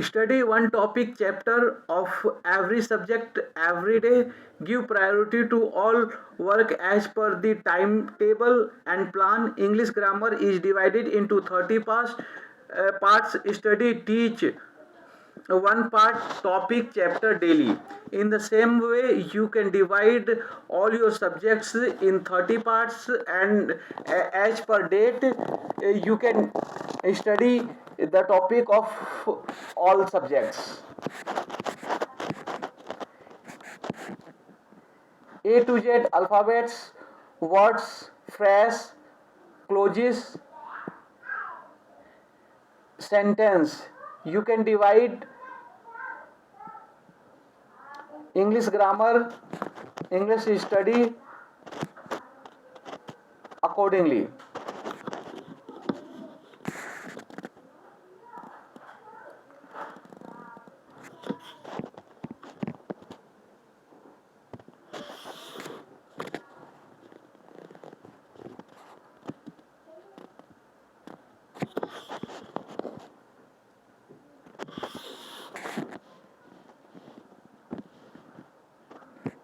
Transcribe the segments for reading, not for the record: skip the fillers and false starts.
Study one topic chapter of every subject every day. Give priority to all work as per the timetable and plan. English grammar is divided into 30 parts. Study, teach one part topic chapter daily. In the same way, you can divide all your subjects in 30 parts, and as per date you can study the topic of all subjects. A to Z alphabets, words, phrase, clauses, sentence. You can divide English grammar, English study accordingly.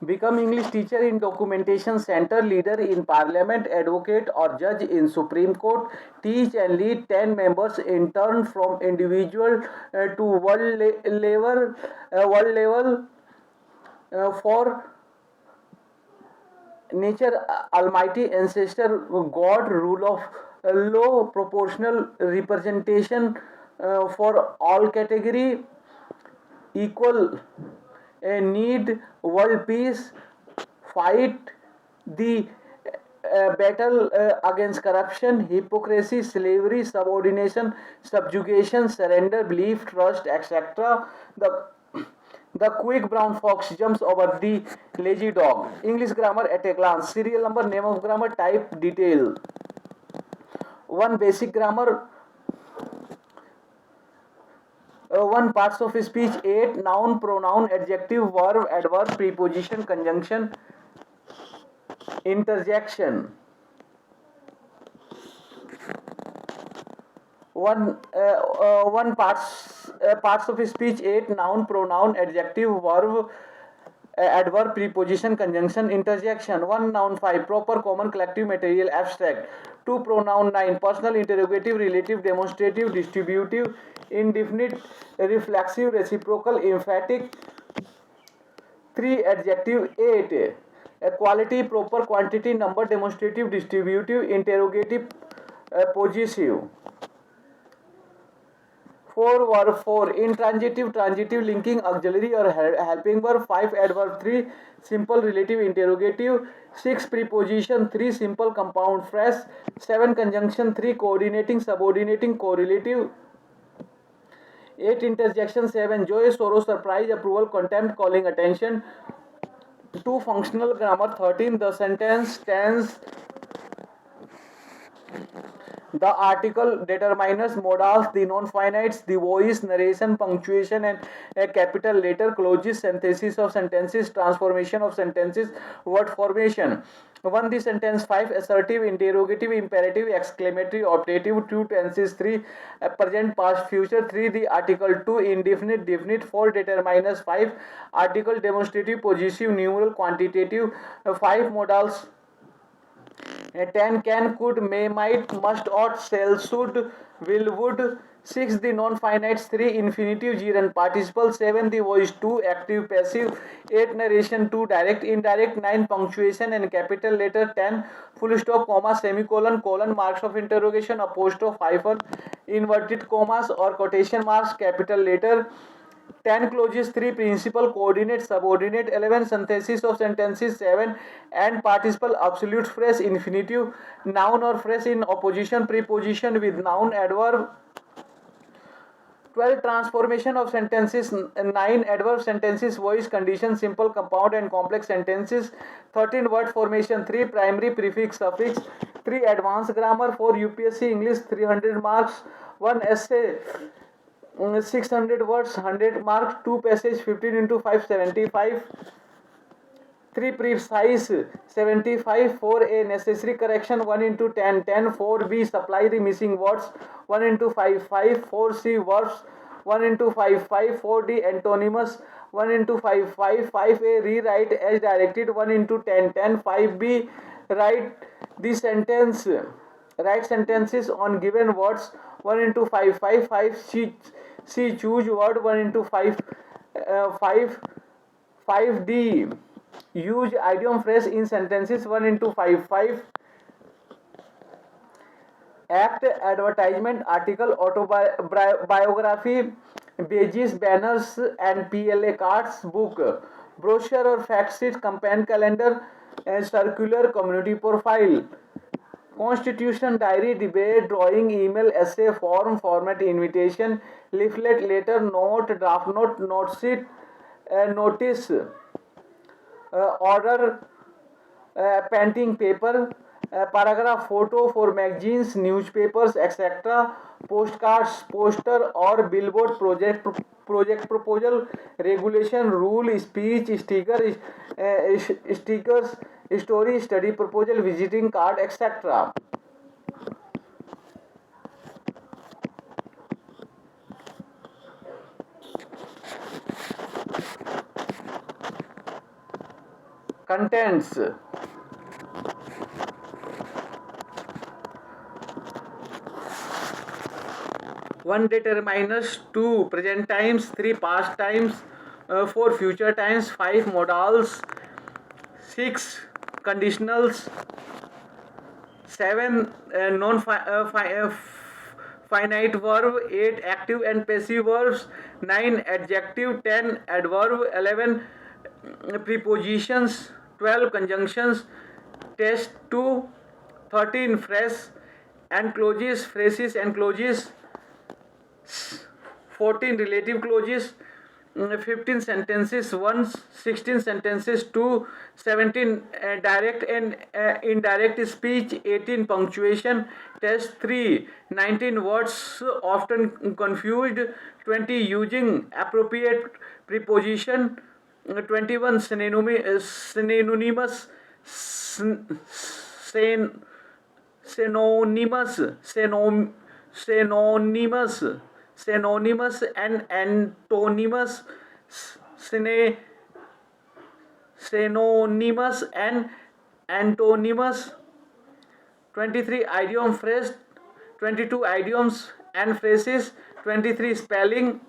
Become English teacher in documentation center, leader in parliament, advocate or judge in Supreme Court. Teach and lead 10 members in turn from individual to world level for nature, almighty ancestor, god, rule of law, proportional representation for all category, equal need, world peace, fight the battle against corruption, hypocrisy, slavery, subordination, subjugation, surrender, belief, trust, etc. The quick brown fox jumps over the lazy dog. English grammar at a glance. Serial number, name of grammar, type, detail. One basic grammar. One parts of speech. 8 noun, pronoun, adjective, verb, adverb, preposition, conjunction, interjection. One parts of speech. 8 noun, pronoun, adjective, verb, adverb, preposition, conjunction, interjection. 1 noun. 5 proper, common, collective, material, abstract. 2 pronoun. 9 personal, interrogative, relative, demonstrative, distributive, indefinite, reflexive, reciprocal, emphatic. 3 adjective. 8 quality, proper, quantity, number, demonstrative, distributive, interrogative, possessive. 4 verb. 4 intransitive, transitive, linking, auxiliary or helping verb. 5 adverb. 3 simple, relative, interrogative. 6 preposition. 3 simple, compound phrase. 7 conjunction. 3 coordinating, subordinating, correlative. 8 interjection. 7 joy, sorrow, surprise, approval, contempt, calling attention. 2 functional grammar. 13 the sentence, tense, the article, determiners, modals, the non-finites, the voice, narration, punctuation and a capital letter, clauses, synthesis of sentences, transformation of sentences, word formation. 1 the sentence. 5 assertive, interrogative, imperative, exclamatory, optative. 2 tenses. 3 present, past, future. 3 the article. 2 indefinite, definite. 4 determiners. 5 article, demonstrative, possessive, numeral, quantitative. 5 modals. 10 can, could, may, might, must, ought, shall, should, will, would. 6 the non-finites. 3 infinitive, gerund, participle. 7 the voice. 2 active, passive. 8 narration. 2 direct, indirect. 9 punctuation and capital letter. 10 full stop, comma, semicolon, colon, marks of interrogation, apostrophe, hyphen, inverted commas or quotation marks, capital letter. 10 clauses. 3 principal, coordinate, subordinate. 11 synthesis of sentences. 7 and participle, absolute phrase, infinitive, noun or phrase in opposition, preposition with noun, adverb. 12 transformation of sentences. 9 adverb sentences, voice, condition, simple, compound and complex sentences. 13 word formation. 3 primary, prefix, suffix. 3 advanced grammar. 4 UPSC English 300 marks. 1 essay 600 words 100 marks. 2 passage 15 into 5 75. 3 precise 75. 4 a necessary correction 1 into 10 10. 4 b supply the missing words 1 into 5 5. 4 c verbs 1 into 5 5 4D antonymous 1 into 5 5 5A rewrite as directed 1 into 10 10 5B write the sentence write sentences on given words 1 into 5 5 5 C choose word 1 into 5 5 5D use idiom phrase in sentences 1 into 5 5 act advertisement article autobiography badges banners and PLA cards book brochure or fact sheet campaign calendar and circular community profile constitution diary debate drawing email essay form format invitation leaflet letter note draft note note sheet notice order painting paper paragraph photo for magazines newspapers etc postcards poster or billboard project proposal regulation rule speech stickers story study proposal visiting card etc contents 1 determiners, 2 present times, 3 past times, 4 future times, 5 modals, 6 conditionals, 7 finite verb, 8 active and passive verbs, 9 adjective, 10 adverb, 11 prepositions, 12 conjunctions, test 2, 13 phrase and clauses, phrases and clauses, 14 relative clauses, 15 sentences, 1, 16 sentences, 2, 17 direct and indirect speech, 18 punctuation, test 3, 19 words often confused, 20 using appropriate preposition, 21 synonymous, synonymous, synonymous, synonymous and antonymous, synonymous and antonymous, 23 idiom phrase, 22 idioms and phrases, 23 spelling,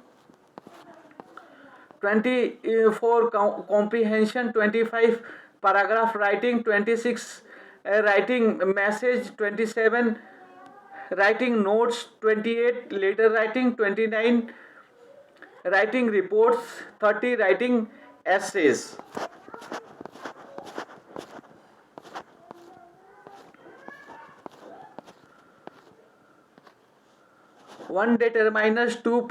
24 comprehension, 25 paragraph writing, 26 writing message, 27 writing notes, 28 letter writing, 29 writing reports, 30 writing essays. 1 determiners, 2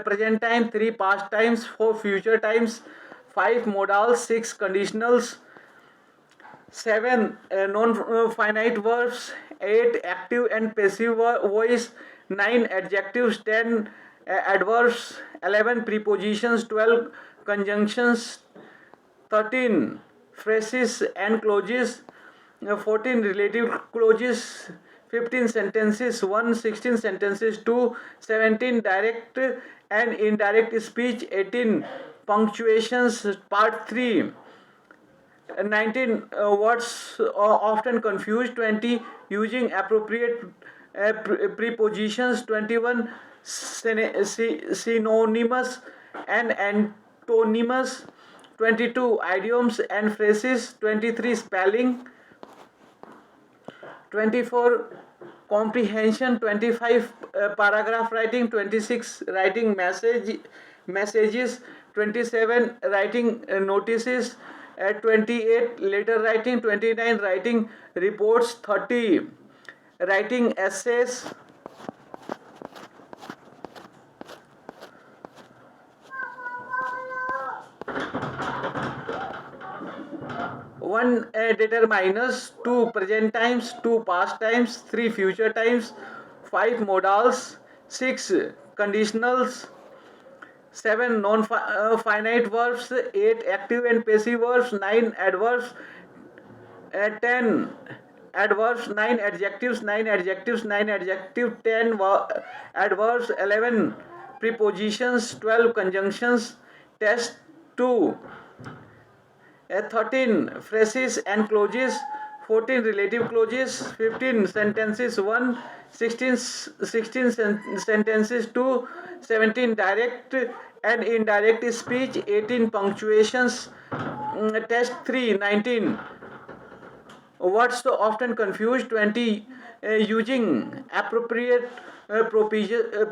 present time, 3 past times, 4 future times, 5 modals, 6 conditionals, 7 non-finite verbs, 8 active and passive voice, 9 adjectives, 10 adverbs, 11 prepositions, 12 conjunctions, 13 phrases and clauses, 14 relative clauses, 15 sentences, 1, 16 sentences, 2, 17 direct and indirect speech, 18 punctuations, part 3, 19 words often confused, 20 using appropriate prepositions, 21 synonymous and antonymous, 22 idioms and phrases, 23 spelling, 24 comprehension, 25 paragraph writing, 26 writing messages, 27 writing notices, 28 letter writing, 29 writing reports, 30 writing essays, 1 determiners, 2 present times, 2 past times, 3 future times, 5 modals, 6 conditionals, 7 non-finite verbs, 8 active and passive verbs, 9 adverbs, 10 adverbs, 9 adjectives, 9 adjectives, 9 adjectives, 10 adverbs, 11 prepositions, 12 conjunctions. Test 2, 13 phrases and clauses, 14 relative clauses, 15 sentences 1, 16 sentences 2, 17 direct and indirect speech, 18 punctuations. Test 3, 19 words often confused, 20 using appropriate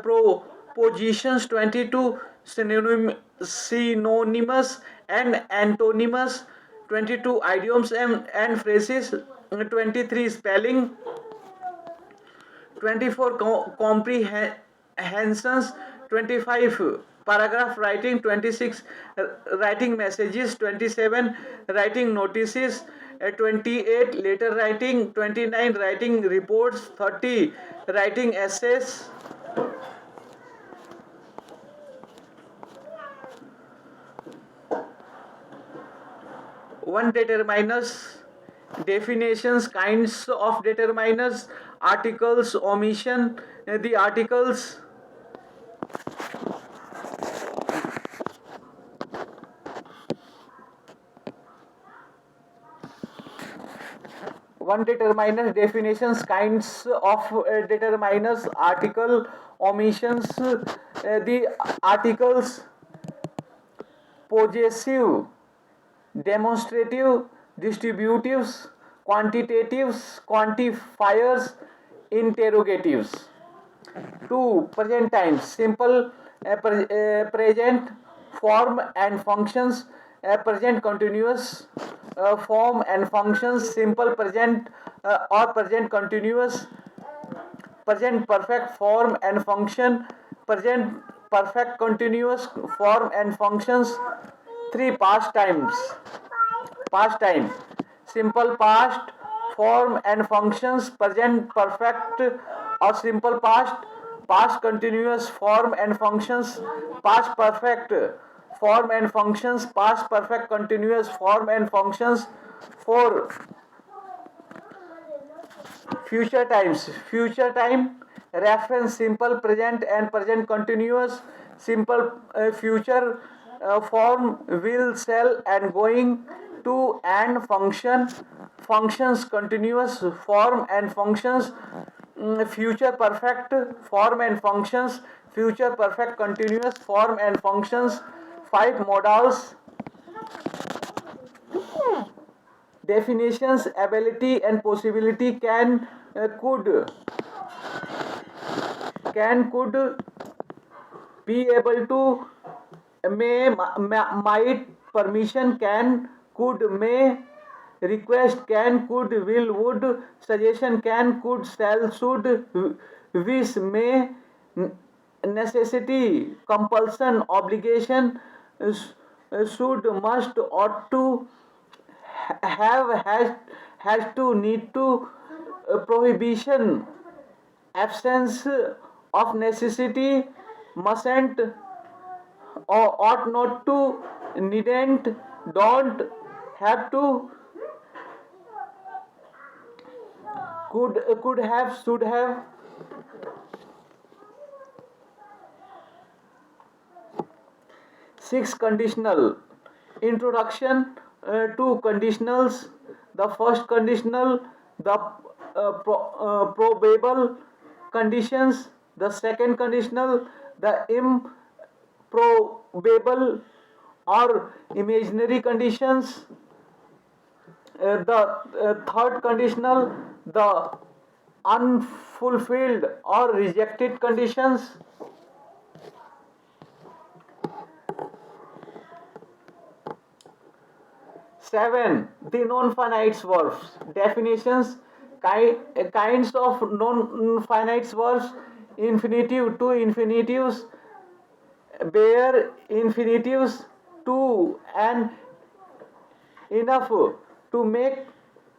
propositions, 22 synonymous and antonymous, 22 idioms and phrases, 23 spelling, 24 comprehensions, 25 paragraph writing, 26 writing messages, 27 writing notices, 28 letter writing, 29 writing reports, 30 writing essays. One determiners, definitions, kinds of determiners, articles, omission, the articles. One determiners, definitions, kinds of determiners, article, omissions, the articles, possessive, demonstrative, distributives, quantitatives, quantifiers, interrogatives. 2. Present times, simple present form and functions, present continuous form and functions, simple present or present continuous, present perfect form and function, present perfect continuous form and functions. 3. Past times, past time, simple past form and functions, present perfect or simple past, past continuous form and functions, past perfect form and functions, past perfect continuous form and functions. 4. Future times, future time, reference, simple present and present continuous, simple future form, will, shall and going to and function, functions, continuous form and functions, future perfect form and functions, future perfect continuous form and functions. 5. Modals, definitions, ability and possibility, can, could, be able to, may, might, permission, can, could, may, request, can, could, will, would, suggestion, can, could, shall, should, wish, may, necessity, compulsion, obligation, should, must, ought to, have, has to, need to, prohibition, absence of necessity, mustn't, or ought not to, needn't, don't, have to, could have, should have. 6. Conditional, introduction to conditionals. The first conditional, the probable conditions. The second conditional, the improbable or imaginary conditions. The third conditional, the unfulfilled or rejected conditions. 7. The non-finite verbs. Definitions, kinds of non-finite verbs, infinitive, two infinitives, bare infinitives, two and enough to make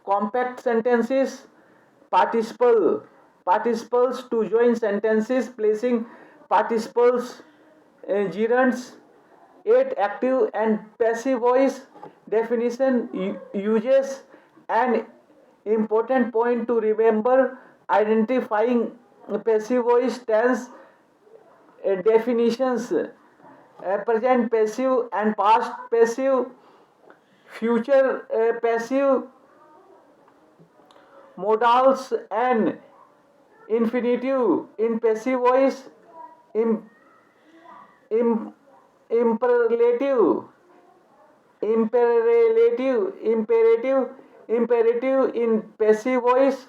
compact sentences, participles to join sentences, placing participles, gerunds. 8. Active and passive voice. Definition, uses an important point to remember, identifying passive voice tense, definitions, present passive and past passive, future passive, modals and infinitive in passive voice, im, im, imperative, imperative in passive voice,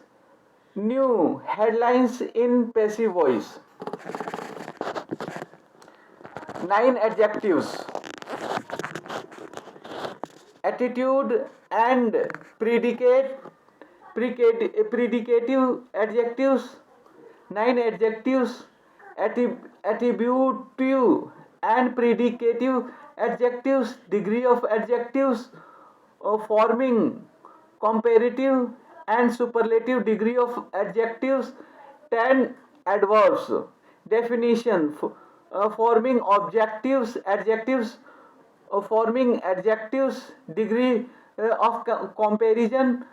new headlines in passive voice. 9 adjectives: attitude and predicative adjectives. 9 adjectives: attributive and predicative adjectives. Degree of adjectives forming comparative and superlative degree of adjectives. 10 adverbs. Definition: forming adjectives forming adjectives. Degree of comparison: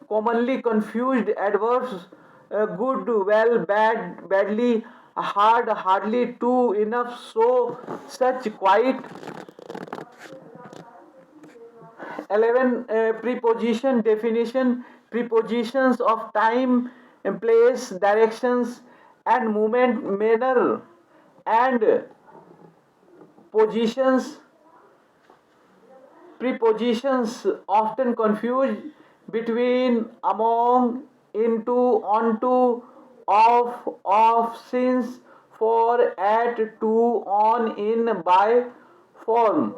commonly confused adverbs, good, well, bad, badly, hard, hardly, too, enough, so, such, quite. 11 preposition definition: prepositions of time, place, directions and movement, manner and positions. Prepositions often confused between, among, into, onto, of, since, for, at, to, on, in, by. Form: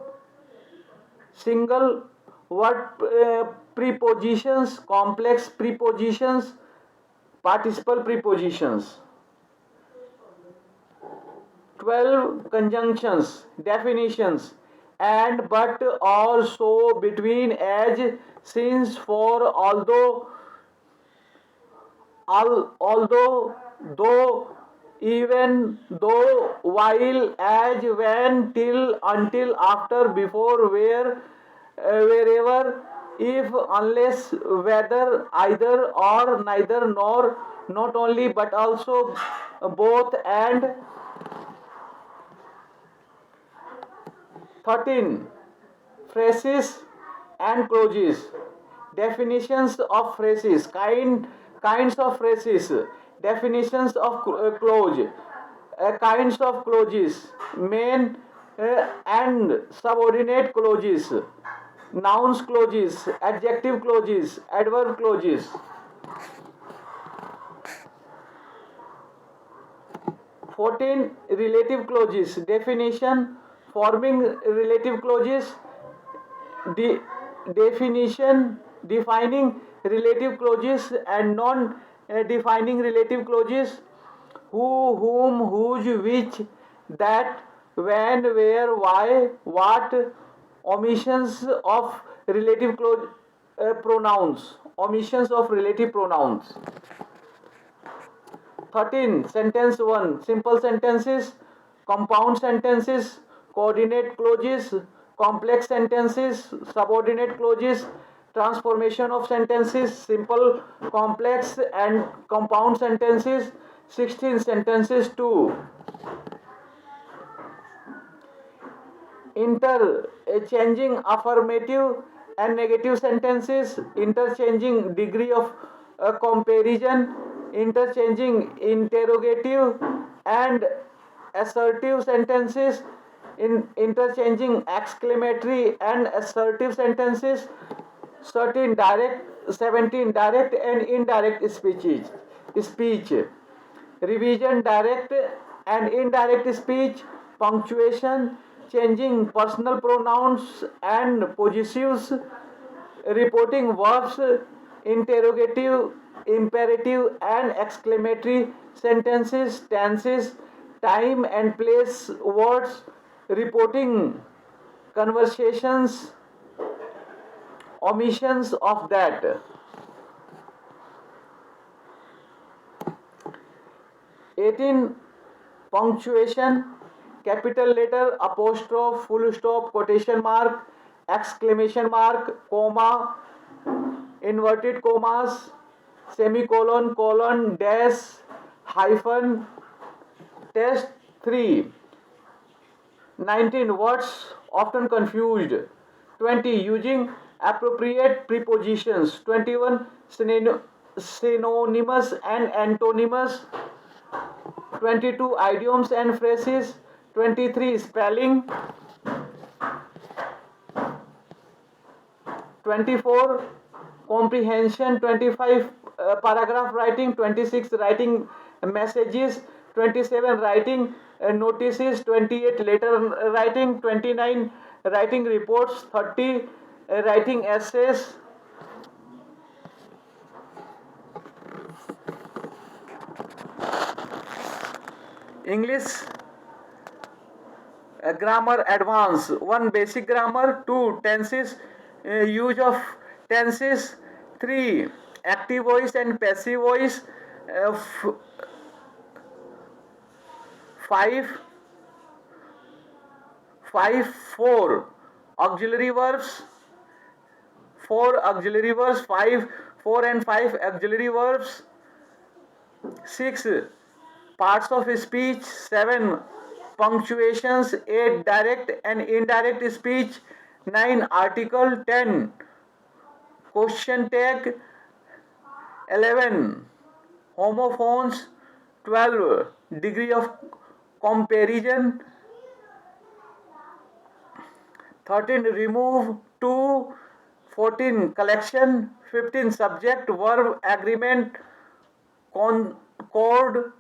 single word prepositions, complex prepositions, participle prepositions. 12 conjunctions. Definitions: and, but, or, so, between, as, since, for, although, though, even, though, while, as, when, till, until, after, before, where, wherever, if, unless, whether, either, or, neither, nor, not only, but also, both, and. 13 phrases and clauses. Definitions of phrases: kinds of phrases. Definitions of clause: kinds of clauses, main and subordinate clauses, nouns clauses, adjective clauses, adverb clauses. 14 relative clauses. Definition: forming relative clauses. Definition: defining relative clauses and non-defining relative clauses. Who, whom, whose, which, that, when, where, why, what. Omissions of relative pronouns. Omissions of relative pronouns. 13. Sentence 1. Simple sentences, compound sentences, coordinate clauses, complex sentences, subordinate clauses, transformation of sentences, simple, complex and compound sentences. 16. Sentences 2. Interchanging affirmative and negative sentences, interchanging degree of comparison, interchanging interrogative and assertive sentences, interchanging exclamatory and assertive sentences. 17 direct and indirect speech. Revision: direct and indirect speech, punctuation, changing personal pronouns and possessives, reporting verbs, interrogative, imperative and exclamatory sentences, tenses, time and place words, reporting conversations, omissions of that. 18. Punctuation: capital letter, apostrophe, full stop, quotation mark, exclamation mark, comma, inverted commas, semicolon, colon, dash, hyphen. Test 3. 19. Words often confused. 20. Using appropriate prepositions. 21. Synonymous and antonyms. 22. Idioms and phrases. 23. Spelling. 24. Comprehension. 25. Paragraph writing. 26. Writing messages. 27. Writing notices. 28. Letter writing. 29. Writing reports. 30. Writing essays. English grammar advance. 1. Basic grammar. 2. Tenses, use of tenses. 3. Active voice and passive voice. 5. 4. Auxiliary verbs. 4. Auxiliary verbs. 5. 4 and 5 auxiliary verbs. 6. Parts of speech. 7. Punctuations. 8. Direct and indirect speech. 9. Article. 10. Question tag. 11. Homophones. 12. Degree of comparison. 13. Remove. 2. 14. Collection. 15. Subject, verb, agreement, concord.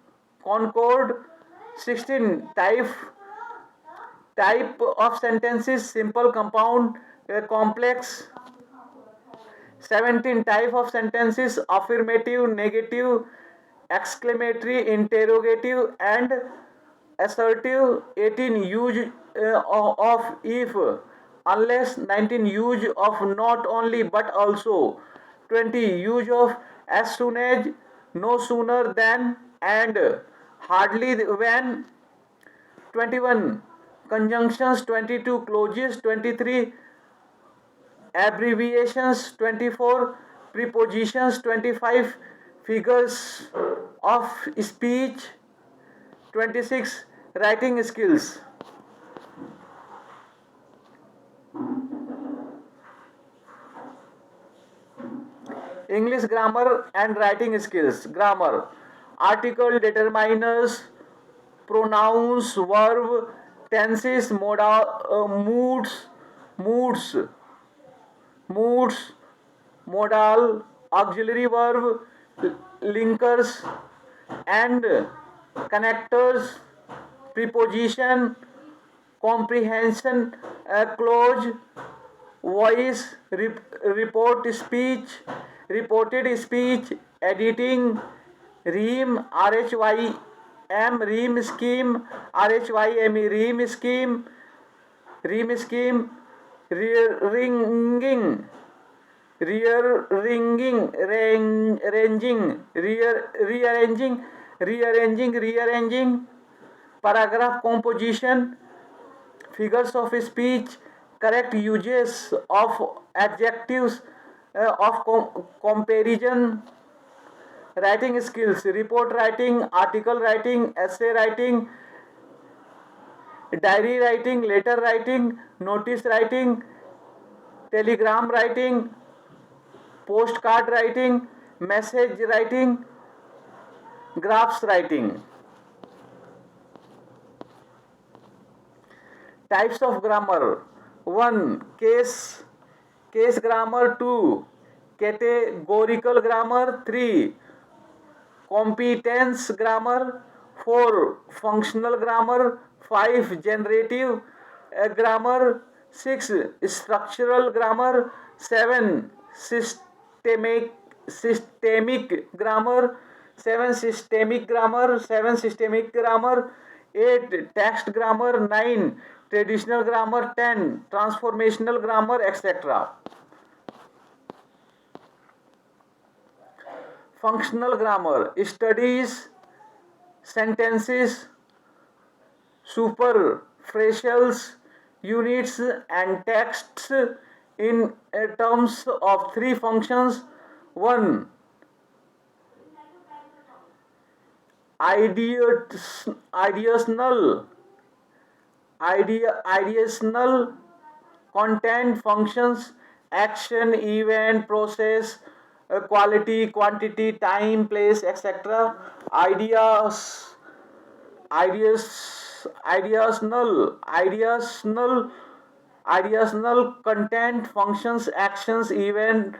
16. Type of sentences: simple, compound, complex. 17. Type of sentences: affirmative, negative, exclamatory, interrogative, and assertive. 18. Use of if, unless. 19. Use of not only but also. 20. Use of as soon as, no sooner than, and hardly when. 21. Conjunctions. 22. Clauses. 23. Abbreviations. 24. Prepositions. 25. Figures of speech. 26. Writing skills. English grammar and writing skills. Grammar: article, determiners, pronouns, verb, tenses, moods, modal, auxiliary verb, linkers and connectors, preposition, comprehension, clause, voice, reported speech, editing, rhyme, rhyme scheme, rhyme scheme, ringing, rearranging, paragraph composition, figures of speech, correct uses of adjectives, of comparison. Writing skills: report writing, article writing, essay writing, diary writing, letter writing, notice writing, telegram writing, postcard writing, message writing, graphs writing. Types of grammar: 1. Case grammar. 2. Categorical grammar. 3. Competence grammar. 4. Functional grammar. 5. Generative grammar. 6. Structural grammar. 7. Systemic grammar. 7. Systemic grammar. 7. Systemic grammar. 8. Text grammar. 9. Traditional grammar. 10. Transformational grammar, etc. Functional grammar studies sentences, superphrasals, units and texts in terms of three functions. 1. ideational ideational content, functions, action, event, process, quality, quantity, time, place, etc. Ideas, ideational content, functions, actions, event,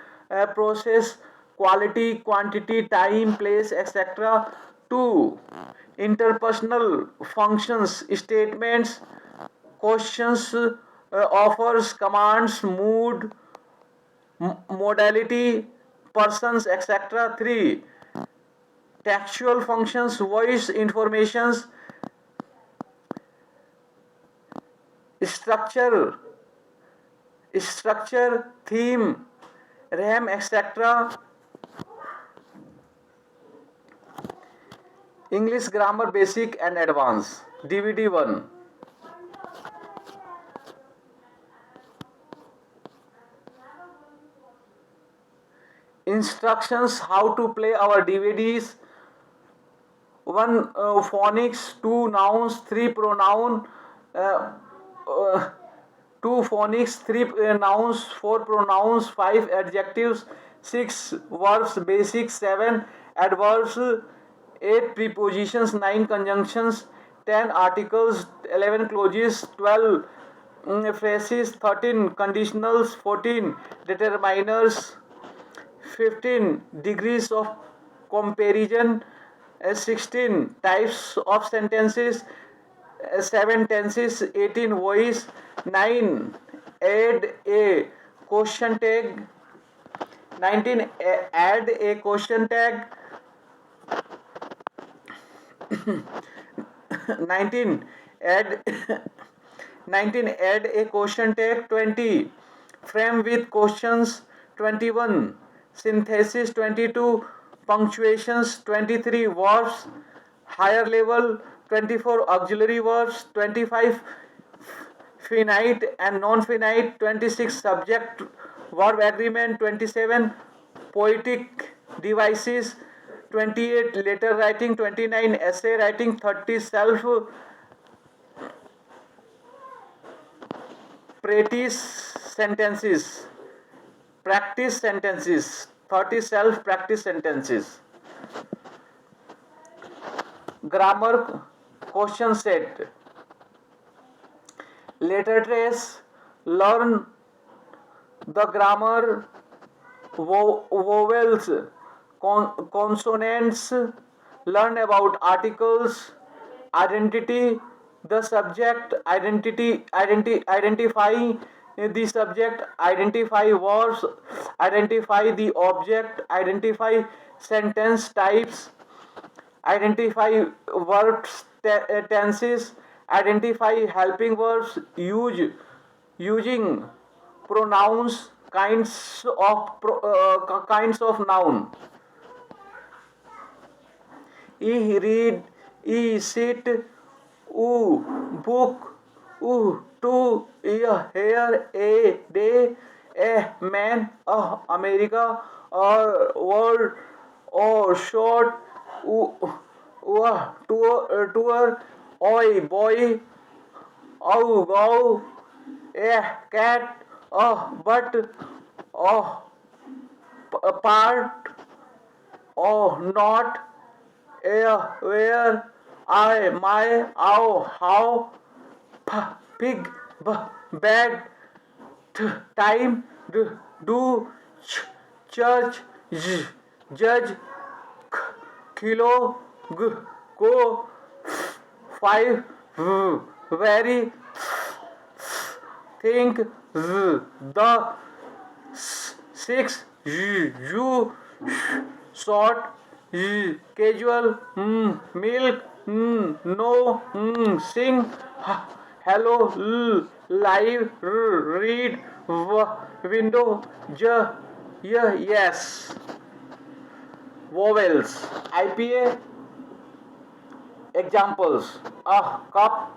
process, quality, quantity, time, place, etc. 2. Interpersonal functions, statements, questions, offers, commands, mood, modality, persons, etc. 3. Textual functions, voice, informations, structure, theme, RAM, etc. English grammar basic and advanced. DVD 1. Instructions how to play our DVDs. 1. Phonics, 2. Nouns, 3. Pronoun, uh, uh, 2. Phonics, 3. Nouns, 4. Pronouns, 5. Adjectives, 6. Verbs basics, 7. Adverbs, 8. Prepositions, 9. Conjunctions, 10. Articles, 11. Clauses, 12. Phrases, 13. Conditionals, 14. Determiners, 15. Degrees of comparison, 16. Types of sentences, 7. Tenses, 18. Voice, 9. Add a question tag, 19. Add a question tag, 19. Add 19. Add a question tag, 20. Frame with questions, 21. Synthesis, 22. Punctuations, 23. Verbs higher level, 24. Auxiliary verbs, 25. Finite and non-finite, 26. Subject verb agreement, 27. Poetic devices, 28. Letter writing, 29. Essay writing, 30. Self practice sentences, 30. Self practice sentences. Grammar question set. Letter trace, learn the grammar, vowels, consonants, learn about articles, identity, the subject, identify the subject, identify verbs, identify the object, identify sentence types, identify verbs, tenses, identify helping verbs, using pronouns, kinds of noun. Read, sit, book, to, here, a day, a man, America, or world, or short, tour, oi, boy, go, a cat, but, oh, part, not, where, I, my, how, pig, bad, time, do, church, judge, kilo, go, 5, very, think, the, 6, you, short, casual, milk, no, sing, hello, live, read, window, yes. Vowels. IPA examples: cup,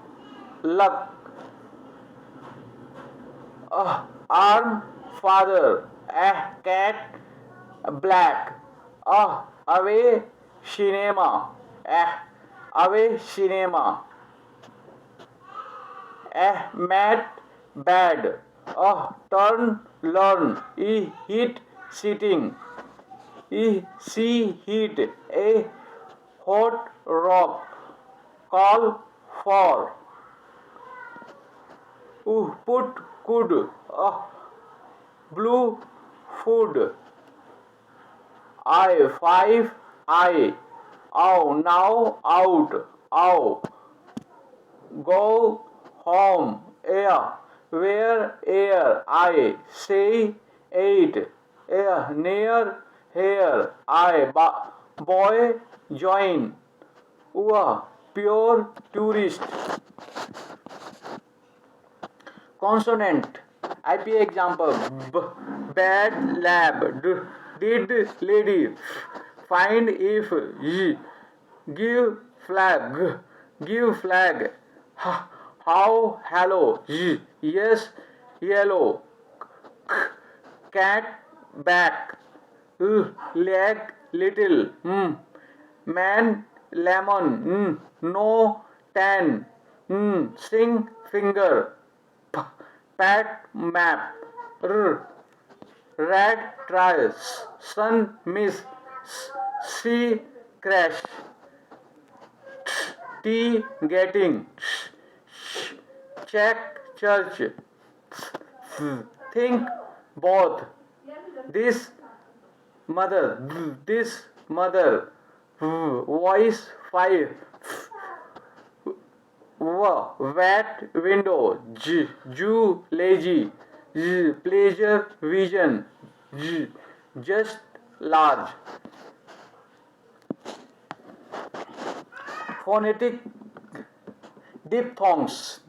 luck, arm, father, cat, black, away, cinema, away cinema, mat bad, turn learn, heat sitting, see heat, a hot rock, call for, put could, blue food, I five I, now out, ow, go home, air, where air, I say eight, air, near here, I, boy, join, pure tourist, consonant. IP example, bad lab, did lady, find if, give flag, how hello, yes yellow, cat back, leg little, man lemon, no tan, sing finger, pat map, rat tries, sun miss, sea crash, tea getting, check church, think both, this mother, voice five, wet window, Jew lazy, pleasure vision, just large. Phonetic diphthongs,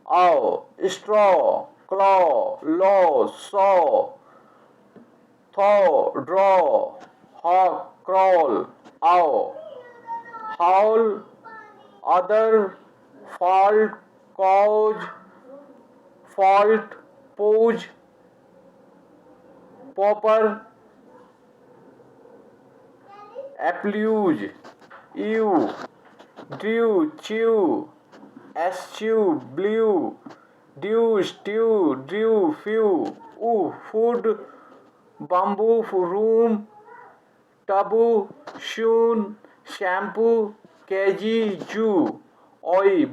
ow, straw, claw, law, saw, thaw, draw, hawk, crawl, ow, howl, other, fault, cause, fault, pooge, pauper, applause, ew, drew, chew, eschew, blew, dew, stew, drew, few, food, bamboo, room, taboo, shoon, shampoo, kg, Jew, oi,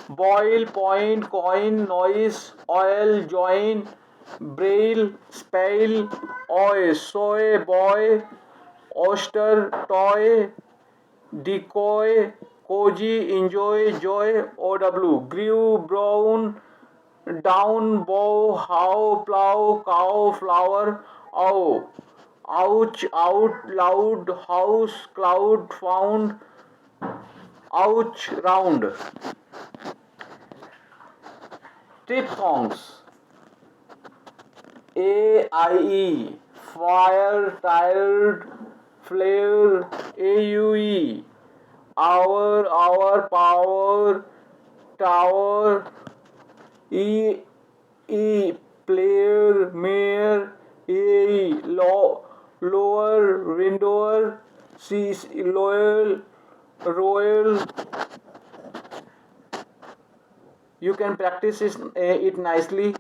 boil, point, coin, noise, oil, join, braille, spell, oi, soy, boy, oyster, toy, decoy, koji, enjoy, joy, ow, grew, brown, down, bow, how, plow, cow, flower, ow, ouch, out, loud, house, cloud, found, ouch, round. Diphthongs, AIE, fire, tired, flare, AUE, hour, power, tower, player, mayor, lower, windower, loyal, royal. You can practice it nicely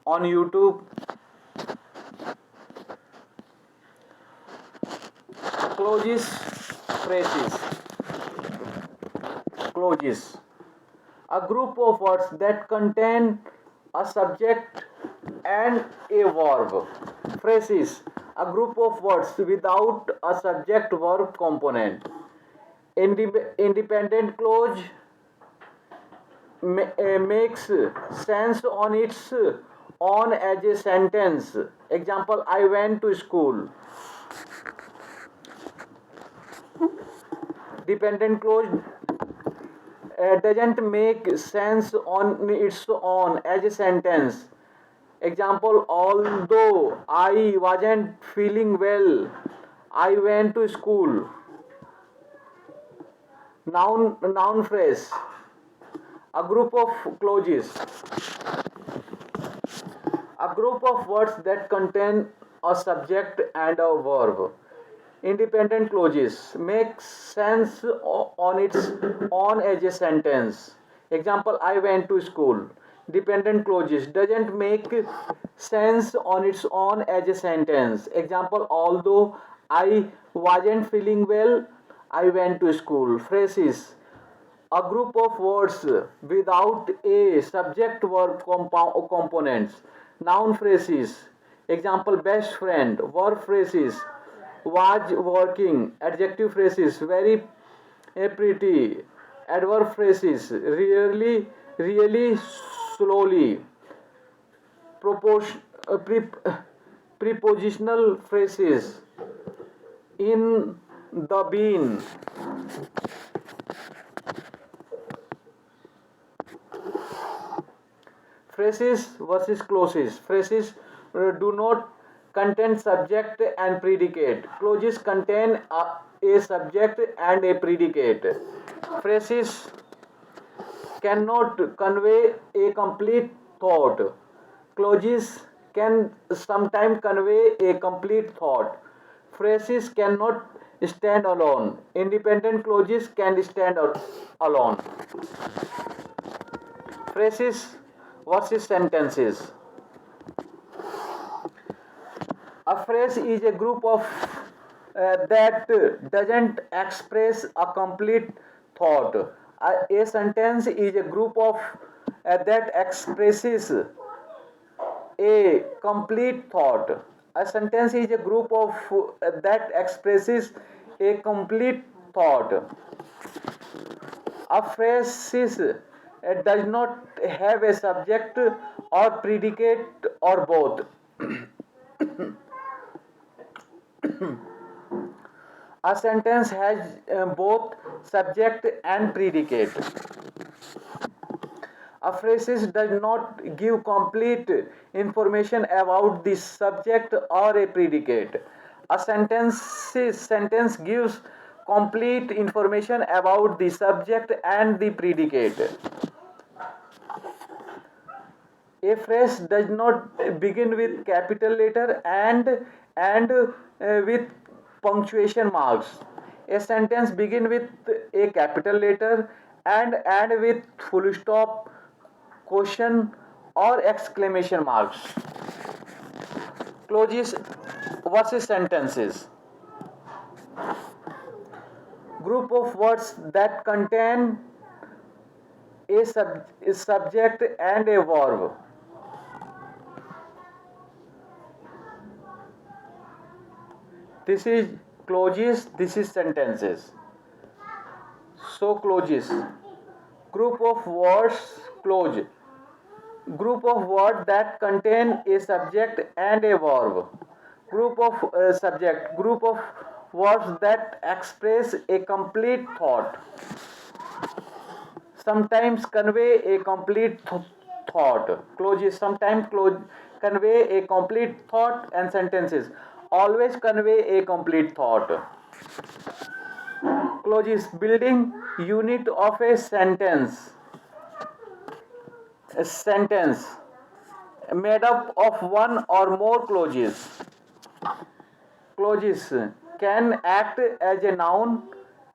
on YouTube. Clauses, phrases. Clauses, a group of words that contain a subject and a verb. Phrases, a group of words without a subject verb component. Independent clause makes sense on its own as a sentence. Example, I went to school. Dependent clause doesn't make sense on its own as a sentence. Example, although I wasn't feeling well, I went to school. Noun phrase, a group of clauses, a group of words that contain a subject and a verb. Independent clauses make sense on its own as a sentence. Example, I went to school. Dependent clauses doesn't make sense on its own as a sentence. Example, although I wasn't feeling well, I went to school. Phrases, a group of words without a subject verb components. Noun phrases, example, best friend. Verb phrases, was working. Adjective phrases, very pretty. Adverb phrases, really slowly. Prepositional phrases, in the bin. Phrases versus clauses. Phrases do not contain subject and predicate. Clauses contain a subject and a predicate. Phrases cannot convey a complete thought. Clauses can sometimes convey a complete thought. Phrases cannot stand alone. Independent clauses can stand alone. Phrases versus sentences. A phrase is a group of that doesn't express a complete thought. A sentence is a group of that expresses a complete thought. A sentence is a group of that expresses a complete thought. A phrase does not have a subject or predicate or both. A sentence has both subject and predicate. A phrase does not give complete information about the subject or a predicate. A sentence gives complete information about the subject and the predicate. A phrase does not begin with capital letter and with punctuation marks. A sentence begin with a capital letter and with full stop, question or exclamation marks. Clauses versus sentences. Group of words that contain a subject and a verb. This is clauses, this is sentences. So clauses, group of words, clause, group of words that contain a subject and a verb. Group of subject, group of words that express a complete thought. Sometimes convey a complete thought. Clauses sometimes convey a complete thought, and sentences always convey a complete thought. Clauses, building unit of a sentence. A sentence made up of one or more clauses. Clauses can act as a noun,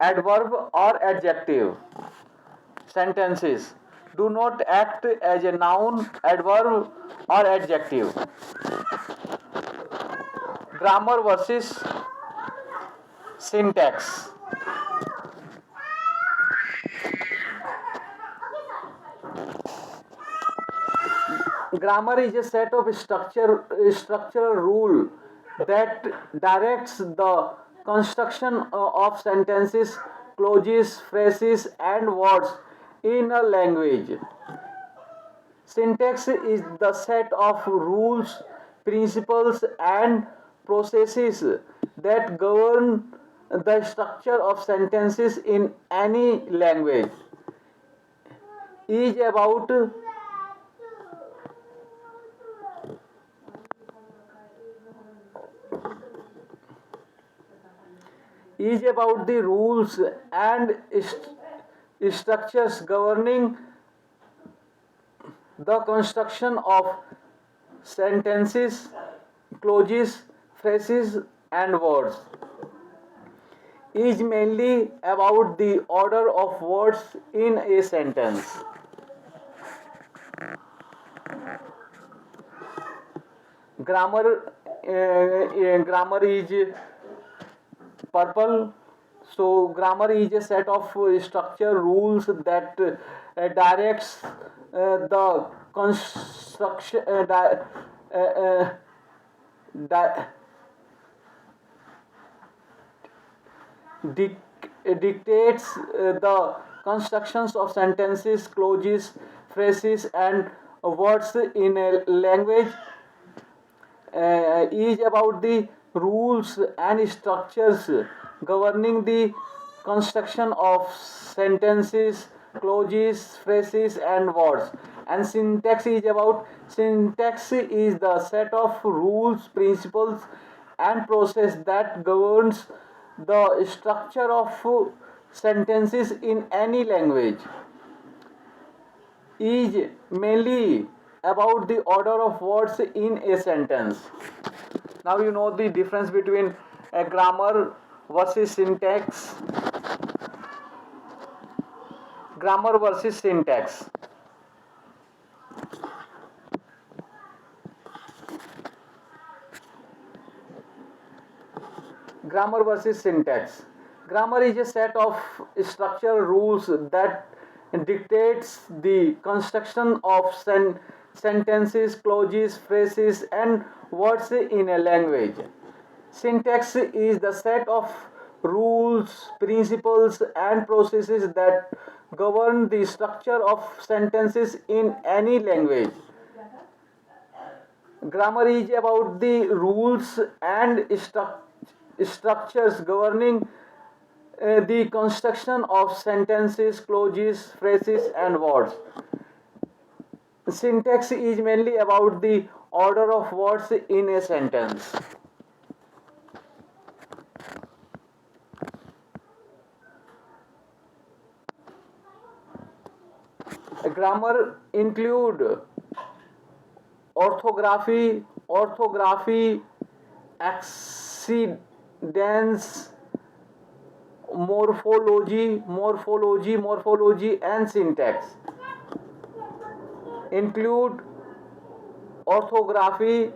adverb or adjective. Sentences do not act as a noun, adverb or adjective. Grammar versus syntax. Grammar is a set of structural rule that directs the construction of sentences, clauses, phrases, and words in a language. Syntax is the set of rules, principles, and processes that govern the structure of sentences in any language. Is about the rules and structures governing the construction of sentences, clauses, phrases, and words. is mainly about the order of words in a sentence. Grammar is purple. So grammar is a set of structure rules that directs the construction uh, uh, di- dictates the constructions of sentences, clauses, phrases, and words in a language. Is about the rules and structures governing the construction of sentences, clauses, phrases, and words. And syntax is the set of rules, principles, and process that governs the structure of sentences in any language. Is mainly about the order of words in a sentence. Now you know the difference between a grammar versus syntax. Grammar versus syntax. Grammar versus syntax. Grammar is a set of structural rules that dictates the construction of sentences, clauses, phrases, and words in a language. Syntax is the set of rules, principles, and processes that govern the structure of sentences in any language. Grammar is about the rules and structures governing the construction of sentences, clauses, phrases, and words. Syntax is mainly about the order of words in a sentence. Grammar include orthography, accidence, morphology, and syntax. Include orthography,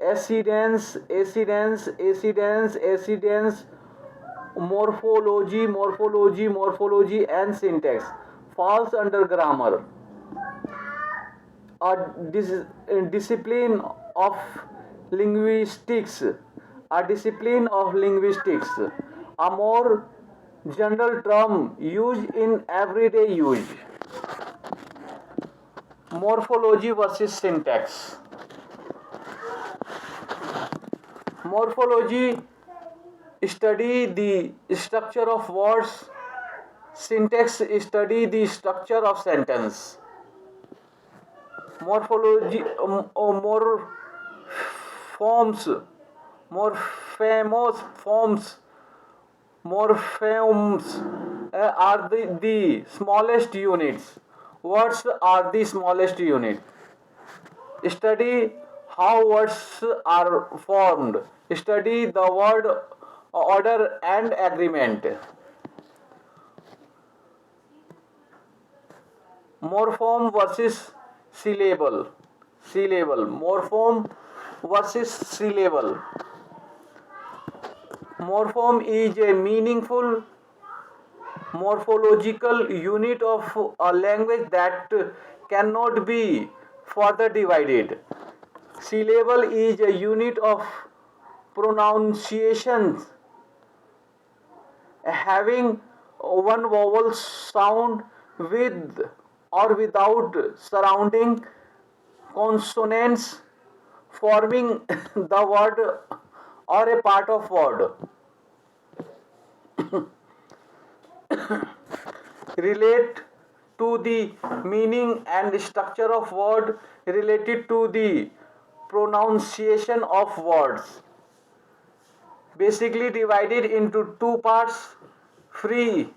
accidence, morphology, and syntax falls under grammar. A discipline of linguistics, a more general term used in everyday use. Morphology versus syntax. Morphology study the structure of words. Syntax study the structure of sentence. Morphology, forms, more famous morphemes are the smallest units. Words are the smallest unit. Study how words are formed. Study the word order and agreement. Morpheme versus syllable. Morpheme versus syllable. Morpheme is a meaningful morphological unit of a language that cannot be further divided. Syllable is a unit of pronunciation having one vowel sound with or without surrounding consonants forming the word or a part of word. Relate to the meaning and structure of word related to the pronunciation of words. Basically divided into two parts: free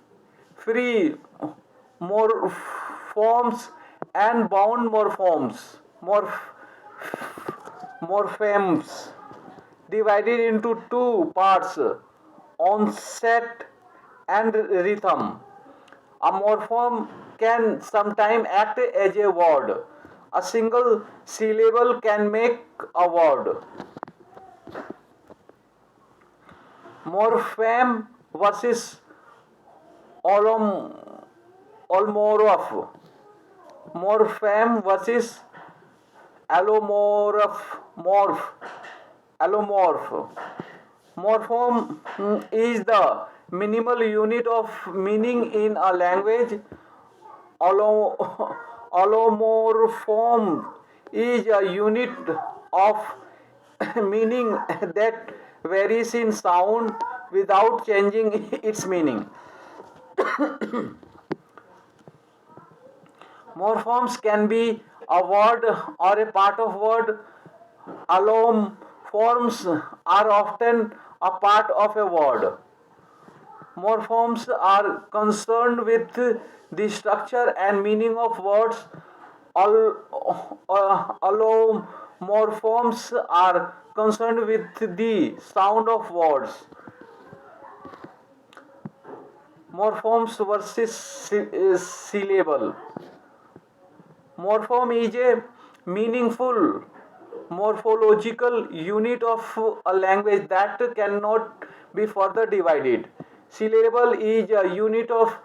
morphemes and bound morphemes. divided into two parts, onset and rhythm. A morpheme can sometimes act as a word. A single syllable can make a word. Morpheme versus olom, allomorph. Morpheme versus allomorph. Allomorph. Morpheme is the minimal unit of meaning in a language. Allomorphism is a unit of meaning that varies in sound without changing its meaning. Morphemes can be a word or a part of word. Alloforms are often a part of a word. Morphemes are concerned with the structure and meaning of words. Allomorphemes are concerned with the sound of words. Morphemes versus syllable. Morpheme is a meaningful morphological unit of a language that cannot be further divided. Syllable is a unit of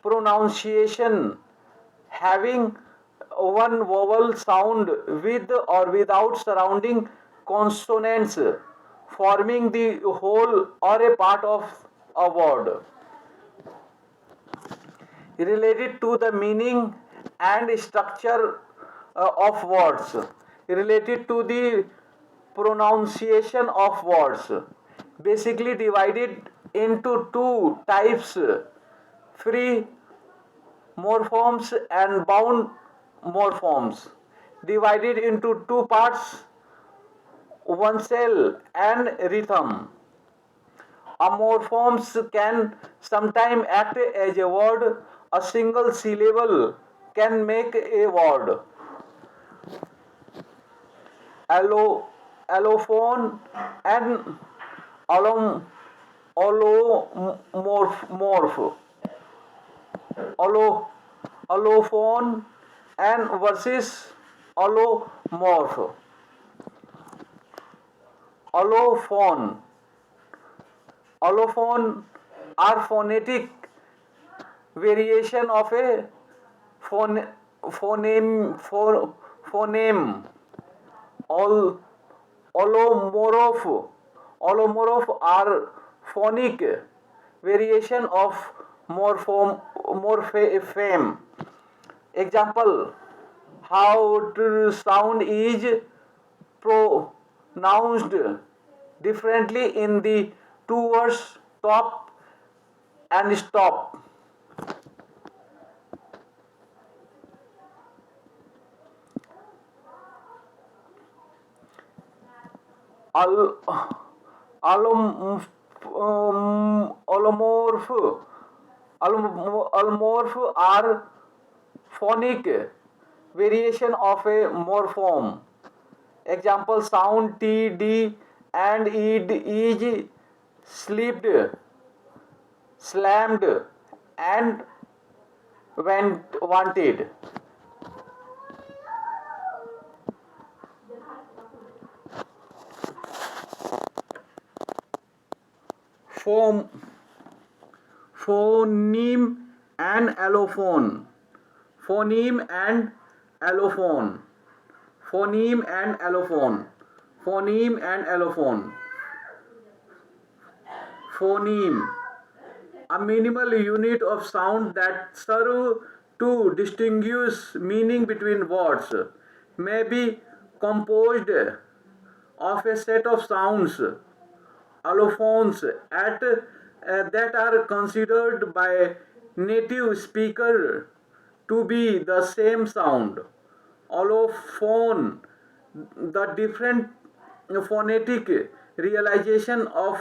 pronunciation having one vowel sound with or without surrounding consonants, forming the whole or a part of a word. Related to the meaning and structure of words, related to the pronunciation of words, basically divided into two types: free morphemes and bound morphemes. Divided into two parts: vowel and rhythm. A morphemes can sometimes act as a word. A single syllable can make a word. Allophone and allom, allomorph. Allo, allophone and versus allomorph. Allophone. Allophone are phonetic variation of a phoneme. All allomorph are phonic variation of morpheme. Example: how to sound is pronounced differently in the two words top and stop. Allomorph allomorph are phonic variation of a morpheme. Example: sound T, D and ed is slept, slammed and wanted. Form, phoneme and allophone. Phoneme and allophone. Phoneme and allophone. Phoneme and allophone. Phoneme, a minimal unit of sound that serve to distinguish meaning between words, may be composed of a set of sounds, allophones, that are considered by native speaker to be the same sound. Allophone, the different phonetic realization of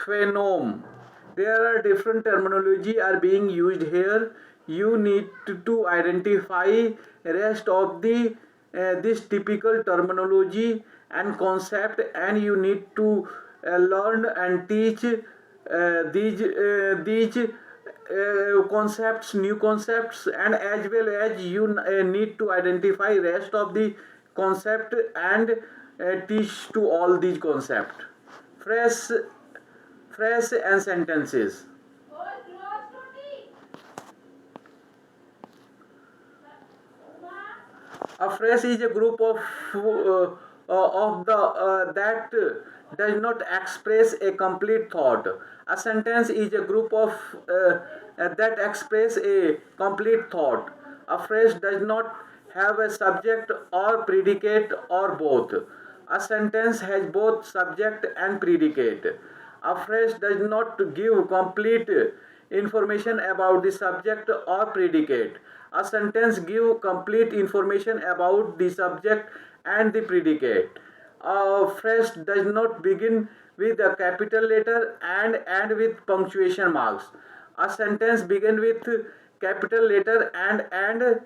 phenome. There are different terminology are being used here. You need to identify rest of the this typical terminology and concept, and you need to learn and teach these concepts, new concepts, and as well as you need to identify rest of the concept and teach to all these concept. Phrase phrase and sentences. A phrase is a group of the that does not express a complete thought. A sentence is a group of that express a complete thought. A phrase does not have a subject or predicate or both. A sentence has both subject and predicate. A phrase does not give complete information about the subject or predicate. A sentence gives complete information about the subject and the predicate. A phrase does not begin with a capital letter and end with punctuation marks. A sentence begins with capital letter and end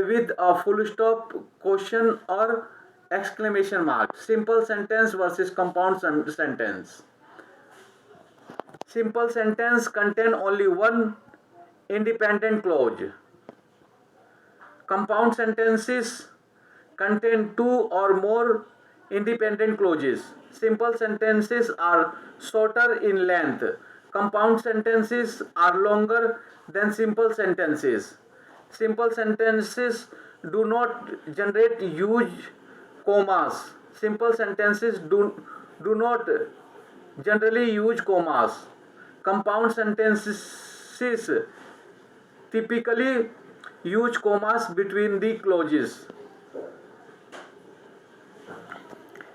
with a full stop, question, or exclamation mark. Simple sentence versus compound sentence. Simple sentence contain only one independent clause. Compound sentences contain two or more independent clauses. Simple sentences are shorter in length. Compound sentences are longer than simple sentences. Simple sentences do not generate huge commas. Simple sentences do not generally use commas. Compound sentences typically use commas between the clauses.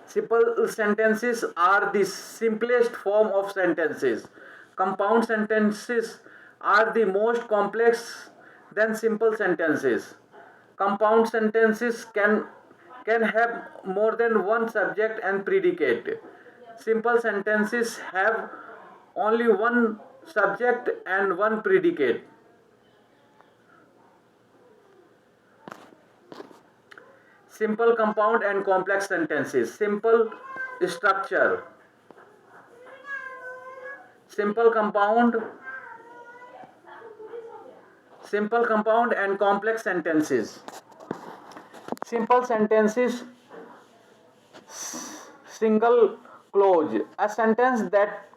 Simple sentences are the simplest form of sentences. Compound sentences are the most complex than simple sentences. Compound sentences can have more than one subject and predicate. Simple sentences have only one subject and one predicate. Simple, compound, and complex sentences. Structure. Simple, compound, and complex sentences. Simple sentences, single clause. A sentence that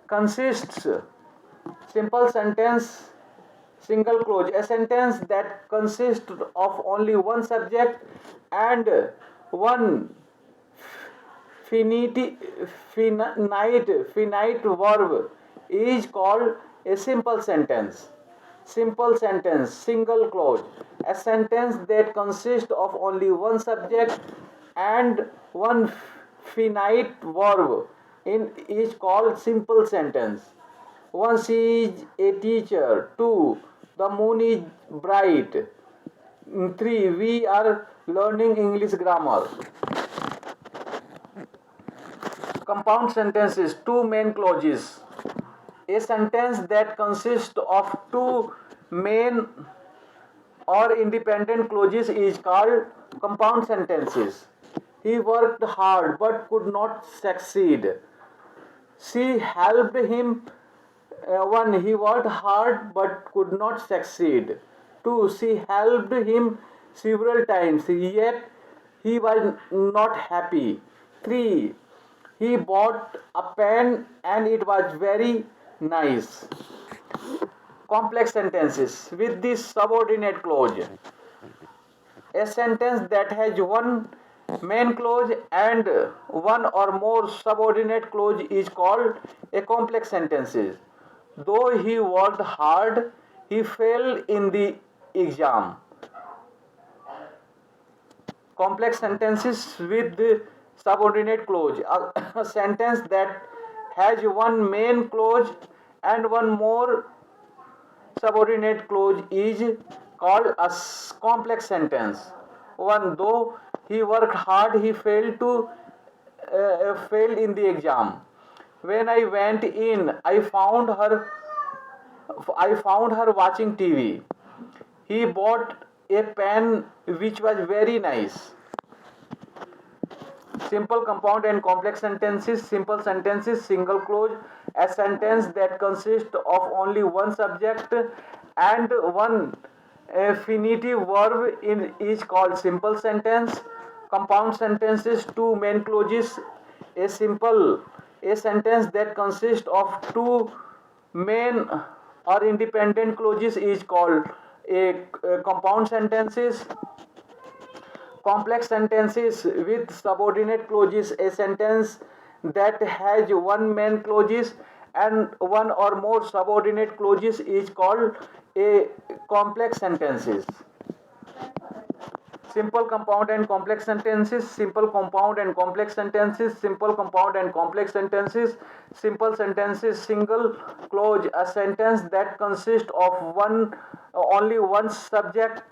consists. Simple sentence, single clause. A sentence that consists of only one subject and one finite verb is called a simple sentence. Simple sentence, single clause. A sentence that consists of only one subject and one finite verb is called simple sentence. One, she is a teacher. Two, the moon is bright. Three, we are learning English grammar. Compound sentences, two main clauses. A sentence that consists of two main or independent clauses is called compound sentences. He worked hard but could not succeed. She helped him. One, he worked hard but could not succeed. Two, she helped him several times, yet he was not happy. Three, he bought a pen and it was very nice. Complex sentences with this subordinate clause. A sentence that has one main clause and one or more subordinate clause is called a complex sentence. Though he worked hard, he failed in the exam. Complex sentences with the subordinate clause. A sentence that has one main clause and one more subordinate clause is called a complex sentence. One, though he worked hard, he failed in the exam. When I went in, I found her I found her watching TV. He bought a pen which was very nice. Simple, compound, and complex sentences. Simple sentences, single clause, a sentence that consists of only one subject and one infinitive verb in is called simple sentence. Compound sentences, two main clauses, a sentence that consists of two main or independent clauses is called a compound sentences. Complex sentences with subordinate clauses, a sentence that has one main clause and one or more subordinate clauses is called a complex sentences. Simple, compound, and complex sentences. Simple, compound, and complex sentences. Simple, compound, and complex sentences. Simple sentences, single clause, a sentence that consists of one only one subject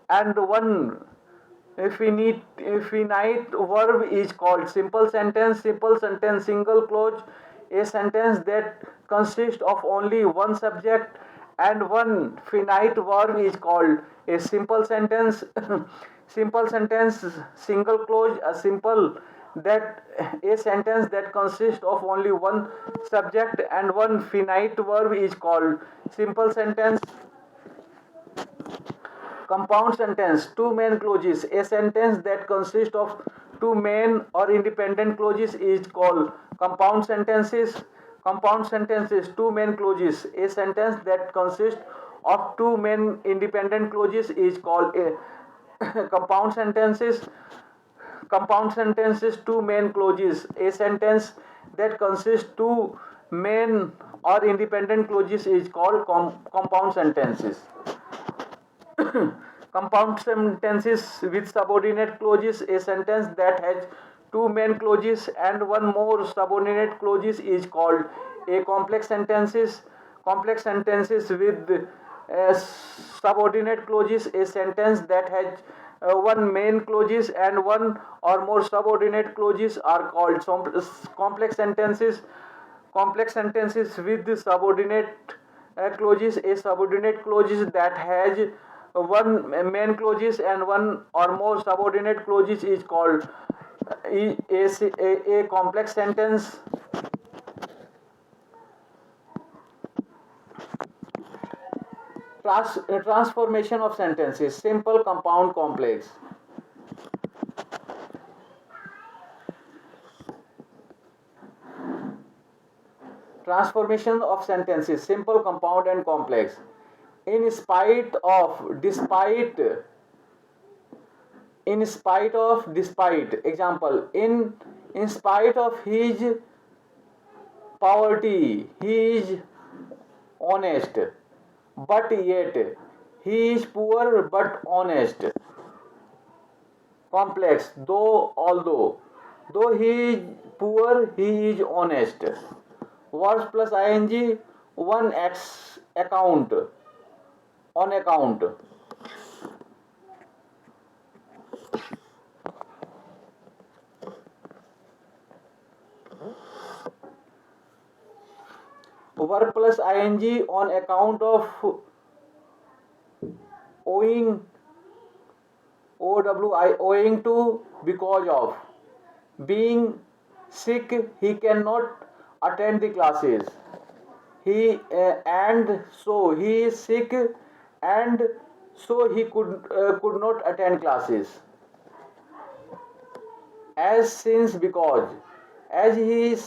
and one finite verb is called simple sentence. Simple sentence, single clause, a sentence that consists of only one subject and one finite verb is called a simple sentence. Simple sentence, single clause, a sentence that consists of only one subject and one finite verb is called simple sentence. Compound sentence, two main clauses, a sentence that consists of two main or independent clauses is called compound sentences. Compound sentences, two main clauses, a sentence that consists of two main independent clauses is called a compound sentences. Compound sentences, two main clauses, a sentence that consists two main or independent clauses is called compound sentences. Compound sentences with subordinate clauses, a sentence that has two main clauses and one more subordinate clauses is called a complex sentences. Complex sentences with subordinate clauses, a sentence that has one main clauses and one or more subordinate clauses are called complex sentences. Complex sentences with the subordinate clauses, a subordinate clauses that has one main clauses and one or more subordinate clauses is called a complex sentence. Transformation of sentences, simple, compound, complex. Transformation of sentences, simple, compound, and complex. In spite of, despite, example, in spite of his poverty he is honest, but yet he is poor but honest. Complex, though he is poor he is honest. Verbs plus ing, one x account, on account. Verb plus ing, on account of, owing, owing to, because of. Being sick he cannot attend the classes. And so he is sick and so he could not attend classes. As, since, because. As he is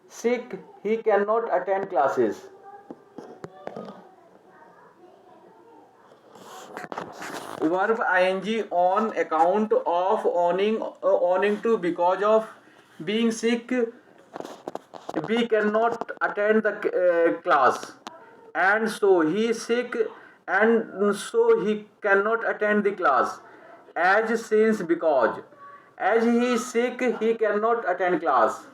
sick he cannot attend classes. Verb ing, on account of, owning to, because of. Being sick we cannot attend the class, and so he is sick and so he cannot attend the class. As, since, because. As he is sick he cannot attend class.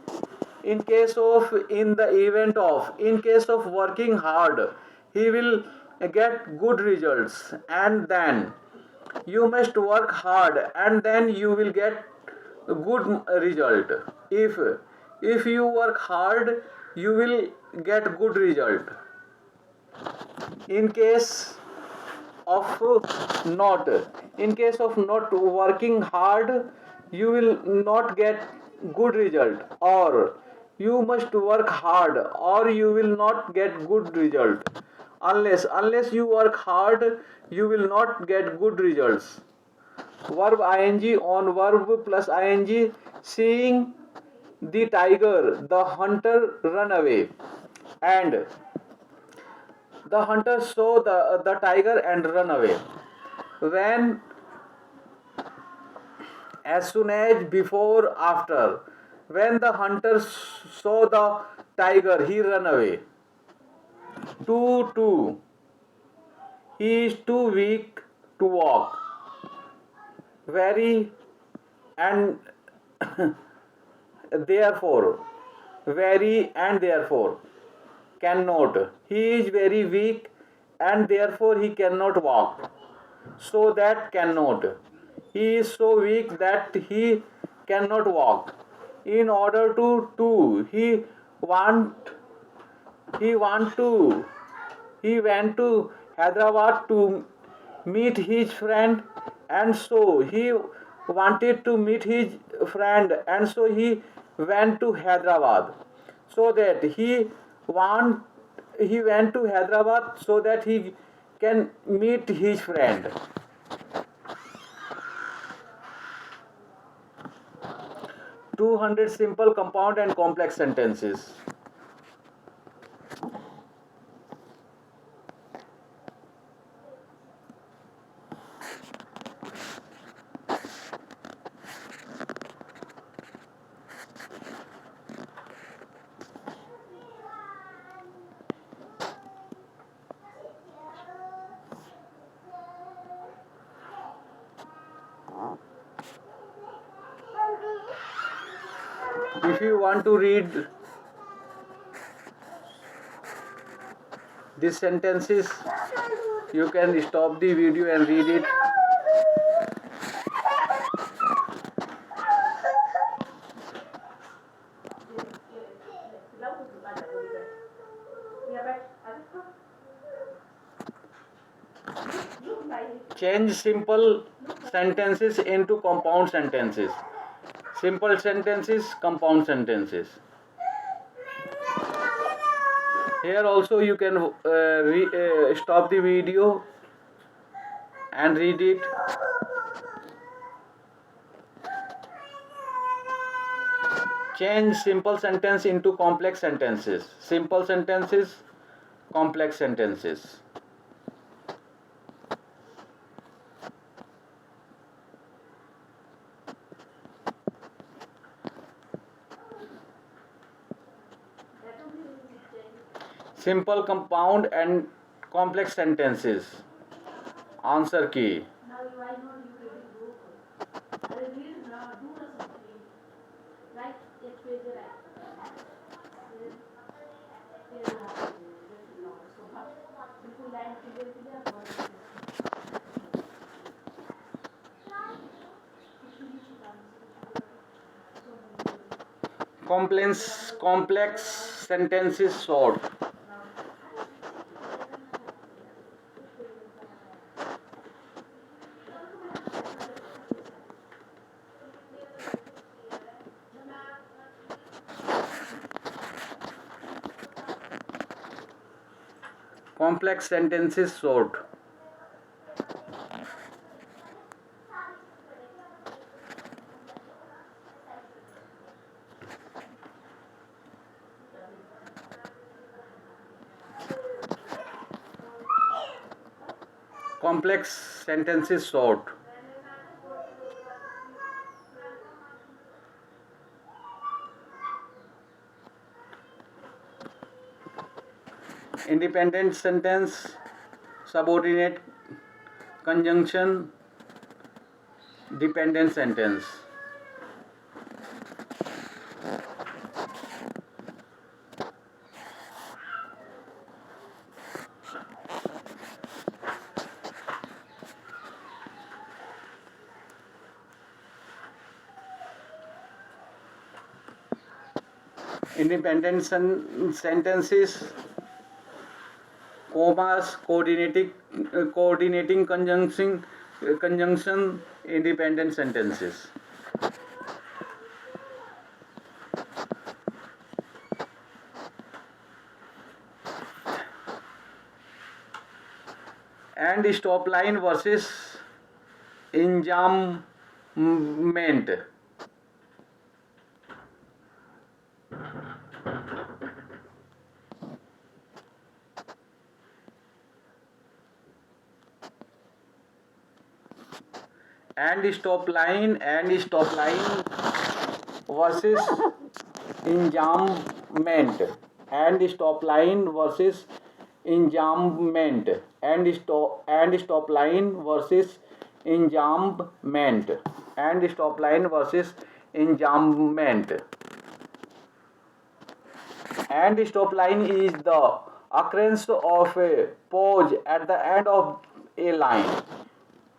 In case of, in the event of. In case of working hard he will get good results, and then. You must work hard and then you will get a good result. If you work hard you will get good result. In case of not in case of not working hard, you will not get good result, or you must work hard or you will not get good result. Unless you work hard, you will not get good results. Verb ing on verb plus ing. Seeing the tiger, the hunter run away. And the hunter saw the tiger and run away. When, as soon as, before, after. When the hunter saw the tiger, he ran away. Too. He is too weak to walk. Very and therefore. Very and therefore. Cannot. He is very weak and therefore he cannot walk. So that cannot. He is so weak that he cannot walk. In order to. He want to he went to Hyderabad to meet his friend, and so he wanted to meet his friend, and so he went to Hyderabad. So that want he went to Hyderabad so that he can meet his friend. 200 simple, compound and complex sentences. If you want to read these sentences, you can stop the video and read it. Change simple sentences into compound sentences. Simple sentences, compound sentences. Here also you can stop the video and read it. Change simple sentence into complex sentences. Simple sentences, complex sentences. Simple, compound and complex sentences. Answer key. Complex sentences short. Complex sentences short. Complex sentences short. Independent sentence, subordinate conjunction, dependent sentence. Independent sentences, commas, coordinating conjunction, independent sentences. And stop line versus enjambment. And stop line versus enjambment. And stop line versus enjambment and stop line versus enjambment and stop line is the occurrence of a pause at the end of a line.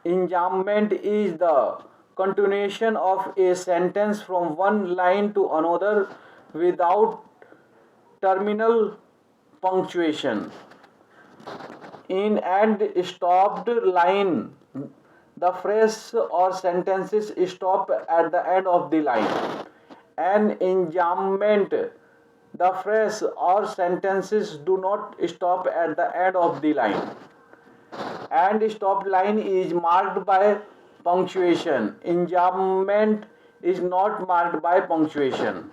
Enjambment is the continuation of a sentence from one line to another without terminal punctuation. In and stopped line, the phrase or sentences stop at the end of the line. An enjambment, the phrase or sentences do not stop at the end of the line. And stop line is marked by punctuation. Enjambment is not marked by punctuation.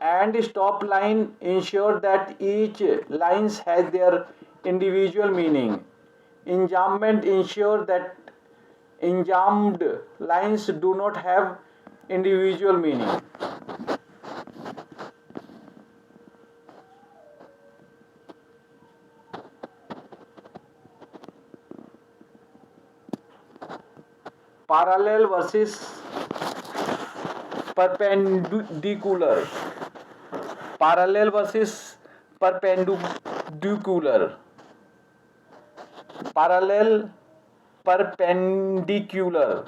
And stop line ensure that each lines has their individual meaning. Enjambment ensure that enjambed lines do not have individual meaning. Parallel versus perpendicular. Parallel versus perpendicular. Parallel, perpendicular.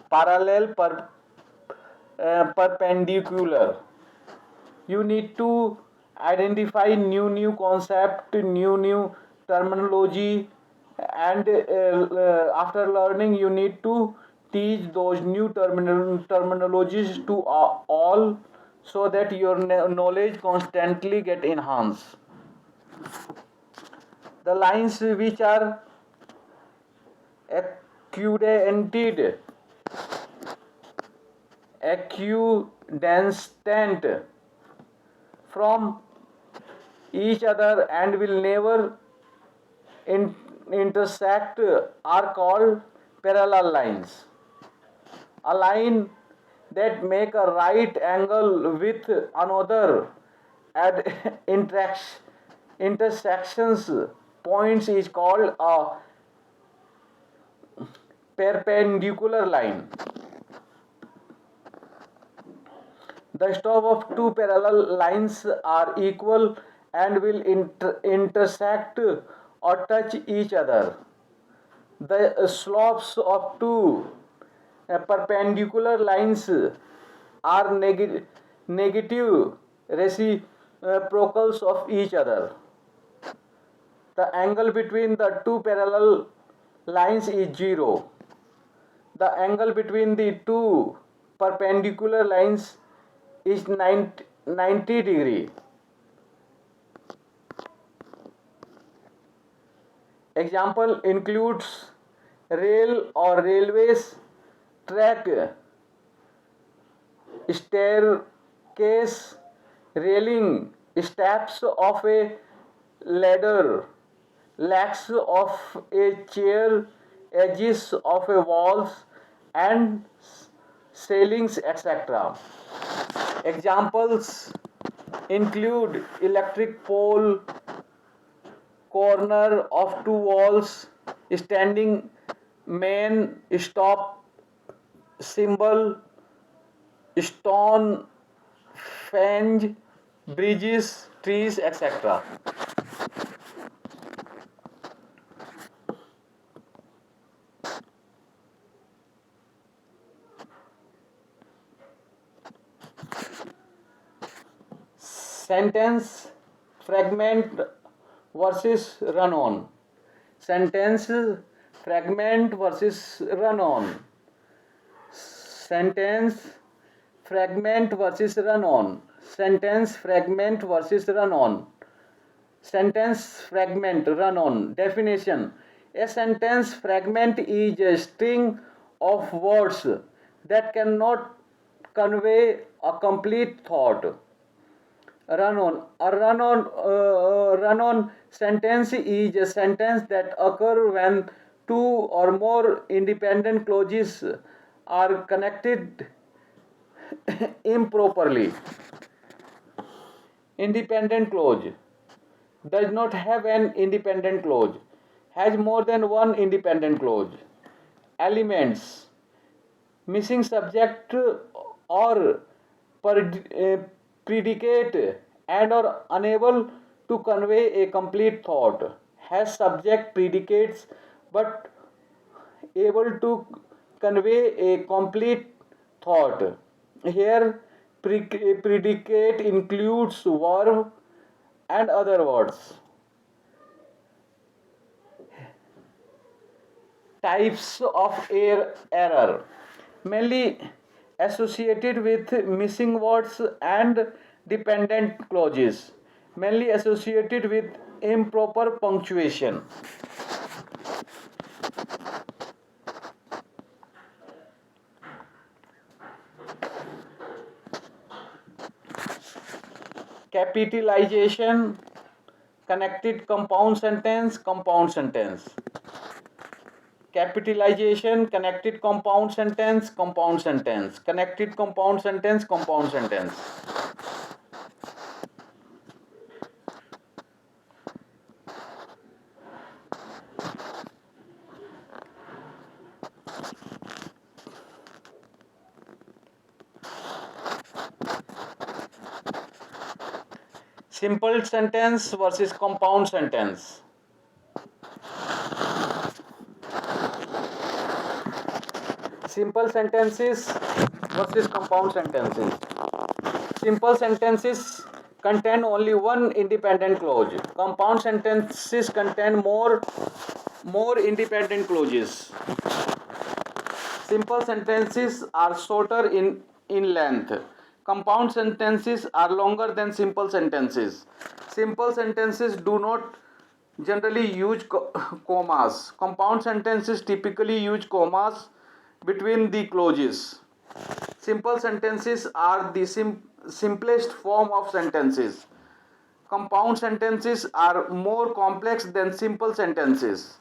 Parallel, perpendicular. You need to identify new concept, new terminology, and after learning you need to teach those new terminologies to all, so that your knowledge constantly get enhanced. The lines which are equidistant from each other and will never intersect are called parallel lines. A line that make a right angle with another at intersections points is called a perpendicular line. The stop of two parallel lines are equal and will intersect or touch each other. The slopes of two perpendicular lines are negative reciprocals of each other. The angle between the two parallel lines is 0. The angle between the two perpendicular lines is 90 degree. Example includes rail or railways, track, staircase, railing, steps of a ladder, legs of a chair, edges of a walls, and ceilings, etc. Examples include electric pole, corner of two walls, standing main, stop symbol, stone fence, bridges, trees, etc. Sentence fragment versus run on. Sentence fragment versus run on. Sentence fragment versus run on. Sentence fragment versus run on. Sentence fragment run on. Definition: a sentence fragment is a string of words that cannot convey a complete thought. Run on. A run on sentence is a sentence that occur when two or more independent clauses are connected improperly. Independent clause does not have an independent clause, has more than one independent clause. Elements: missing subject or predicate and or unable to convey a complete thought. Has subject predicates but able to convey a complete thought. Here, predicate includes verb and other words. Types of error mainly associated with missing words and dependent clauses, mainly associated with improper punctuation. Capitalization, connected compound sentence. Capitalization, connected compound sentence, connected compound sentence. Simple sentence versus compound sentence. Simple sentences versus compound sentences. Simple sentences contain only one independent clause. Compound sentences contain more independent clauses. Simple sentences are shorter in length. Compound sentences are longer than simple sentences. Simple sentences do not generally use commas. Compound sentences typically use commas between the clauses. Simple sentences are the simplest form of sentences. Compound sentences are more complex than simple sentences.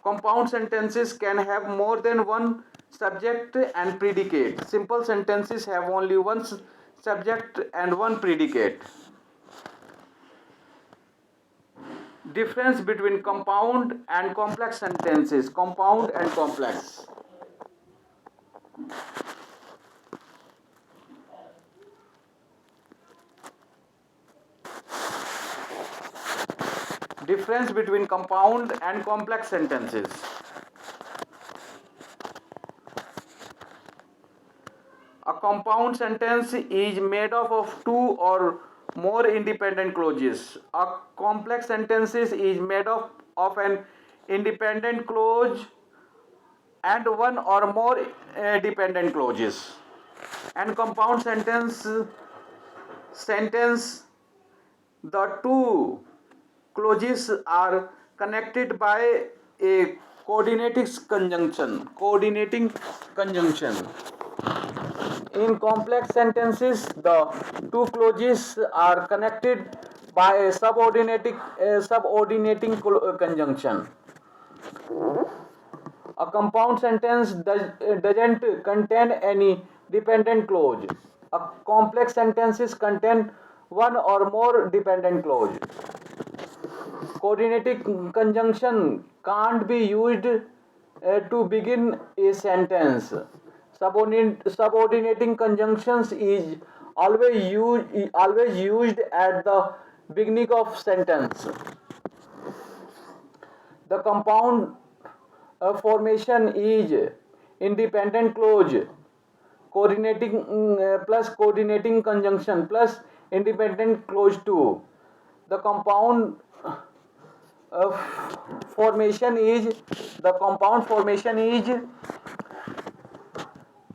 Compound sentences can have more than one subject and predicate. Simple sentences have only one subject and one predicate. Difference between compound and complex sentences. Compound and complex. Difference between compound and complex sentences. A compound sentence is made up of two or more independent clauses. A complex sentence is made up of an independent clause and one or more dependent clauses. And compound sentence, the two clauses are connected by a coordinating conjunction. Coordinating conjunction. In complex sentences, the two clauses are connected by a subordinating conjunction. A compound sentence doesn't contain any dependent clause. A complex sentences contain one or more dependent clause. Coordinating conjunction can't be used to begin a sentence. Subordinating conjunctions is always used at the beginning of sentence. The compound formation is independent clause coordinating plus coordinating conjunction plus independent clause 2. The compound uh, formation is the compound formation is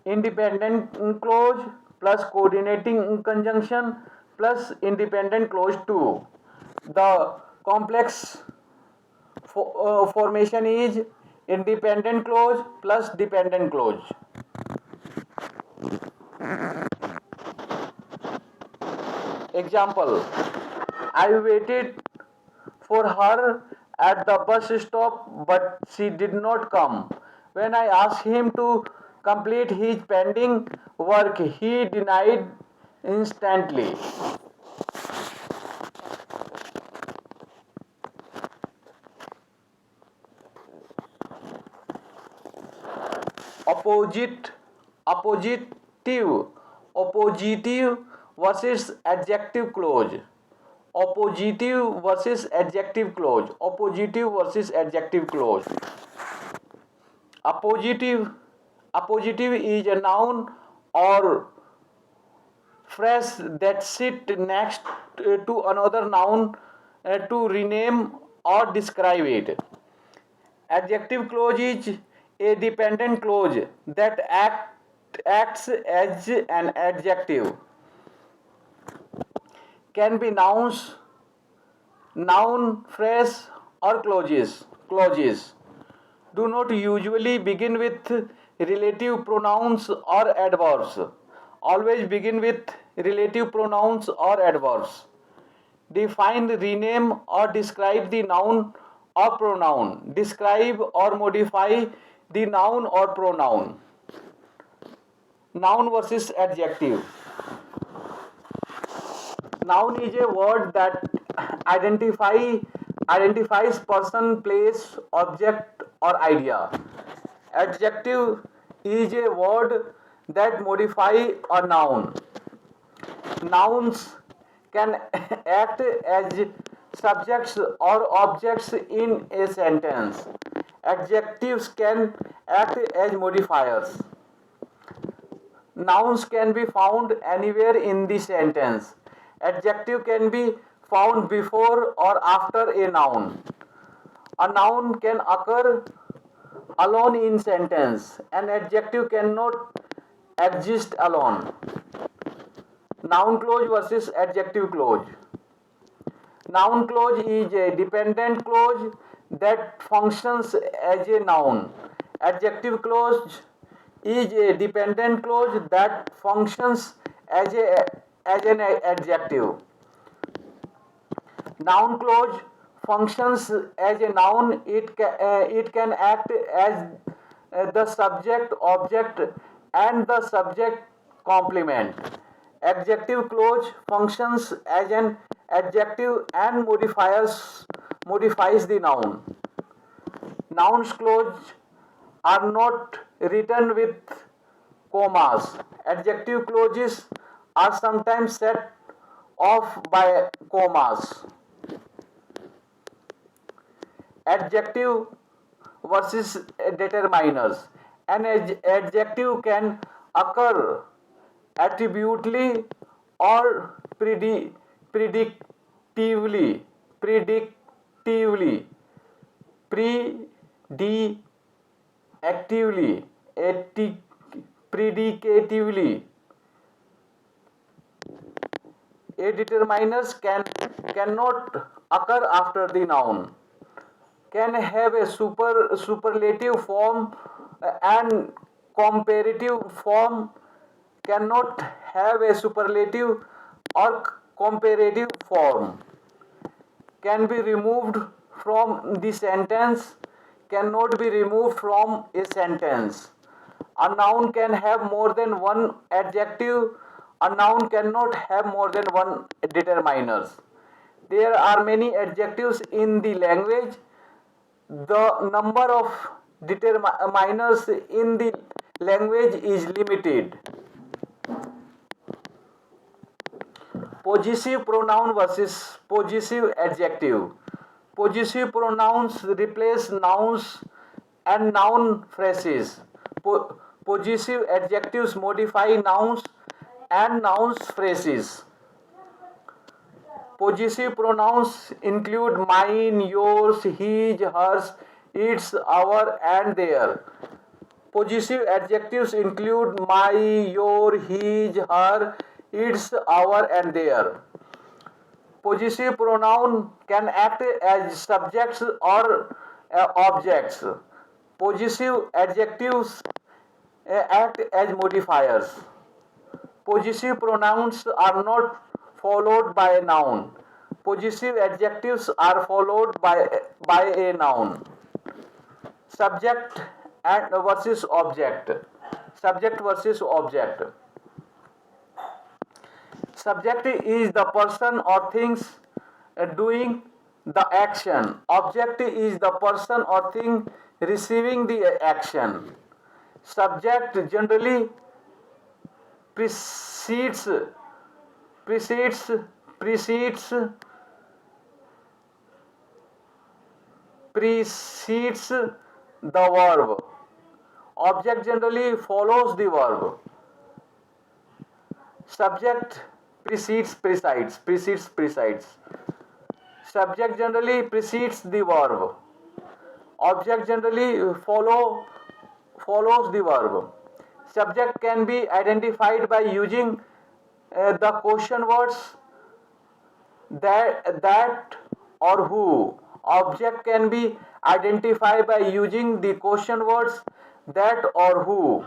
independent clause plus coordinating conjunction plus independent clause 2. The complex formation is independent clause plus dependent clause. Example: I waited for her at the bus stop, but she did not come. When I asked him to complete his pending work, he denied instantly. Opposite, oppositive, oppositive versus adjective clause. Oppositive versus adjective clause. Oppositive versus adjective clause. Appositive, appositive is a noun or phrase that sit next to another noun to rename or describe it. Adjective clause is a dependent clause that acts as an adjective. Can be nouns, noun, phrase, or clauses. Clauses do not usually begin with relative pronouns or adverbs. Always begin with relative pronouns or adverbs. Define, rename, or describe the noun or pronoun. Describe or modify the noun or pronoun. Noun versus adjective. Noun is a word that identifies person, place, object, or idea. Adjective is a word that modify a noun. Nouns can act as subjects or objects in a sentence. Adjectives can act as modifiers. Nouns can be found anywhere in the sentence. Adjective can be found before or after a noun. A noun can occur alone in sentence. An adjective cannot exist alone. Noun clause versus adjective clause. Noun clause is a dependent clause that functions as a noun. Adjective clause is a dependent clause that functions as an adjective. Noun clause functions as a noun. It can act as the subject, object, and the subject complement. Adjective clause functions as an adjective and modifies the noun. Nouns clause are not written with commas. Adjective clauses are sometimes set off by commas. Adjective versus determiners. An adjective can occur attributively or predictively. Predictively. Predictively. Predicatively. A determiners cannot occur after the noun. Can have a superlative form and comparative form. Cannot have a superlative or comparative form. Can be removed from the sentence. Cannot be removed from a sentence. A noun can have more than one adjective. A noun cannot have more than one determiners. There are many adjectives in the language. The number of determiners in the language is limited. Possessive pronoun versus possessive adjective. Possessive pronouns replace nouns and noun phrases. Possessive adjectives modify nouns and nouns phrases. Possessive pronouns include mine, yours, his, hers, its, our, and their. Possessive adjectives include my, your, his, her, its, our, and their. Possessive pronoun can act as subjects or objects. Possessive adjectives act as modifiers. Possessive pronouns are not followed by a noun. Possessive adjectives are followed by a noun. Subject and versus object. Subject versus object. Subject is the person or things doing the action. Object is the person or thing receiving the action. Subject generally precedes precedes precedes precedes the verb. Object generally follows the verb. Subject precedes. Subject generally precedes the verb. Object generally follows the verb. Subject can be identified by using the question words that or who. Object can be identified by using the question words that or who.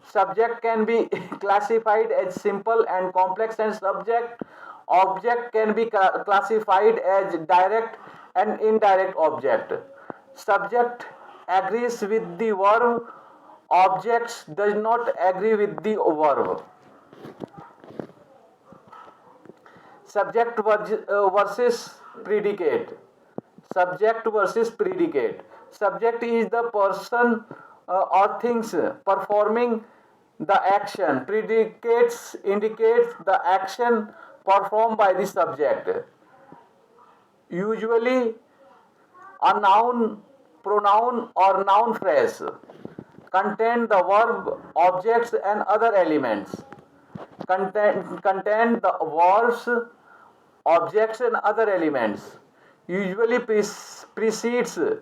Subject can be classified as simple and complex and subject. Object can be classified as direct and indirect object. Subject agrees with the verb. Objects does not agree with the verb. Subject versus predicate. Subject versus predicate. Subject is the person or things performing the action. Predicates indicates the action performed by the subject. Usually a noun, pronoun or noun phrase contain the verb, objects and other elements. Contain the verbs, objects and other elements. Usually precedes the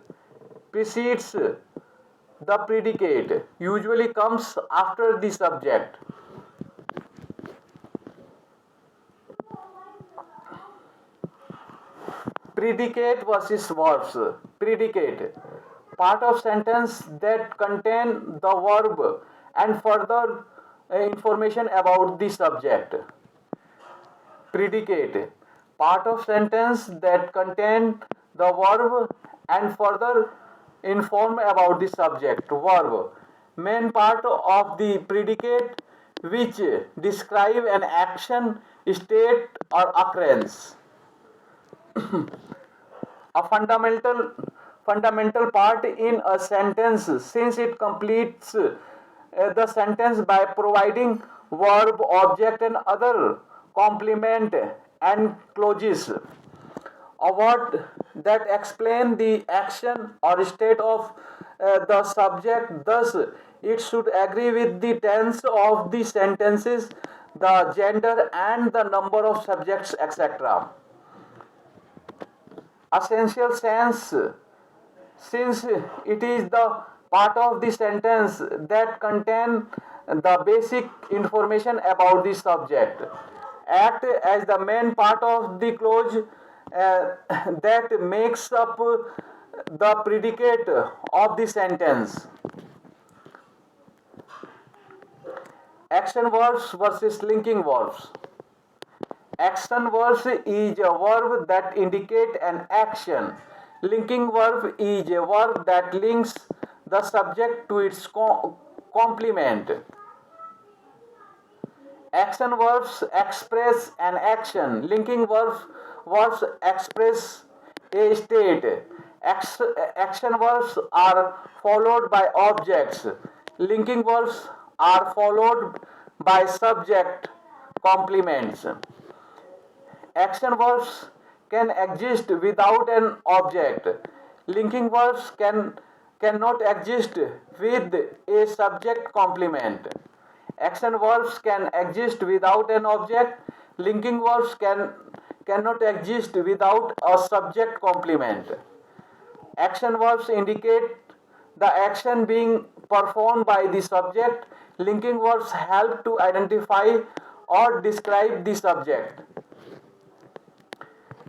predicate. Usually comes after the subject. Predicate versus verbs. Predicate, part of sentence that contain the verb and further information about the subject. Predicate, part of sentence that contain the verb and further inform about the subject. Verb, main part of the predicate which describe an action, state or occurrence. A fundamental part in a sentence, since it completes the sentence by providing verb, object and other complement and clauses. A word that explain the action or state of the subject. Thus it should agree with the tense of the sentences, the gender and the number of subjects, etc. Essential sense, since it is the part of the sentence that contain the basic information about the subject. Act as the main part of the clause that makes up the predicate of the sentence. Action verbs versus linking verbs. Action verbs is a verb that indicate an action. Linking verb is a verb that links the subject to its complement. Action verbs express an action. Linking verbs express a state. Action verbs are followed by objects. Linking verbs are followed by subject complements. Action verbs can exist without an object. Linking verbs cannot exist with a subject complement. Action verbs can exist without an object. Linking verbs cannot exist without a subject complement. Action verbs indicate the action being performed by the subject. Linking verbs help to identify or describe the subject.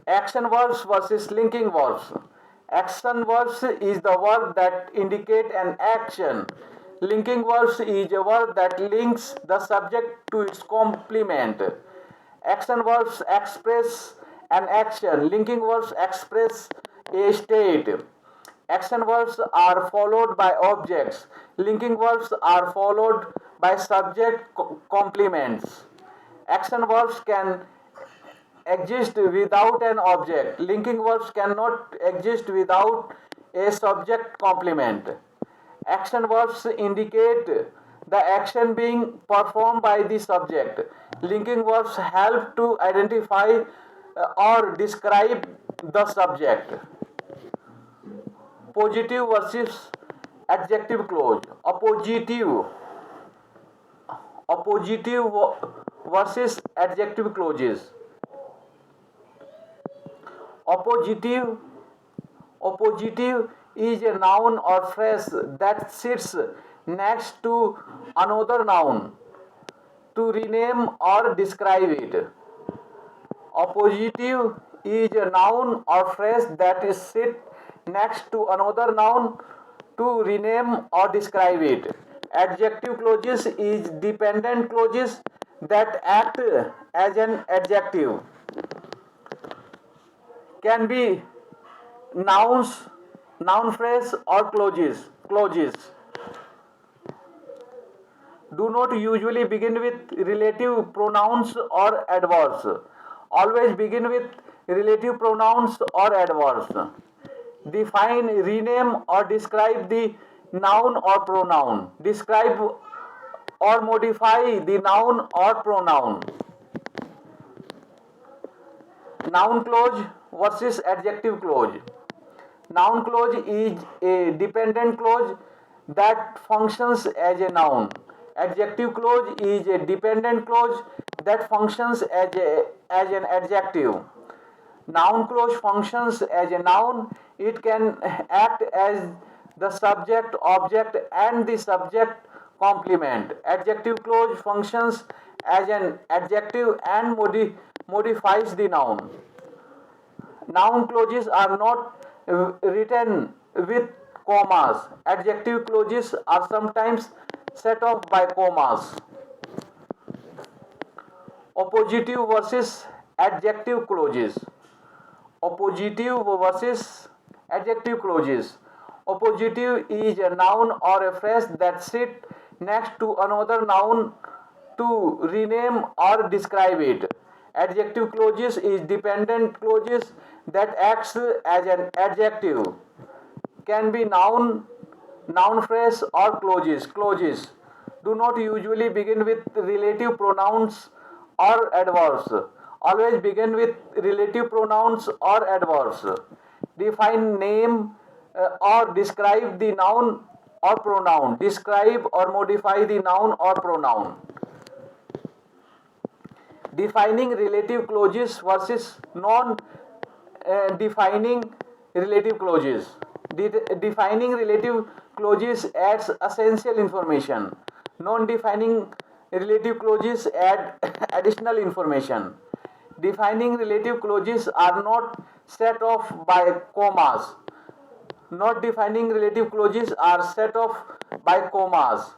Action verbs versus linking verbs. Action verbs is the verb that indicate an action. Linking verbs is a verb that links the subject to its complement. Action verbs express an action. Linking verbs express a state. Action verbs are followed by objects. Linking verbs are followed by subject complements. Action verbs can exist without an object. Linking verbs cannot exist without a subject complement. Action verbs indicate the action being performed by the subject. Linking verbs help to identify or describe the subject. Positive versus adjective clause. Appositive versus adjective clauses. Oppositive Oppositive is a noun or phrase that sits next to another noun to rename or describe it. Oppositive is a noun or phrase that is sit next to another noun to rename or describe it. Adjective clauses is dependent clauses that act as an adjective. Can be nouns, noun phrase or clauses do not usually begin with relative pronouns or adverbs. Always begin with relative pronouns or adverbs. Define, rename or describe the noun or pronoun. Describe or modify the noun or pronoun. Noun clause versus adjective clause. Noun clause is a dependent clause that functions as a noun. Adjective clause is a dependent clause that functions as an adjective. Noun clause functions as a noun. It can act as the subject, object, and the subject complement. Adjective clause functions as an adjective and modifies the noun. Noun clauses are not written with commas. Adjective clauses are sometimes set off by commas. Oppositive versus adjective clauses. Oppositive versus adjective clauses. Oppositive is a noun or a phrase that sit next to another noun to rename or describe it. Adjective clauses is dependent clauses that acts as an adjective. Can be noun phrase or clauses do not usually begin with relative pronouns or adverbs. Always begin with relative pronouns or adverbs. Define, name or describe the noun or pronoun. Describe or modify the noun or pronoun. Defining relative clauses versus non defining relative clauses. Defining relative clauses adds essential information. Non-defining relative clauses add additional information. Defining relative clauses are not set off by commas. Not defining relative clauses are set off by commas.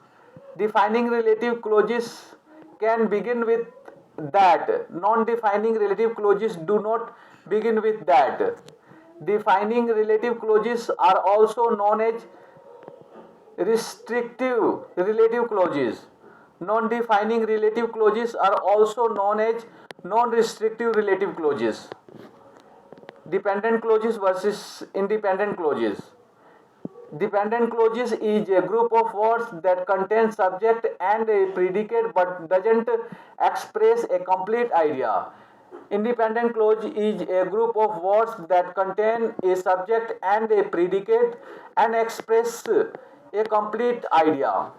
Defining relative clauses can begin with that. Non-defining relative clauses do not begin with that. Defining relative clauses are also known as restrictive relative clauses. Non-defining relative clauses are also known as non-restrictive relative clauses. Dependent clauses versus independent clauses. Dependent clauses is a group of words that contain subject and a predicate but doesn't express a complete idea. Independent clause is a group of words that contain a subject and a predicate and express a complete idea.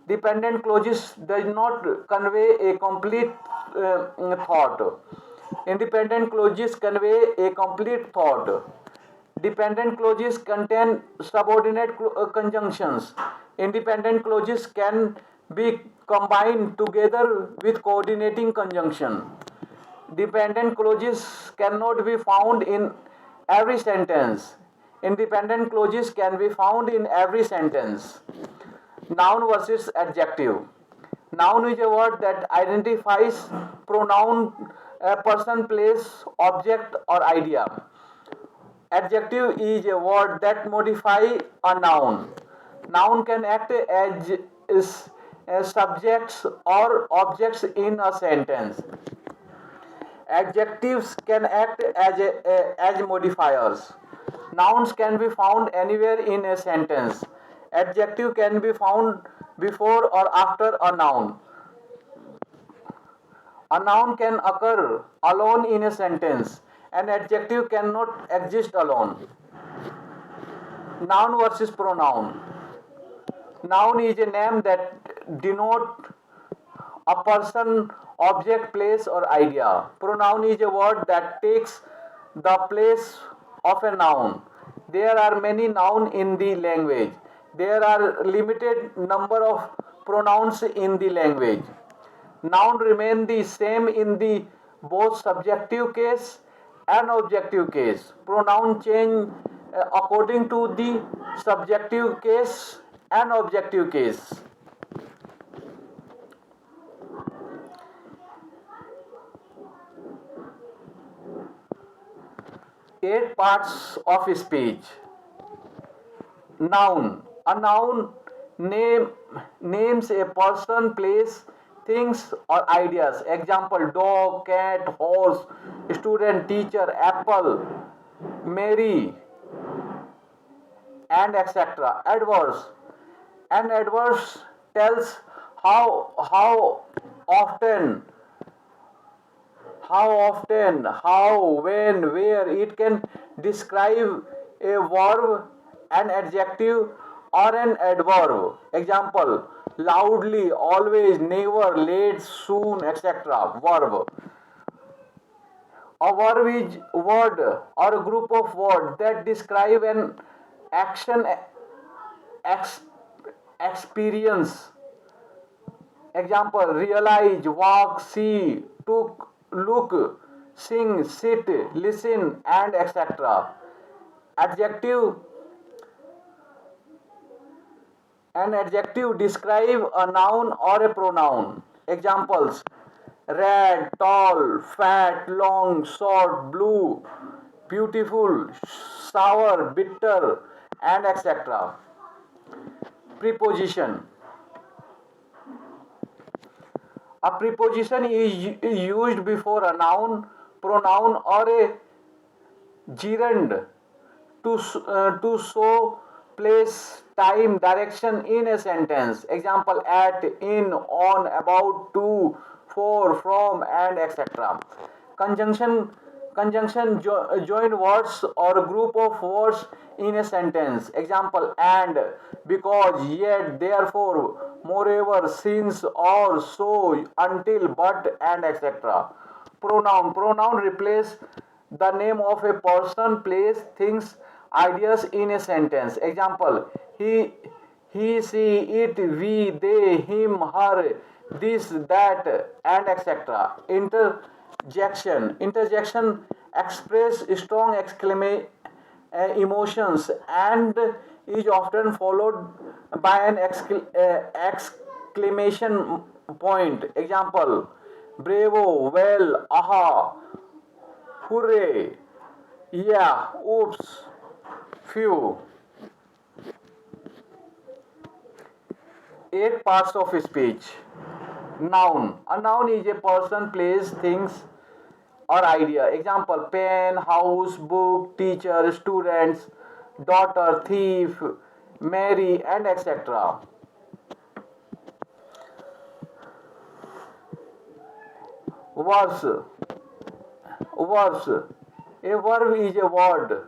Dependent clauses does not convey a complete thought. Independent clauses convey a complete thought. Dependent clauses contain subordinate conjunctions. Independent clauses can be combined together with coordinating conjunction. Dependent clauses cannot be found in every sentence. Independent clauses can be found in every sentence. Noun versus adjective. Noun is a word that identifies pronoun, a person, place, object, or idea. Adjective is a word that modify a noun. Noun can act as subjects or objects in a sentence. Adjectives can act as modifiers. Nouns can be found anywhere in a sentence. Adjective can be found before or after a noun. A noun can occur alone in a sentence. An adjective cannot exist alone. Noun versus pronoun. Noun is a name that denote a person, object, place, or idea. Pronoun is a word that takes the place of a noun. There are many nouns in the language. There are limited number of pronouns in the language. Noun remain the same in the both subjective case and objective case. Pronoun change according to the subjective case and objective case. 8 parts of speech. Noun. A noun name names a person, place, things, or ideas. Example: dog, cat, horse, student, teacher, apple, Mary, and etc. Adverse. An adverse tells how often, how, when, where. It can describe a verb, an adjective, or an adverb. Example: loudly, always, never, late, soon, etc. Verb. A verb is word or a group of words that describe an action, ex- experience. Example: realize, walk, see, took, look, sing, sit, listen, and etc. Adjective. An adjective describe a noun or a pronoun. Examples: red, tall, fat, long, short, blue, beautiful, sour, bitter, and etc. Preposition. A preposition is used before a noun, pronoun, or a gerund to show place, time, direction in a sentence. Example: at, in, on, about, to, for, from, and etc. Conjunction. Join words or a group of words in a sentence. Example: and, because, yet, therefore, moreover, since, or, so, until, but, and etc. Pronoun replace the name of a person, place, things, ideas in a sentence. Example: he, she, it, we, they, him, her, this, that, and etc. Interjection express strong emotions and is often followed by an exclamation point. Example: bravo, well, aha, hooray, yeah, oops, phew. 8 parts of speech. Noun. A noun is a person, place, things, or idea. Example: pen, house, book, teacher, students, daughter, thief, Mary, and etc. Verse. Verse. A verb is a word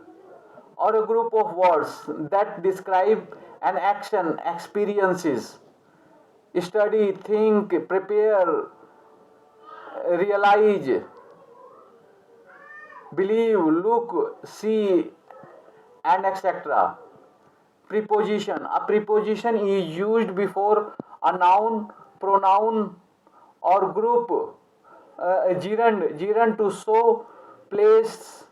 or a group of words that describe an action, experiences, study, think, prepare, realize, believe, look, see, and etc. Preposition. A preposition is used before a noun, pronoun, or group. Gerund to show place,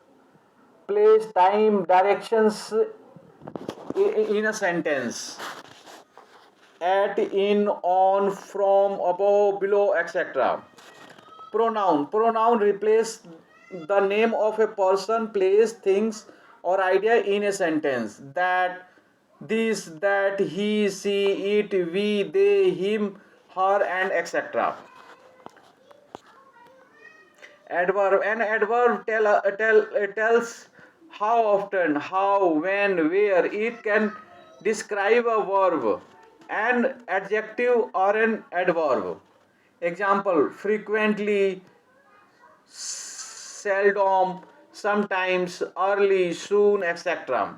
time, directions in a sentence. At, in, on, from, above, below, etc. Pronoun replace the name of a person, place, things, or idea in a sentence. That, this, that, he, she, it, we, they, him, her, and etc. Adverb. An adverb tells how often, how, when, where. It can describe a verb. An adjective or an adverb. Example: frequently, seldom, sometimes, early, soon, etc.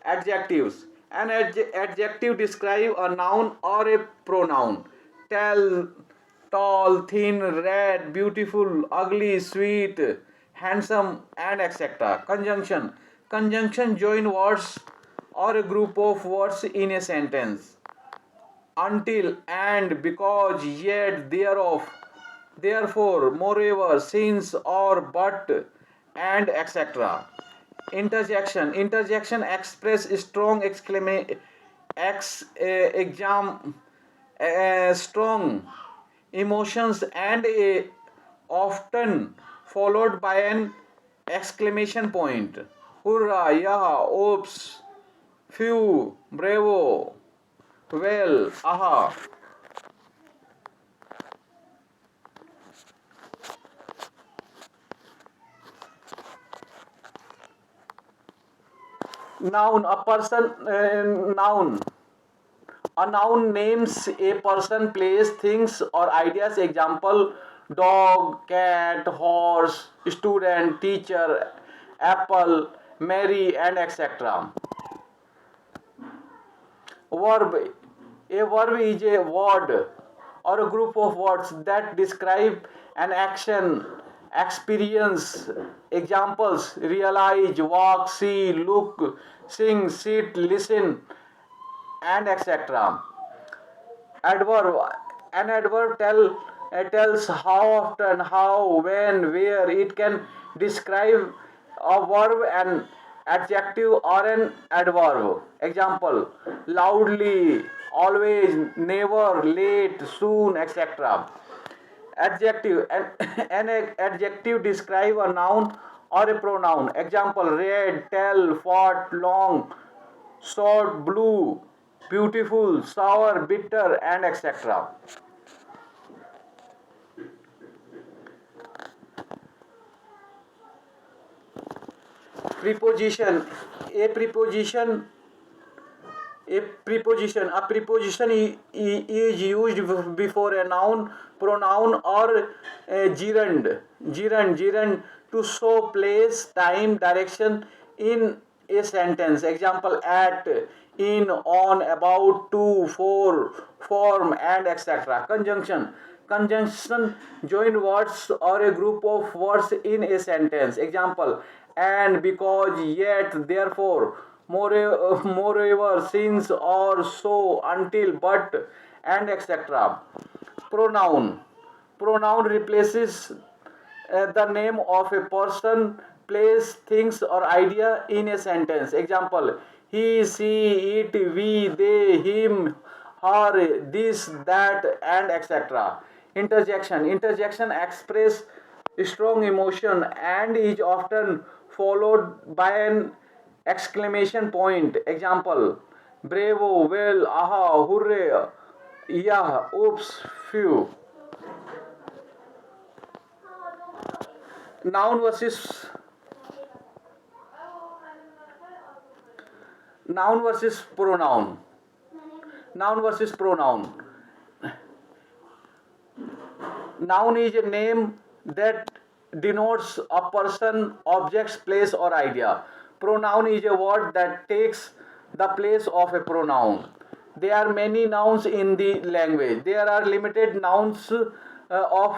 Adjectives. An adjective describe a noun or a pronoun. Tell, tall, thin, red, beautiful, ugly, sweet, handsome, and etc. Conjunction. Conjunction join words or a group of words in a sentence. Until, and, because, yet, thereof, therefore, moreover, since, or, but, and etc. Interjection express strong strong emotions and often followed by an exclamation point. Hurrah, yeah, oops, phew, bravo, well, aha. Noun. A person. Noun. A noun names a person, place, things, or ideas. Example: dog, cat, horse, student, teacher, apple, Mary, and etc. Verb. A verb is a word or a group of words that describe an action, experience. Examples: realize, walk, see, look, sing, sit, listen, and etc. Adverb. An adverb tells how often, how, when, where. It can describe a verb, an adjective, or an adverb. Example: loudly, always, never, late, soon, etc. Adjective. An adjective describe a noun or a pronoun. Example: red, tall, fat, long, short, blue, beautiful, sour, bitter, and etc. Preposition. A preposition. A preposition is used before a noun, pronoun, or gerund to show place, time, direction in a sentence. Example: at, in, on, about, to, for, form, and etc. Conjunction join words or a group of words in a sentence. Example: and, because, yet, therefore, moreover, since, or, so, until, but, and etc. Pronoun replaces the name of a person, place, things, or idea in a sentence. Example: he, she, it, we, they, him, her, this, that, and etc. Interjection express strong emotion and is often followed by an exclamation point. Example: bravo, well, aha, hooray, yeah, oops, phew. Noun versus noun versus pronoun. Noun versus pronoun. Noun is a name that denotes a person, objects, place, or idea. Pronoun is a word that takes the place of a pronoun. There are many nouns in the language. There are limited nouns of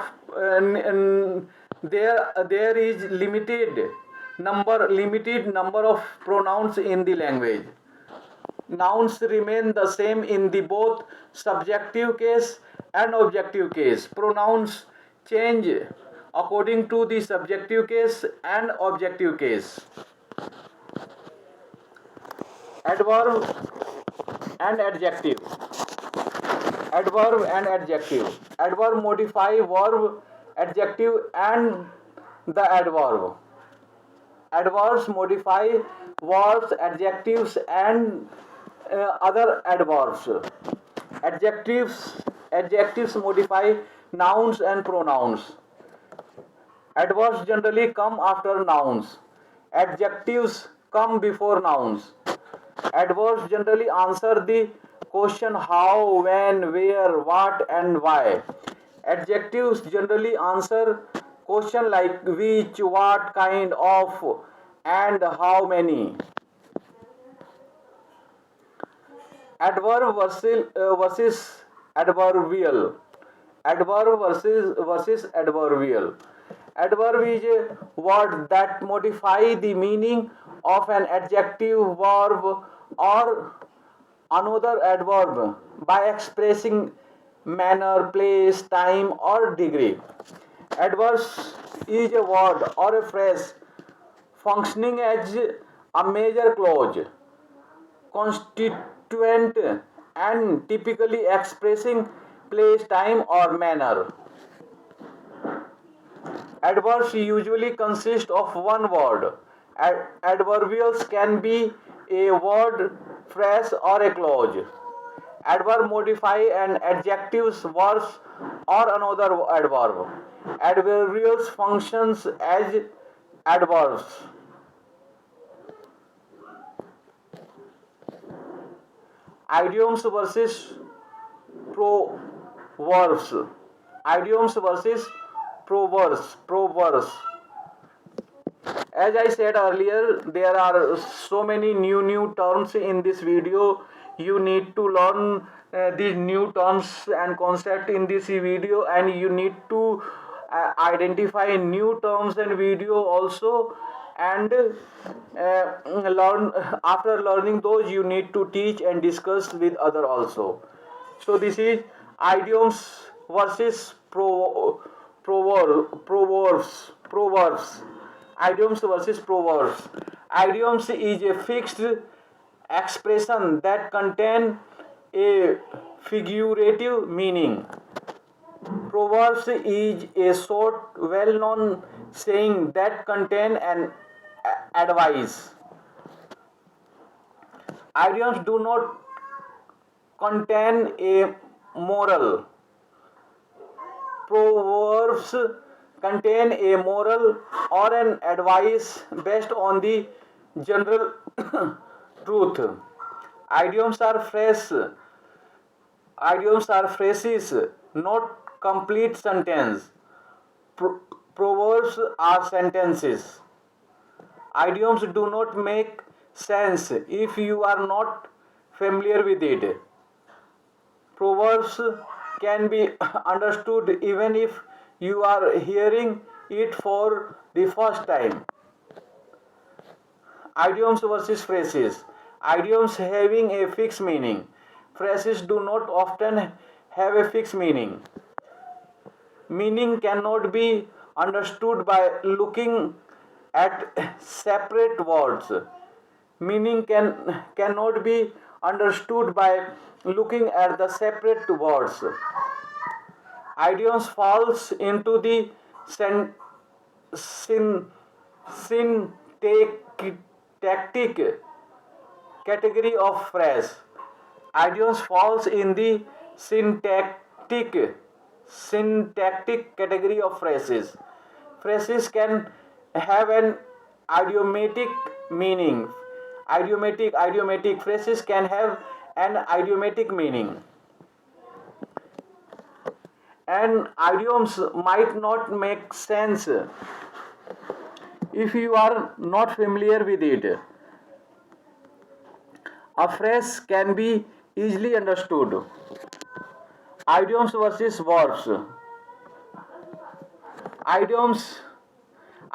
there is limited limited number of pronouns in the language. Nouns remain the same in the both subjective case and objective case. Pronouns change according to the subjective case and objective case. Adverb and adjective. Adverb and adjective. Adverb modify verb, adjective and the adverb. Adverbs modify verbs, adjectives and other adverbs. Adjectives modify nouns and pronouns. Adverbs generally come after nouns. Adjectives come before nouns. Adverbs generally answer the question how, when, where, what and why. Adjectives generally answer question like which, what, kind of and how many. Adverb versus adverbial. Adverb versus adverbial. Adverb is a word that modify the meaning of an adjective, verb or another adverb by expressing manner, place, time or degree. Adverb is a word or a phrase functioning as a major clause, constituent and typically expressing place, time or manner. Adverbs usually consist of one word. Adverbials can be a word, phrase or a clause. Adverb modify an adjective's verbs or another adverb. Adverbials functions as adverbs. Idioms versus proverbs. Idioms versus proverbs. As I said earlier, there are so many new terms in this video. You need to learn these new terms and concept in this video, and you need to identify new terms and video also, and learn. After learning those, you need to teach and discuss with other also. So this is idioms versus proverbs. Idioms versus proverbs. Idioms is a fixed expression that contain a figurative meaning. Proverbs is a short, well-known saying that contain an advice. Idioms do not contain a moral. Proverbs contain a moral or an advice based on the general truth. Idioms are phrases, not complete sentence. Proverbs are sentences. Idioms do not make sense if you are not familiar with it. Proverbs can be understood even if you are hearing it for the first time. Idioms versus phrases. Idioms having a fixed meaning. Phrases do not often have a fixed meaning. Meaning cannot be understood by looking at separate words. Meaning cannot be understood by looking at the separate words. Idioms falls into the syntactic category of phrase. Idioms falls in the syntactic category of phrases. Phrases can have an idiomatic meaning. Idiomatic phrases can have an idiomatic meaning. And idioms might not make sense if you are not familiar with it. A phrase can be easily understood. Idioms versus verbs.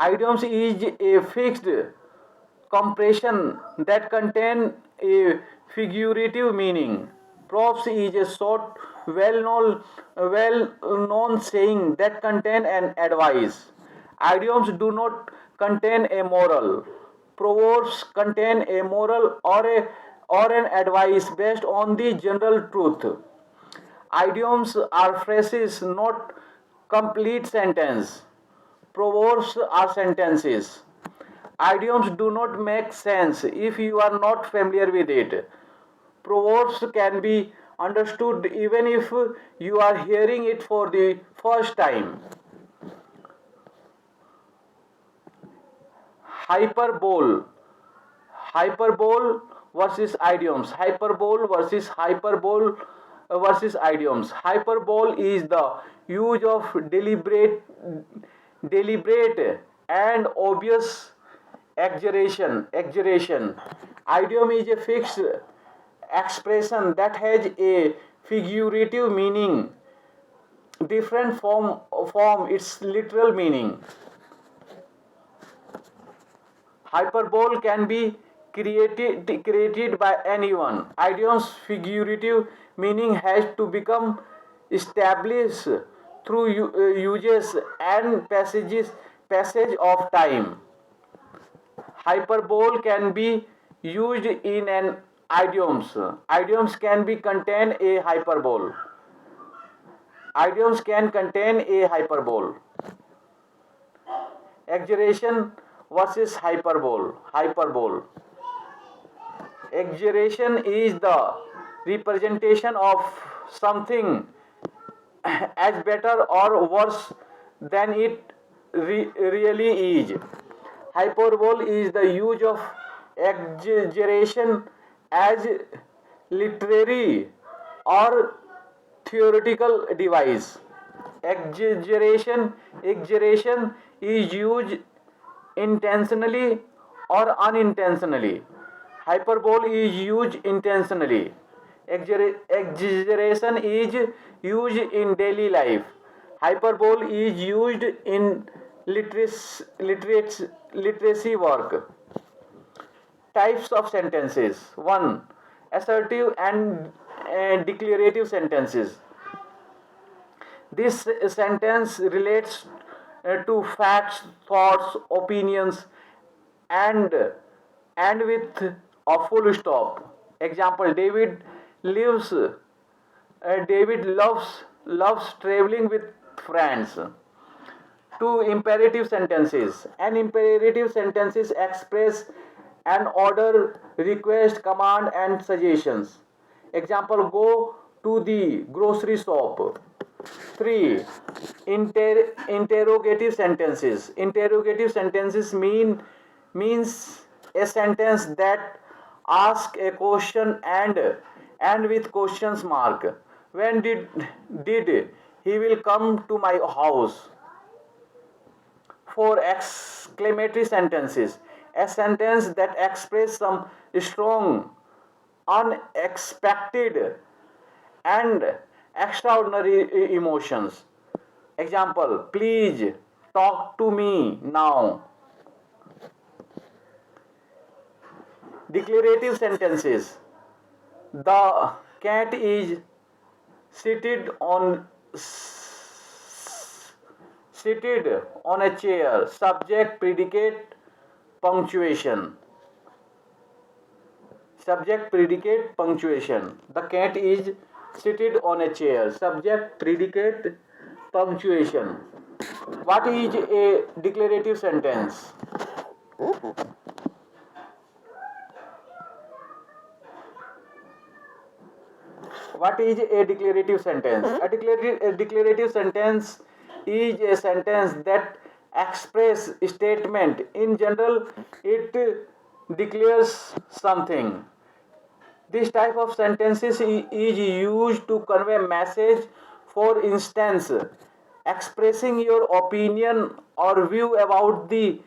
Idioms is a fixed compression that contain a figurative meaning. Props is a short, well-known saying that contain an advice. Idioms do not contain a moral. Proverbs contain a moral or an advice based on the general truth. Idioms are phrases, not complete sentence. Proverbs are sentences. Idioms do not make sense if you are not familiar with it. Proverbs can be understood even if you are hearing it for the first time. Hyperbole. Hyperbole versus idioms. Hyperbole versus idioms. Hyperbole is the use of deliberate and obvious exaggeration. Idiom is a fixed expression that has a figurative meaning different from its literal meaning. Hyperbole can be created by anyone. Idiom's figurative meaning has to become established through uses and passage of time. Hyperbole can be used in an idioms. Idioms can be contain a hyperbole. Idioms can contain a hyperbole. Exaggeration versus hyperbole. Exaggeration is the representation of something as better or worse than it really is. Hyperbole is the use of exaggeration as literary or theoretical device. Exaggeration is used intentionally or unintentionally. Hyperbole is used intentionally. Exaggeration is used in daily life. Hyperbole is used in literacy work. Types of sentences. 1. Assertive and declarative sentences. This sentence relates to facts, thoughts, opinions, and with a full stop. Example: David loves traveling with friends. Two imperative sentences. An imperative sentences express an order, request, command, and suggestions. Example: go to the grocery shop. 3. Interrogative sentences. Interrogative sentences means a sentence that asks a question and with questions mark. When did he will come to my house? 4. Exclamatory sentences. A sentence that expresses some strong, unexpected, and extraordinary emotions. Example: please talk to me now. Declarative sentences. The cat is seated on a chair. Subject, predicate, punctuation. Subject, predicate, punctuation. The cat is seated on a chair. Subject, predicate, punctuation. What is a declarative sentence? What is a declarative sentence? A declarative sentence is a sentence that expresses statement. In general, it declares something. This type of sentences is used to convey message. For instance, expressing your opinion or view about the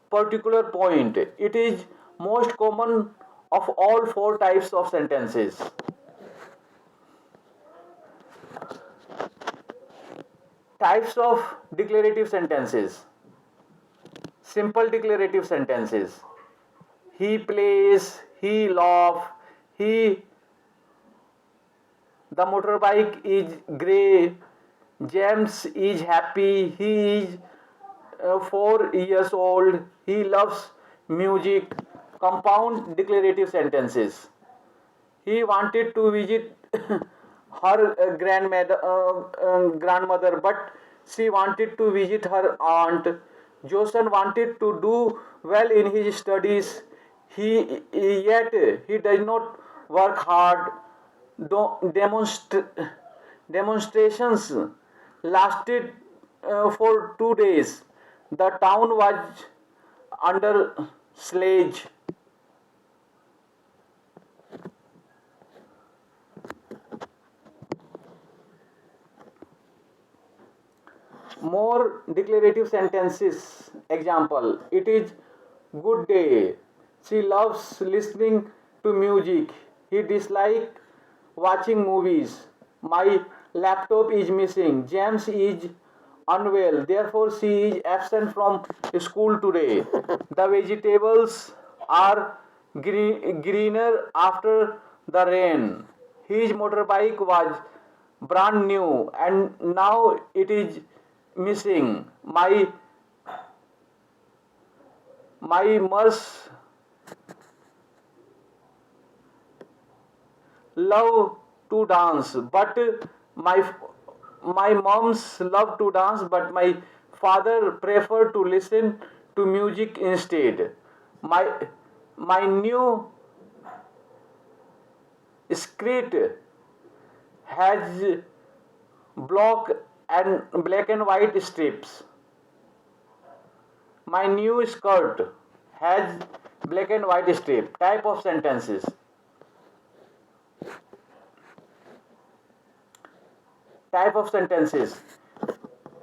particular point. It is most common of all four types of sentences. Types of declarative sentences. Simple declarative sentences. He plays, he laughs, he the motorbike is grey, James is happy, he is 4 years old, he loves music. Compound declarative sentences. He wanted to visit her grandmother, but she wanted to visit her aunt. Johnson wanted to do well in his studies. Yet he does not work hard. Demonstrations lasted for 2 days. The town was under siege. More declarative sentences. Example: it is good day. She loves listening to music. He dislikes watching movies. My laptop is missing. James is unwell. Therefore, she is absent from school today. The vegetables are greener after the rain. His motorbike was brand new and now it is missing. My must love to dance, but my my mom's love to dance, but my father prefer to listen to music instead. My new script has black and white strips. My new skirt has black and white strip. Type of sentences. Type of sentences.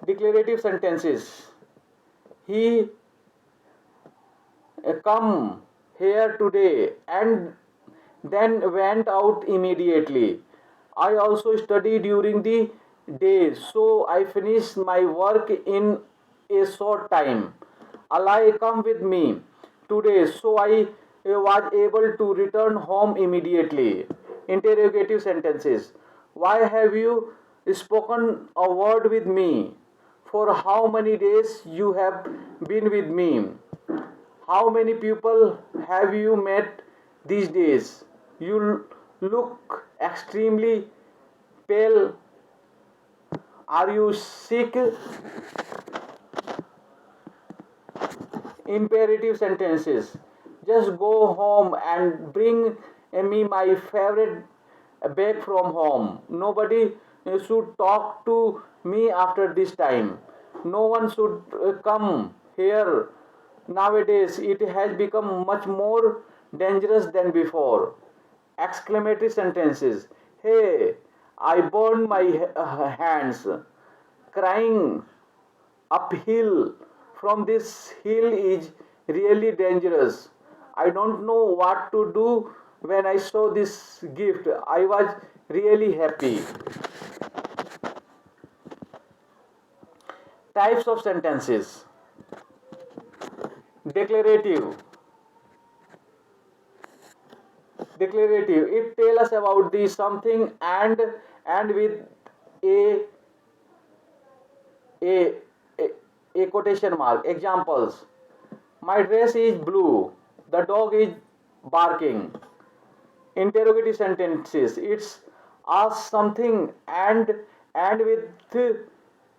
Declarative sentences. He come here today and then went out immediately. I also study during the day, so I finish my work in a short time. Allah come with me today, so I was able to return home immediately. Interrogative sentences. Why have you spoken a word with me? For how many days you have been with me? How many people have you met these days? You look extremely pale. Are you sick? Imperative sentences. Just go home and bring me my favorite bag from home. Nobody should talk to me after this time. No one should come here. Nowadays, it has become much more dangerous than before. Exclamatory sentences. Hey, I burned my hands. Crying uphill from this hill is really dangerous. I don't know what to do when I saw this gift. I was really happy. Types of sentences. Declarative. Declarative. It tells us about the something and with a a, a, a quotation mark. Examples: my dress is blue. The dog is barking. Interrogative sentences. It's ask something and with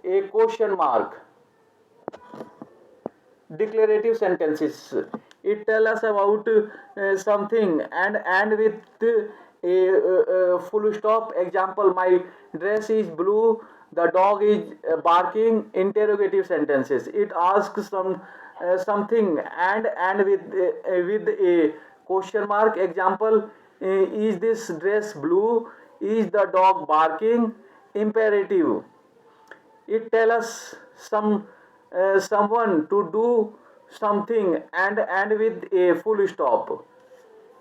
a question mark. Declarative sentences. It tells us about something and with full stop. Example: my dress is blue. The dog is barking. Interrogative sentences. It asks something and with a question mark. Example: is this dress blue? Is the dog barking? Imperative. It tells us someone to do something and with a full stop.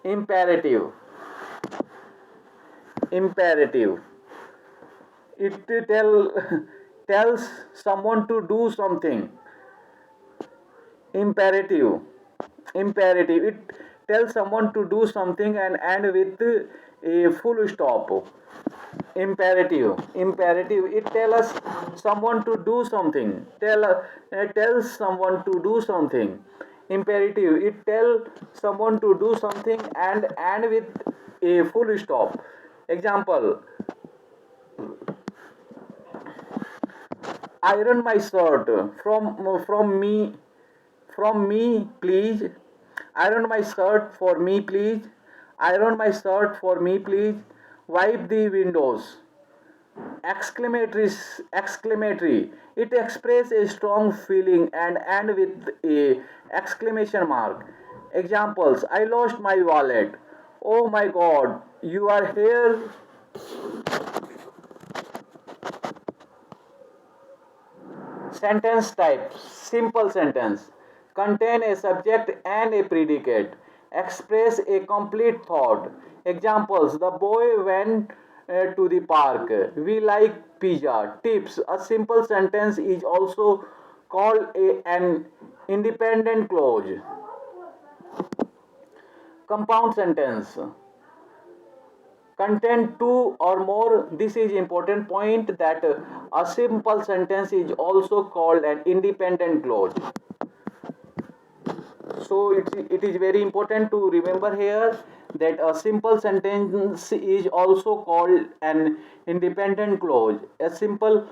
Imperative. Imperative. It tells someone to do something. Imperative. Imperative. It tells someone to do something and end with a full stop. Imperative. Imperative. It tells us someone to do something. Tells someone to do something. Imperative. It tells someone to do something and end with a full stop. Example: iron my shirt. From me please. Iron my shirt for me please. Iron my shirt for me please. Wipe the windows. Exclamatory. Exclamatory. It expresses a strong feeling and end with a exclamation mark. Examples: I lost my wallet. Oh my god, you are here. Sentence type: simple sentence. Contain a subject and a predicate. Express a complete thought. Examples: the boy went to the park. We like pizza. Tips: a simple sentence is also called an independent clause. Compound sentence: contain two or more. This is important point that a simple sentence is also called an independent clause. So it is very important to remember here that a simple sentence is also called an independent clause. A simple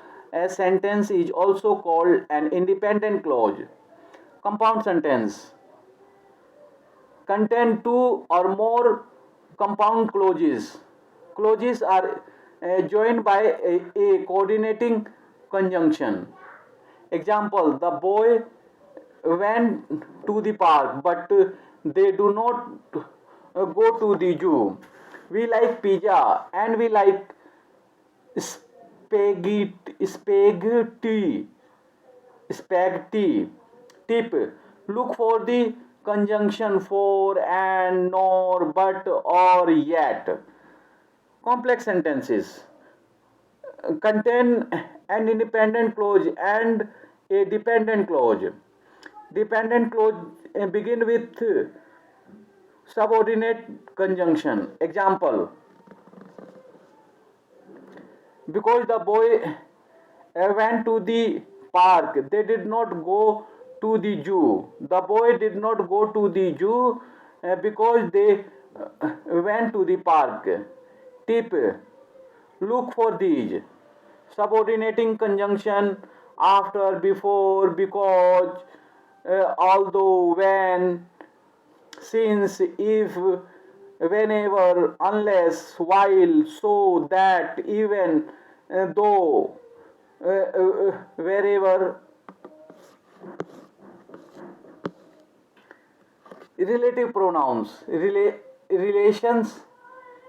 sentence is also called an independent clause. Compound sentence: contain two or more compound clauses. Clauses are joined by a coordinating conjunction. Example: the boy went to the park, but they do not go to the zoo. We like pizza and we like spaghetti. Spaghetti. Tip: look for the conjunction for and, nor, but, or, yet. Complex sentences contain an independent clause and a dependent clause. Dependent clause begin with subordinate conjunction. Example: because the boy went to the park, they did not go to the zoo. The boy did not go to the zoo because they went to the park. Tip: look for these subordinating conjunction: after, before, because, although, when, since, if, whenever, unless, while, so, that, even, though, wherever. Relative pronouns. Relations.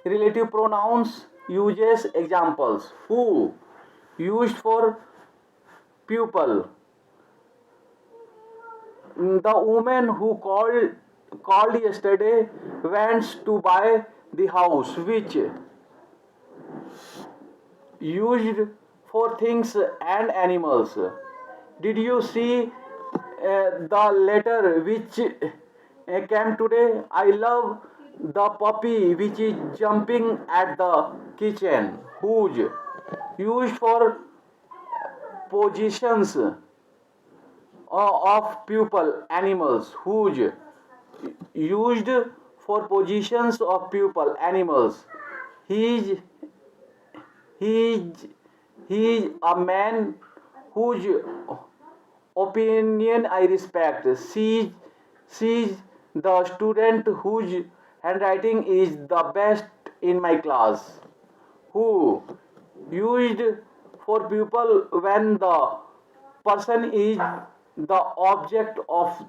Relative pronouns uses. Examples: who, used for pupil. The woman who called yesterday wants to buy the house, which, used for things and animals. Did you see the letter which came today? I love the puppy which is jumping at the kitchen. Whose, used for positions of people, animals. Whose, used for positions of people, animals. He is he is a man whose opinion I respect. She is the student whose handwriting is the best in my class. Who, used for people when the person is the object of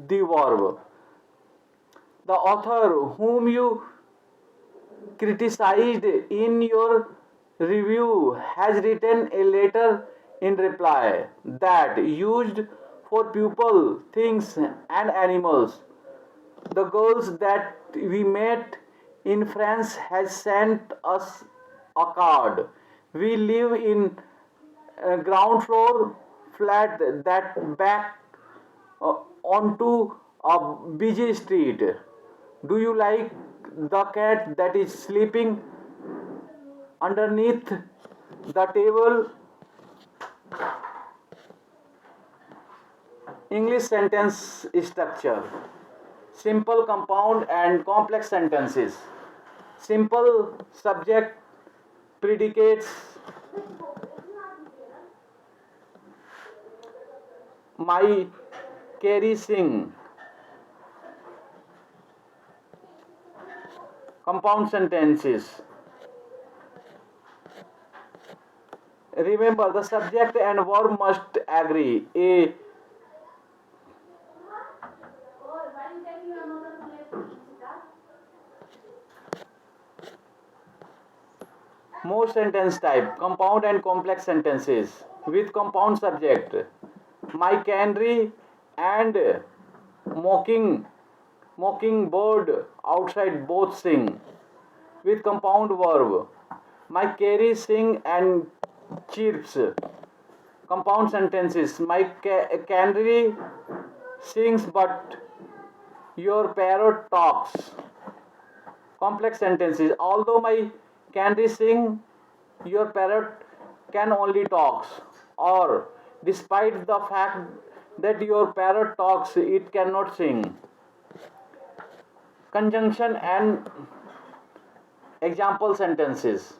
the verb. The author whom you criticized in your review has written a letter in reply. That, used for people, things, and animals. The girls that we met in France has sent us a card. We live in a ground floor flat that back onto a busy street? Do you like the cat that is sleeping underneath the table? English sentence structure: simple, compound, and complex sentences. Simple subject, predicates, my Kerry Singh. Compound sentences. Remember, the subject and verb must agree. A more sentence type: compound and complex sentences with compound subject. My canary and mocking mockingbird outside both sing. With compound verb: my canary sing and chirps. Compound sentences: my canary sings but your parrot talks. Complex sentences: although my canary sing, your parrot can only talks. Or despite the fact that your parrot talks, it cannot sing. Conjunction and example sentences: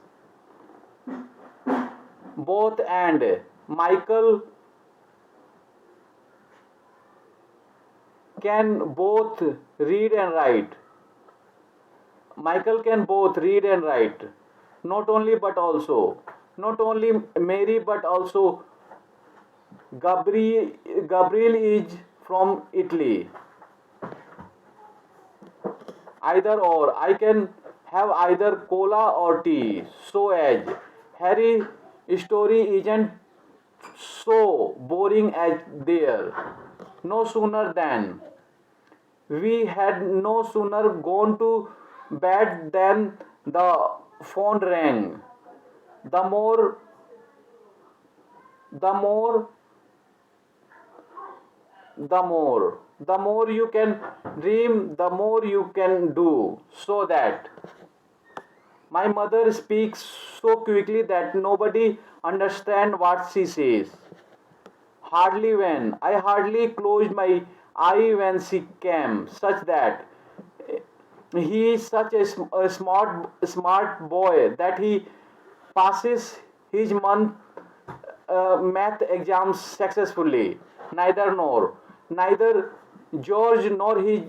both and. Michael can both read and write. Michael can both read and write. Not only but also. Not only Mary but also Gabriel is from Italy. Either or. I can have either cola or tea. So as Harry story isn't so boring as there. No sooner than. We had no sooner gone to bed than the phone rang. The more, the more, the more you can dream, the more you can do. So that my mother speaks so quickly that nobody understands what she says. Hardly when. I hardly closed my eye when she came, such that he is such a smart boy that he passes his math exams successfully. Neither George nor his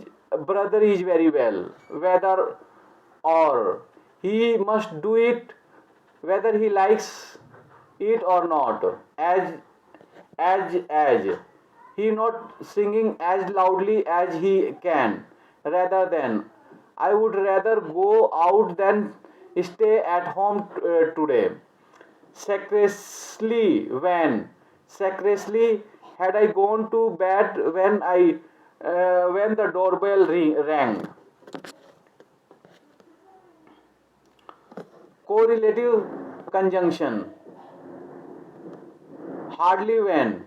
brother is very well. Whether or he must do it, whether he likes it or not. As he not singing as loudly as he can. Rather than, I would rather go out than stay at home today. Sacrously had I gone to bed when the doorbell rang. Correlative conjunction: hardly when.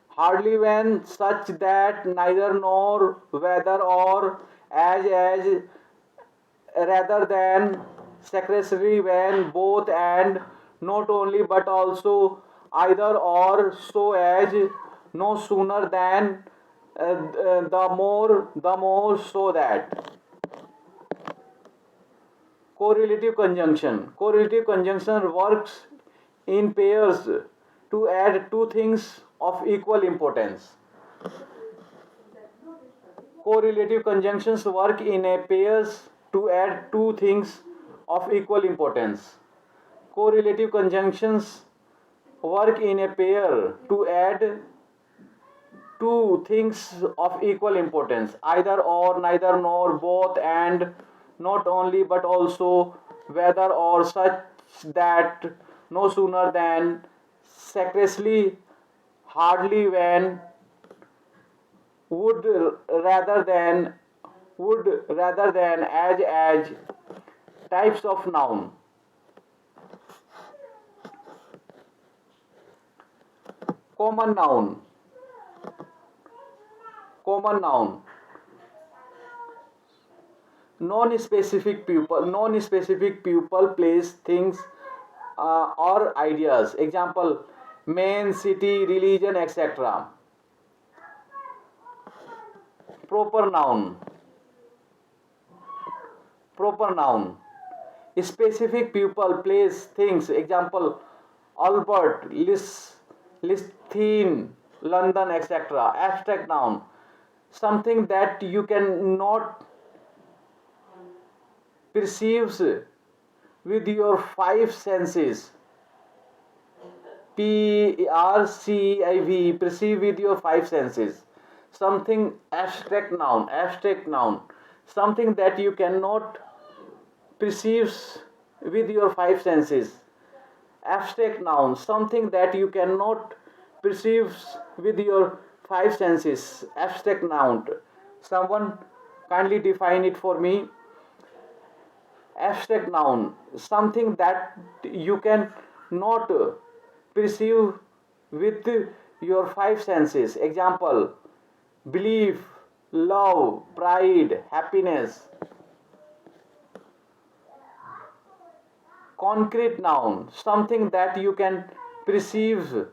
Hardly when, such that, neither nor, whether or, as rather than, scarcely when, both and, not only but also, either or, so as, no sooner than, the more, so that. Correlative conjunction works in pairs to add two things of equal importance. Correlative conjunctions work in a pairs to add two things of equal importance. Correlative conjunctions work in a pair to add two things of equal importance: either or, neither nor, both and, not only but also, whether or, such that, no sooner than, scarcely, hardly when, would rather than, as. Types of noun: common noun, Common noun. Non-specific people, place, things, or ideas. Example: man, city, religion, etc. Proper noun. Proper noun. Specific people, place, things. Example: Albert, Listhine, London, etc. Abstract noun. Something that you cannot perceive with your five senses. Perceive, perceive with your five senses. Something abstract noun, something that you cannot perceive with your five senses. Abstract noun, something that you cannot perceive with your five senses. Abstract noun. Someone kindly define it for me. Abstract noun, something that you can not perceive with your five senses. Example: belief, love, pride, happiness. Concrete noun, something that you can perceive,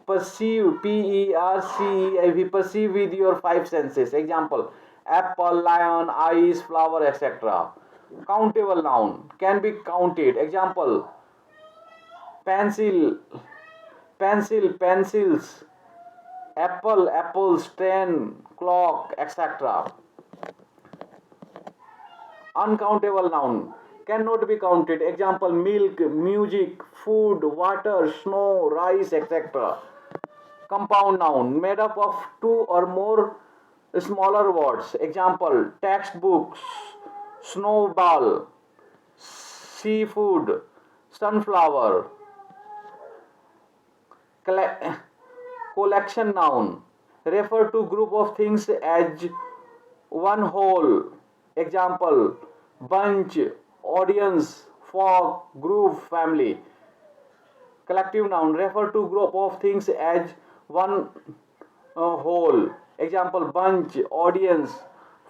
perceive, perceive, perceive with your five senses. Example: apple, lion, eyes, flower, etc. Countable noun, can be counted. Example: pencil, pencils, apple, apples, train, clock, etc. Uncountable noun, cannot be counted. Example: milk, music, food, water, snow, rice, etc. Compound noun, made up of two or more smaller words. Example: textbooks, snowball, seafood, sunflower. Collection noun, refer to group of things as one whole. Example: bunch, audience, folk, group, family. Collective noun, refer to group of things as one whole. Example: bunch, audience,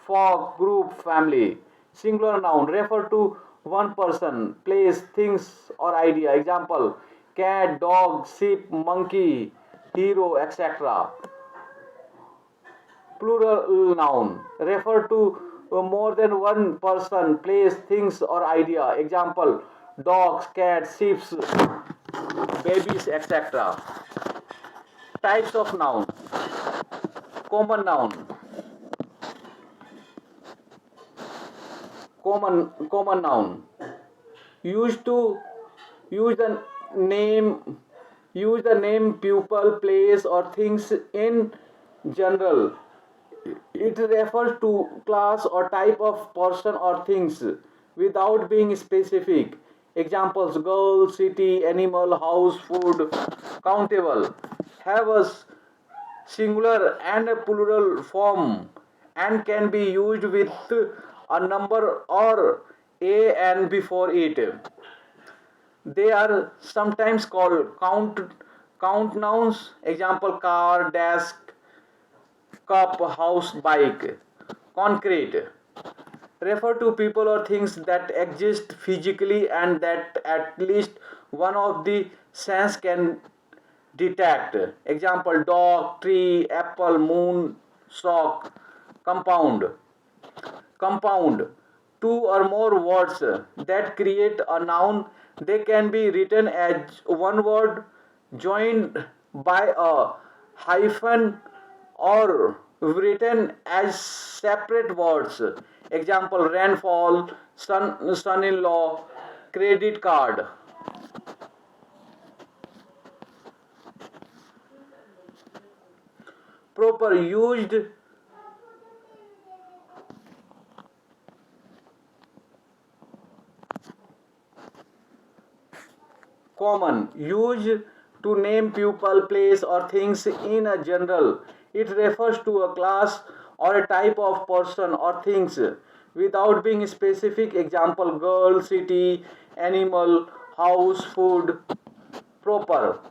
folk, group, family. Singular noun, refer to one person, place, things, or idea. Example: cat, dog, sheep, monkey, hero, etc. Plural noun, refer to more than one person, place, things, or idea. Example: dogs, cats, sheep, babies, etc. Types of noun. Common noun. Common noun. Used to use the name use the name people, place, or things in general. It refers to class or type of person or things without being specific. Examples: girl, city, animal, house, food. Countable, have a singular and a plural form and can be used with a number or a and before it. They are sometimes called count nouns. Example: car, desk, cup, house, bike. Concrete, refer to people or things that exist physically and that at least one of the sense can detect. Example: dog, tree, apple, moon, sock. Compound, two or more words that create a noun. They can be written as one word joined by a hyphen or written as separate words. Example: rainfall, son-in-law, credit card. Proper used. Common, used to name people, place, or things in a general. It refers to a class or a type of person or things without being specific. Example: girl, city, animal, house, food. Proper,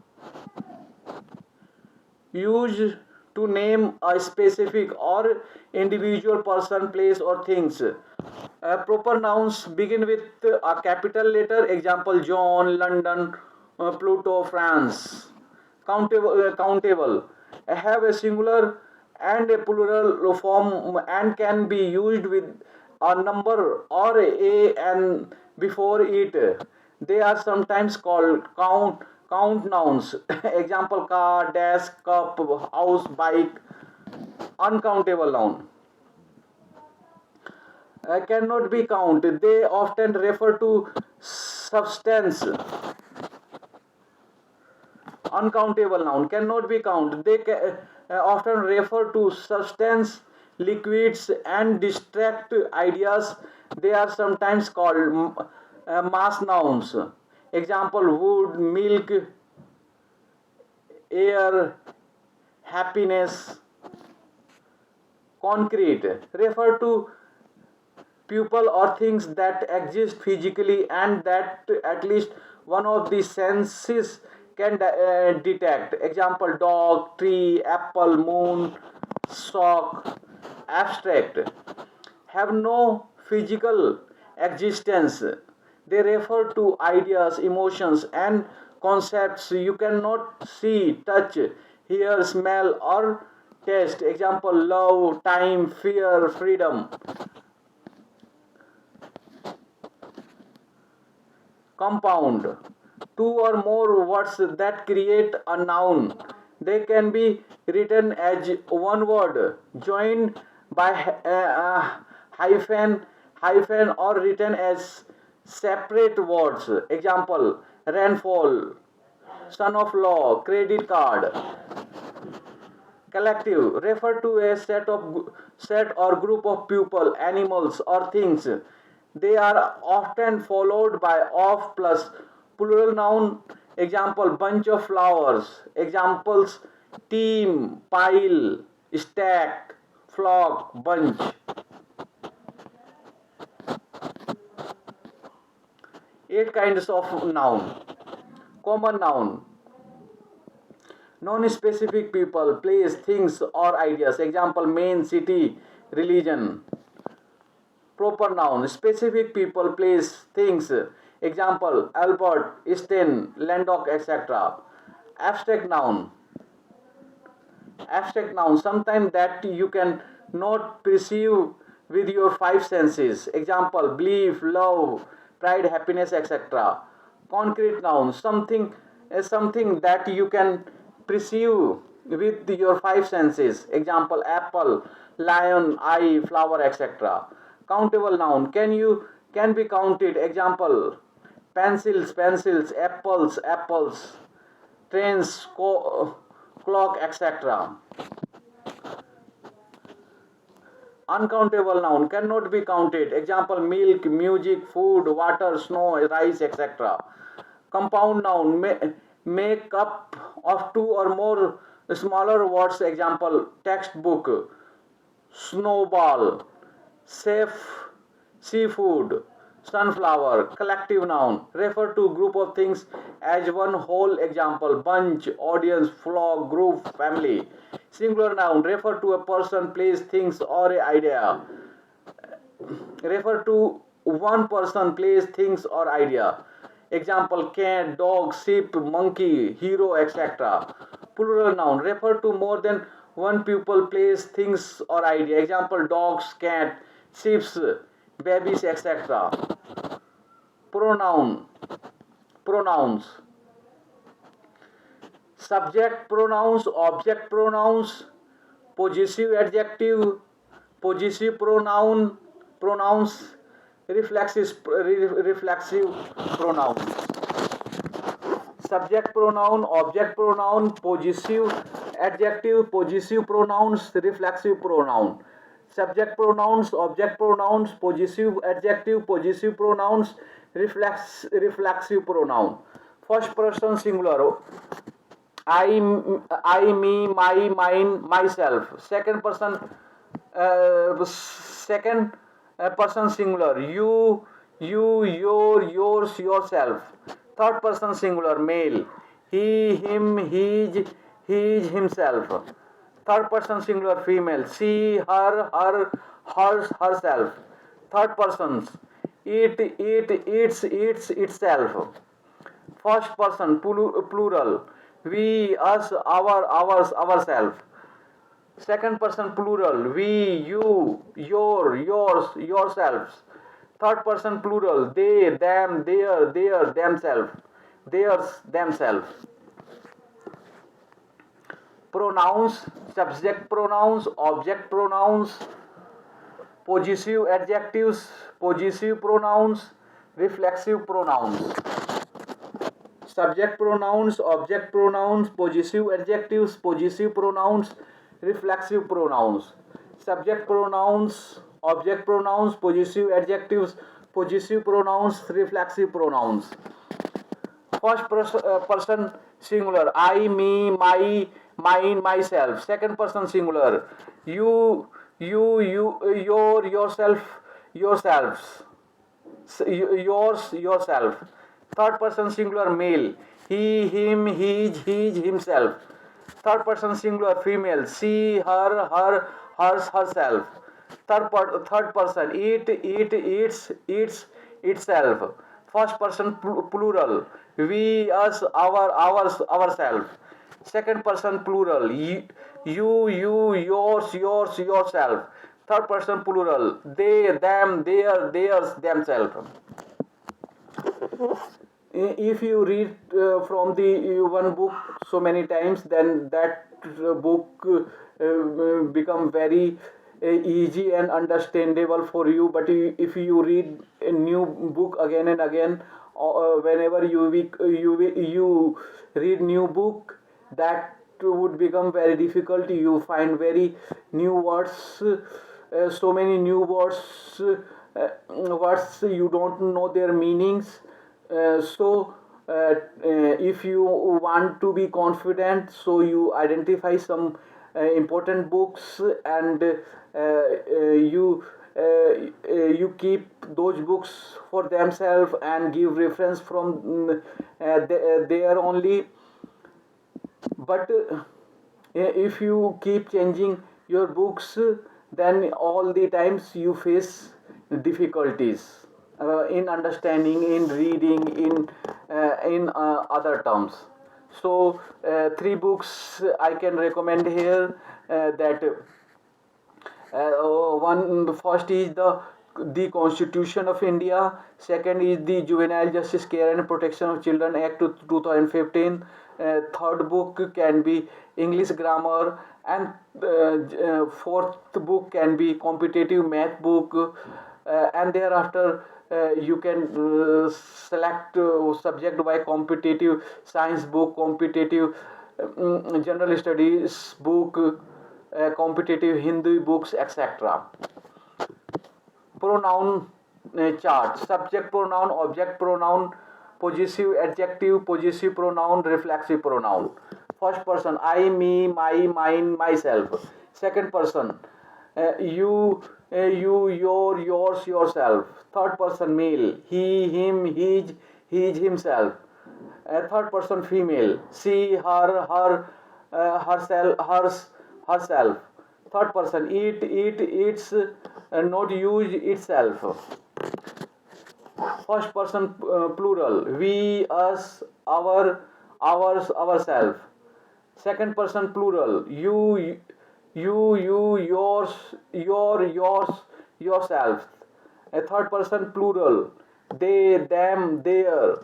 used to name a specific or individual person, place, or things. Proper nouns begin with a capital letter. Example: John, London, Pluto, France. Countable. Have a singular and a plural form and can be used with a number or a and before it. They are sometimes called count nouns. Example: car, desk, cup, house, bike. Uncountable noun cannot be counted. They often refer to substance. Uncountable noun cannot be counted. They often refer to substance, liquids, and distract ideas. They are sometimes called mass nouns. Example: wood, milk, air, happiness. Concrete refer to people or things that exist physically and that at least one of the senses can detect. Example: dog, tree, apple, moon, sock. Abstract have no physical existence. They refer to ideas, emotions, and concepts you cannot see, touch, hear, smell, or taste. Example: love, time, fear, freedom. Compound two or more words that create a noun. They can be written as one word joined by hyphen or written as separate words. Example: rainfall, son of law, credit card. Collective refer to a set or group of people, animals, or things. They are often followed by of plus plural noun. Example: bunch of flowers. Examples: team, pile, stack, flock, bunch. Eight kinds of noun. Common noun: non-specific people, place, things, or ideas. Example: man, city, religion. Proper noun: specific people, place, things. Example: Albert, Einstein, Landok, etc. Abstract noun: sometimes that you can not perceive with your five senses. Example: belief, love, pride, happiness, etc. Concrete noun: something that you can perceive with your five senses. Example: apple, lion, eye, flower, etc. Countable noun: can be counted. Example: pencils, apples, trains, clock, etc. Uncountable noun cannot be counted. Example: milk, music, food, water, snow, rice, etc. Compound noun make up of two or more smaller words. Example: textbook, snowball, safe, seafood, sunflower. Collective noun refer to group of things as one whole. Example: bunch, audience, flock, group, family. Singular noun refer to a person, place, things, or a idea. Refer to one person, place, things, or idea. Example: cat, dog, sheep, monkey, hero, etc. Plural noun refer to more than one people, place, things, or idea. Example: dogs, cat, sheep, babies, etc. Pronoun pronouns: subject pronouns, object pronouns, possessive adjective, possessive pronouns, reflexive pronouns. Subject pronoun, object pronoun, possessive adjective, possessive pronouns, reflexive pronoun. Subject pronouns, object pronouns, possessive adjective, possessive pronouns, reflexive pronoun. First person singular: me, my, mine, myself. Second person singular: you, your, yours, yourself. Third person singular: male: he, him, his, himself. Third person singular female, she, hers, herself. Third persons, eats, itself. First person plural, we, us, our, ours, ourself. Second person plural, we, you, your, yours, yourselves. Third person plural, they, them, their, themselves, theirs, themselves. Pronouns, subject pronouns, object pronouns, possessive adjectives, possessive pronouns, reflexive pronouns. Subject pronouns, object pronouns, possessive adjectives, possessive pronouns, reflexive pronouns. Subject pronouns, object pronouns, possessive adjectives, possessive pronouns, reflexive pronouns. First person singular, I, me, my, mine, myself. Second person singular, you, your, yourself, yourselves. Yours, yourself. Third person singular male, he, him, his, himself. Third person singular female, she, her, hers, herself. Third person eats, itself. First person plural, we, us, our, ours, ourselves. Second person plural, you, yours, yourself. Third person plural, they, them, theirs, themselves. If you read from the one book so many times, then that book become very easy and understandable for you. But if you read a new book again and again, whenever you read new book, that would become very difficult. You find very new words, so many new words you don't know their meanings. If you want to be confident, so you identify some important books, and you keep those books for themselves and give reference from there only. But if you keep changing your books, then all the times you face difficulties in understanding, in reading, in other terms. So three books I can recommend here, that one first is the Constitution of India. Second is the Juvenile Justice Care and Protection of Children Act 2015. Third book can be English grammar, and fourth book can be competitive math book, and thereafter you can select subject by competitive science book, competitive general studies book, competitive Hindi books, etc. Pronoun chart: subject pronoun, object pronoun, possessive adjective, possessive pronoun, reflexive pronoun. First person, I, me, my, mine, myself. Second person, you, your, yours, yourself. Third person male, he, him, his, himself. Third person female, she, her, herself, herself. Third person eats, not use, itself. First person plural, we, us, our, ours, ourselves. Second person plural, you, yours, yours, yourself. A third person plural, they, them, theirs,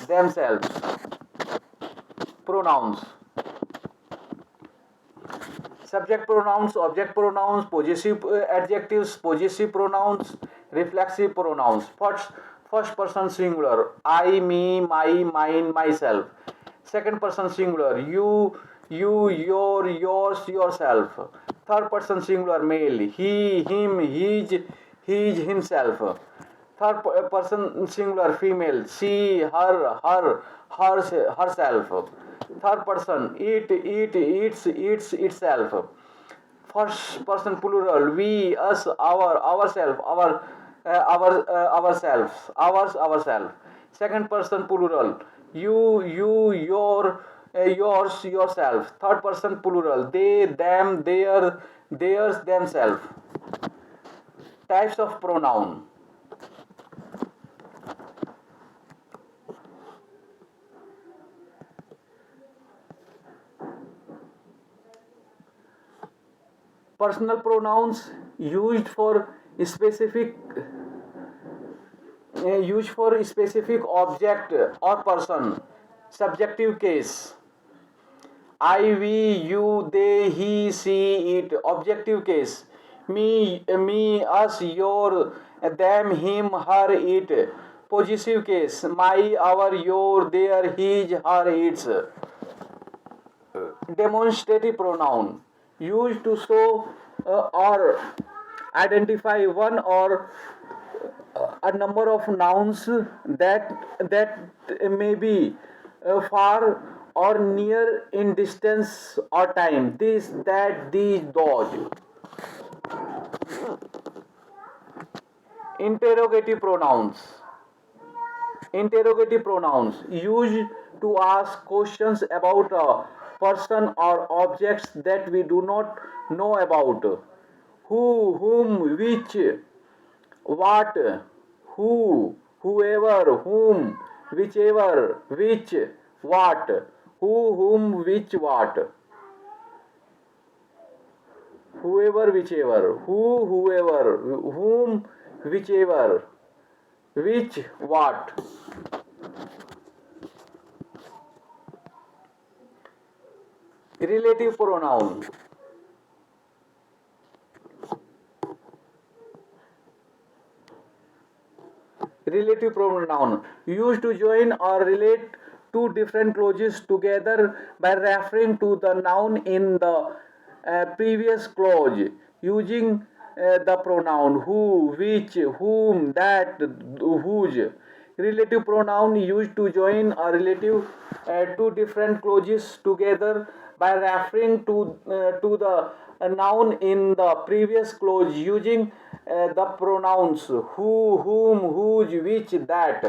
themselves. Pronouns: subject pronouns, object pronouns, possessive adjectives, possessive pronouns, reflexive pronouns. First person singular, I, me, my, mine, myself. Second person singular, you, your, yours, yourself. Third person singular male, he, him, his, himself. Third person singular female, she, hers, herself. Third person eats, itself. First person plural, we, us, our, ourselves, ourselves, ours, ourselves. Second person plural, you, your, yours, yourself. Third person plural, they, them, their, theirs, themselves. Types of pronoun. Personal pronouns specific used for a specific object or person. Subjective case. I, we, you, they, he, she, it. Objective case. Me, us, your, them, him, her, it. Possessive case. My, our, your, their, his, her, its. Demonstrative pronoun. Used to show or identify one or a number of nouns that may be far or near in distance or time. This, that, these, those. Interrogative pronouns. Interrogative pronouns used to ask questions about a person or objects that we do not know about. Who, whom, which, what, who, whoever, whom, whichever, which, what, who, whom, which, what, whoever, whichever, who, whoever, whom, whichever, which, what. Relative pronoun. Relative pronoun used to join or relate two different clauses together by referring to the noun in the previous clause using the pronoun who, which, whom, that, whose. Relative pronoun used to join or relative two different clauses together by referring to the noun in the previous clause using the pronouns who, whom, whose, which, that.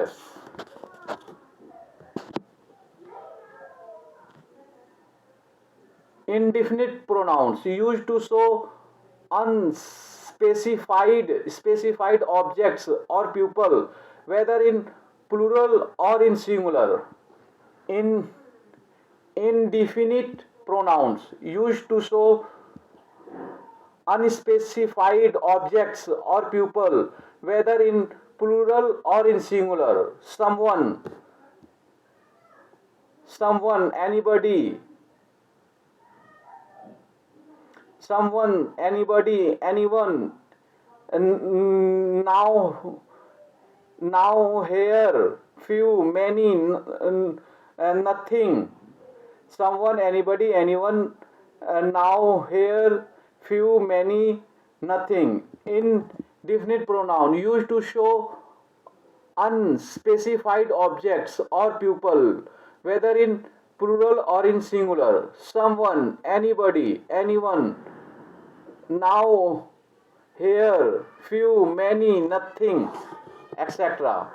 Indefinite pronouns used to show specified objects or people, whether in plural or in singular. In indefinite pronouns used to show unspecified objects or people, whether in plural or in singular. Someone, anybody, someone, anybody, anyone. Now, here, few, many, nothing. Someone, anybody, anyone. Now, here, few, many, nothing. Indefinite pronoun used to show unspecified objects or people, whether in plural or in singular. Someone, anybody, anyone. Now, here, few, many, nothing, etc.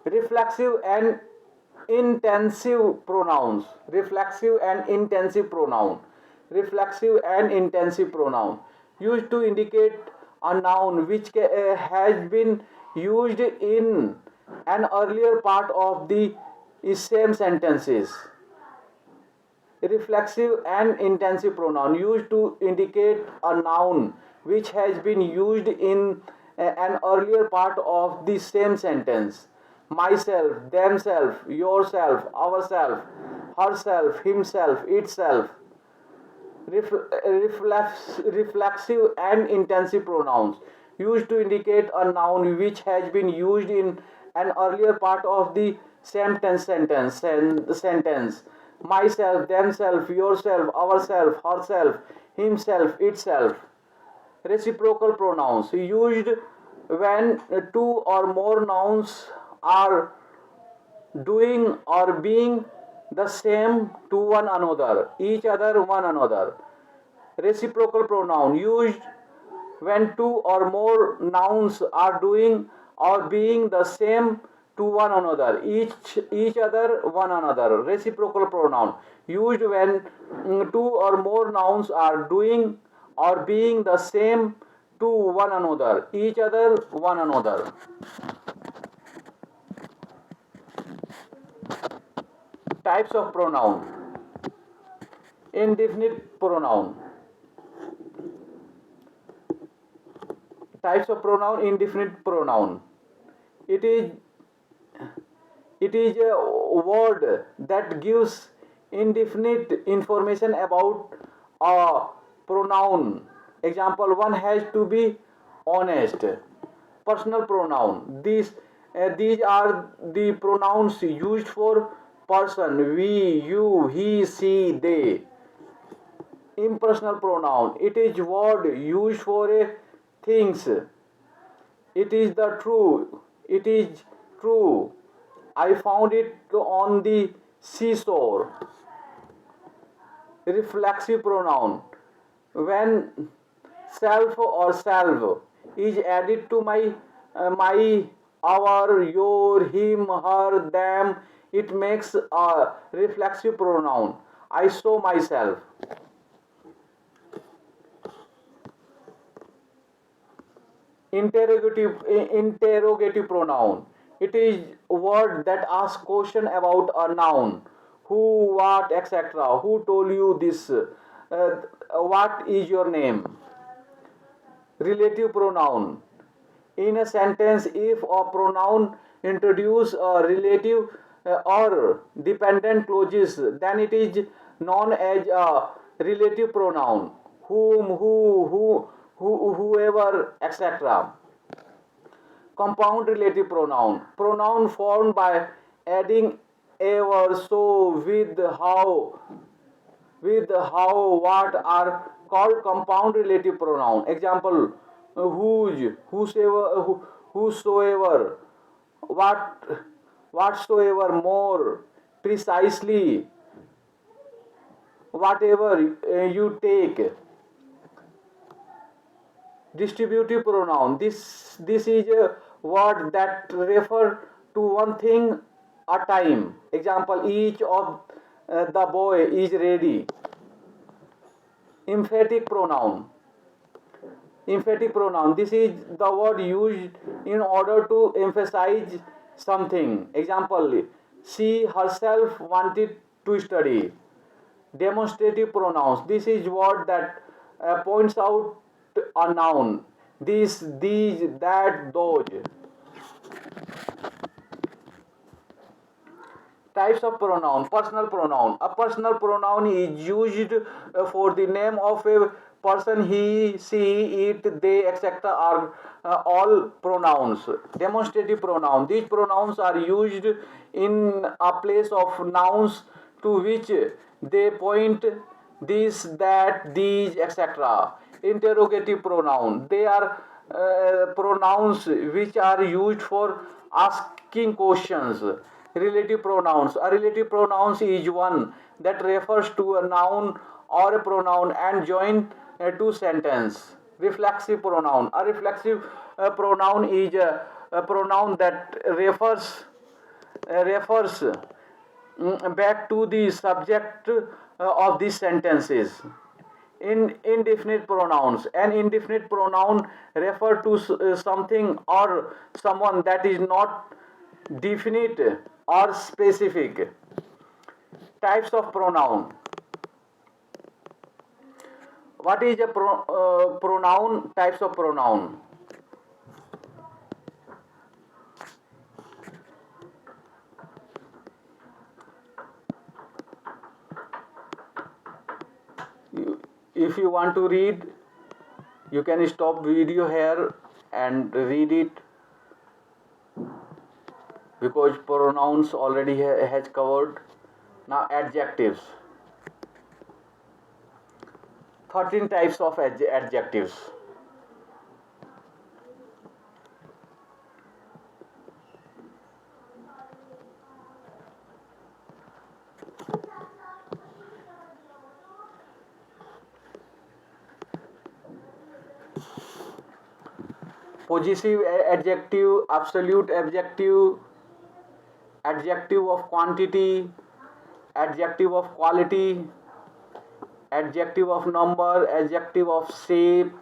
Reflexive and intensive pronouns. Reflexive and intensive pronoun. Reflexive and intensive pronoun used to indicate a noun which has been used in an earlier part of the same sentences. Reflexive and intensive pronoun used to indicate a noun which has been used in an earlier part of the same sentence. Myself, themself, yourself, ourself, herself, himself, itself. Reflexive and intensive pronouns used to indicate a noun which has been used in an earlier part of the same sentence. Myself, themself, yourself, ourself, herself, himself, itself. Reciprocal pronouns used when two or more nouns are doing or being the same to one another, each other, one another. Reciprocal pronoun used when two or more nouns are doing or being the same to one another, each other, one another. Reciprocal pronoun used when two or more nouns are doing or being the same to one another, each other, one another. Types of pronoun. Indefinite pronoun. Types of pronoun. Indefinite pronoun. It is it is a word that gives indefinite information about a pronoun. Example, one has to be honest. Personal pronoun. These are the pronouns used for person: we, you, he, she, they. Impersonal pronoun. It is word used for a things. It is the true. It is true. I found it on the seashore. Reflexive pronoun. When self or self is added to my, our, your, him, her, them, it makes a reflexive pronoun. I saw myself. Interrogative pronoun. It is a word that asks question about a noun: who, what, etc. Who told you this? What is your name? Relative pronoun. In a sentence, if a pronoun introduces a relative or dependent clauses, then it is known as a relative pronoun. Whom, whoever, etc. Compound relative pronoun. Pronoun formed by adding ever, so, with, how, what are called compound relative pronoun. Example: whose, whosoever, whosoever, what, whatsoever, more, precisely, whatever you take. Distributive pronoun. This is a word that refer to one thing a time. Example: each of the boy is ready. Emphatic pronoun. Emphatic pronoun. This is the word used in order to emphasize something. Example: she herself wanted to study. Demonstrative pronouns. This is word that points out a noun. This, these, that, those. Types of pronoun. Personal pronoun. A personal pronoun is used for the name of a person: he, she, it, they, etc. are all pronouns. Demonstrative pronoun. These pronouns are used in a place of nouns to which they point: this, that, these, etc. Interrogative pronoun. They are pronouns which are used for asking questions. Relative pronouns. A relative pronoun is one that refers to a noun or a pronoun and join two sentence. Reflexive pronoun. A reflexive pronoun is a pronoun that refers back to the subject of these sentences. In indefinite pronouns. An indefinite pronoun refer to something or someone that is not definite or specific. Types of pronoun. What is a pronoun? Types of pronoun. If you want to read, you can stop video here and read it, because pronouns already has covered. Now adjectives. 13 types of adjectives. Possessive adjective, absolute adjective, adjective of quantity, adjective of quality, adjective of number, adjective of shape,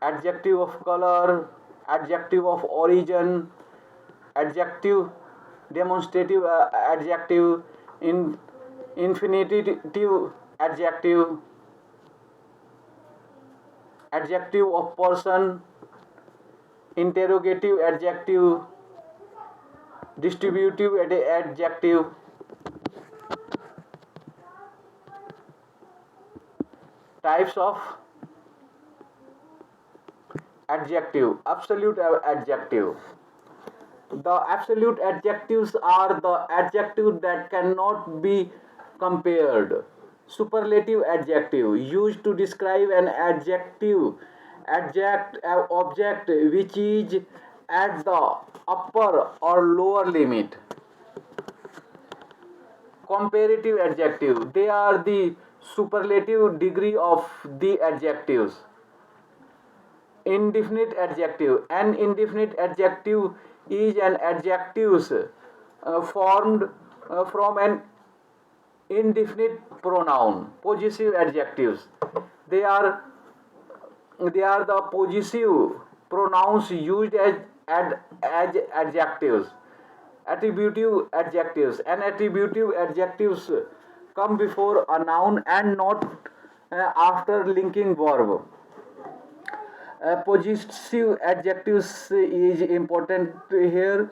adjective of color, adjective of origin, adjective, demonstrative adjective, in infinitive adjective, adjective of person, interrogative adjective, distributive adjective. Types of adjective. Absolute adjective. The absolute adjectives are the adjectives that cannot be compared. Superlative adjective used to describe an object which is at the upper or lower limit. Comparative adjective, they are the superlative degree of the adjectives. Indefinite adjective, an indefinite adjective is an adjective formed from an indefinite pronoun. Possessive adjectives, they are the possessive pronouns used as adjectives. Attributive adjectives, and attributive adjectives come before a noun and not after linking verb. Possessive adjectives is important here.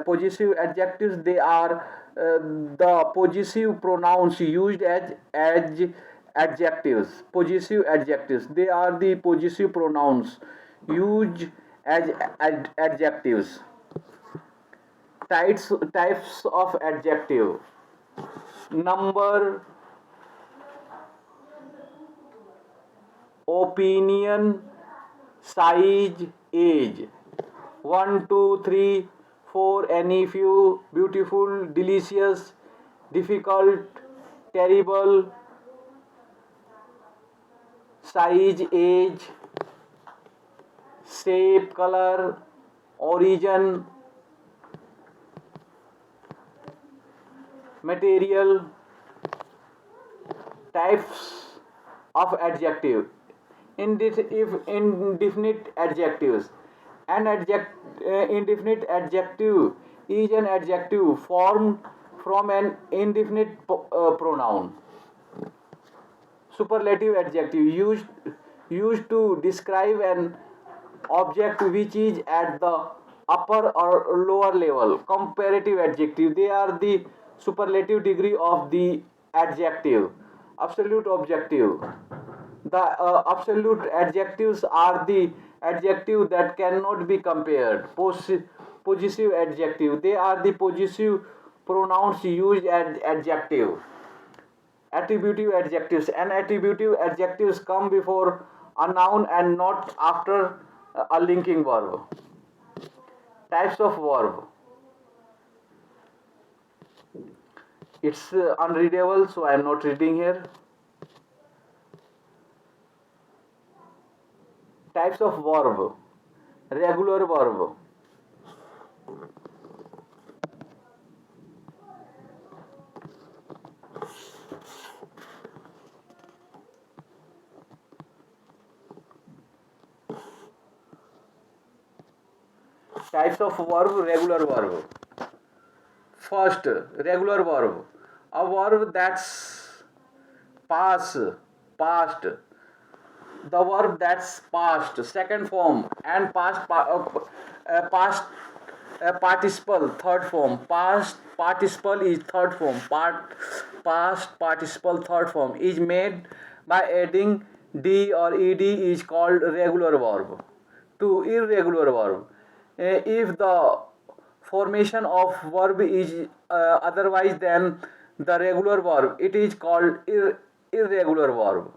Possessive adjectives, they are the possessive pronouns used as adjectives. Possessive adjectives, they are the possessive pronouns used as adjectives. Types of adjective: number, opinion, size, age. 1, 2, 3, 4, any, few, beautiful, delicious, difficult, terrible. Size, age, shape, color, origin, material. Types of adjective: indefinite adjectives. An indefinite adjective is an adjective formed from an indefinite pronoun. Superlative adjective, used to describe an object which is at the upper or lower level. Comparative adjective, they are the superlative degree of the adjective. Absolute objective, the absolute adjectives are the adjective that cannot be compared. Possessive adjective, they are the possessive pronouns used as adjective. Attributive adjectives, and attributive adjectives come before a noun and not after a linking verb. Types of verb: it's unreadable, so I am not reading here. Types of verb: regular verb, types of verb, regular verb. First, regular verb, a verb that's past, the verb that's past, second form, and past participle, third form. Past participle is third form. Past participle, third form, is made by adding d or ed, is called regular verb. To irregular verb, if the formation of verb is otherwise than the regular verb, it is called irregular verb.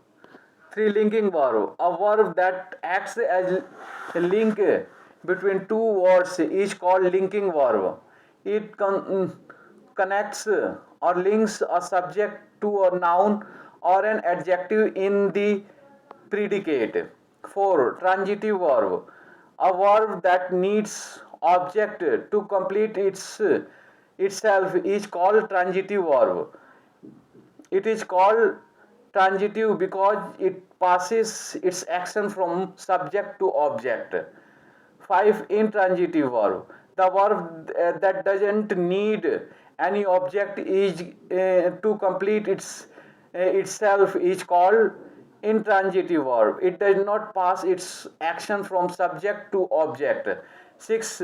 3, linking verb, a verb that acts as a link between two words, is called linking verb. It connects or links a subject to a noun or an adjective in the predicate. 4, transitive verb, a verb that needs object to complete itself is called transitive verb. It is called transitive because it passes its action from subject to object. 5. Intransitive verb. The verb that doesn't need any object is to complete itself is called intransitive verb. It does not pass its action from subject to object. 6.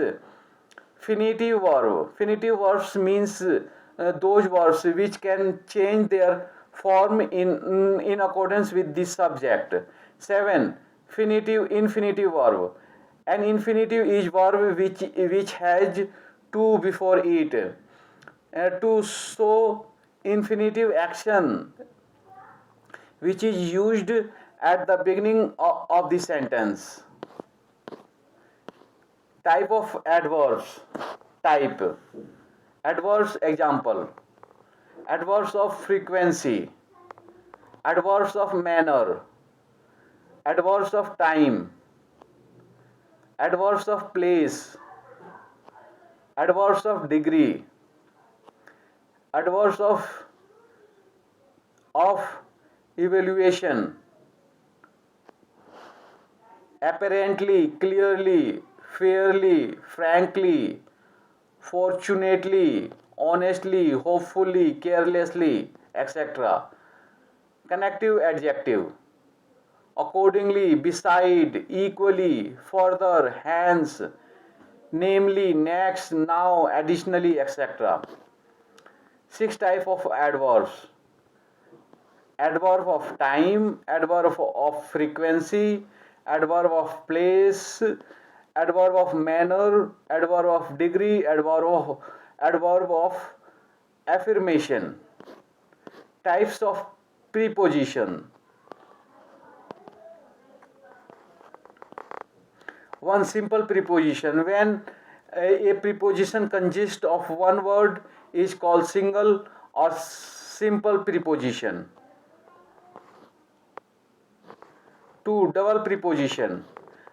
Finitive verb. Finitive verbs means those verbs which can change their form in accordance with the subject. 7. Infinitive verb. An infinitive is verb which has to before it. To show infinitive action which is used at the beginning of the sentence. Type of adverbs. Type. Adverbs example. Adverbs of frequency. Adverbs of manner. Adverbs of time. Adverbs of place. Adverbs of degree. Adverbs of evaluation. Apparently, clearly, fairly, frankly, fortunately, honestly, hopefully, carelessly, etc. Connective adjective. Accordingly, beside, equally, further, hence, namely, next, now, additionally, etc. 6 type of adverbs. Adverb of time, adverb of frequency, adverb of place, adverb of manner, adverb of degree, adverb of affirmation. Types of preposition. One simple preposition. When a preposition consists of one word is called single or simple preposition. 2. Double preposition.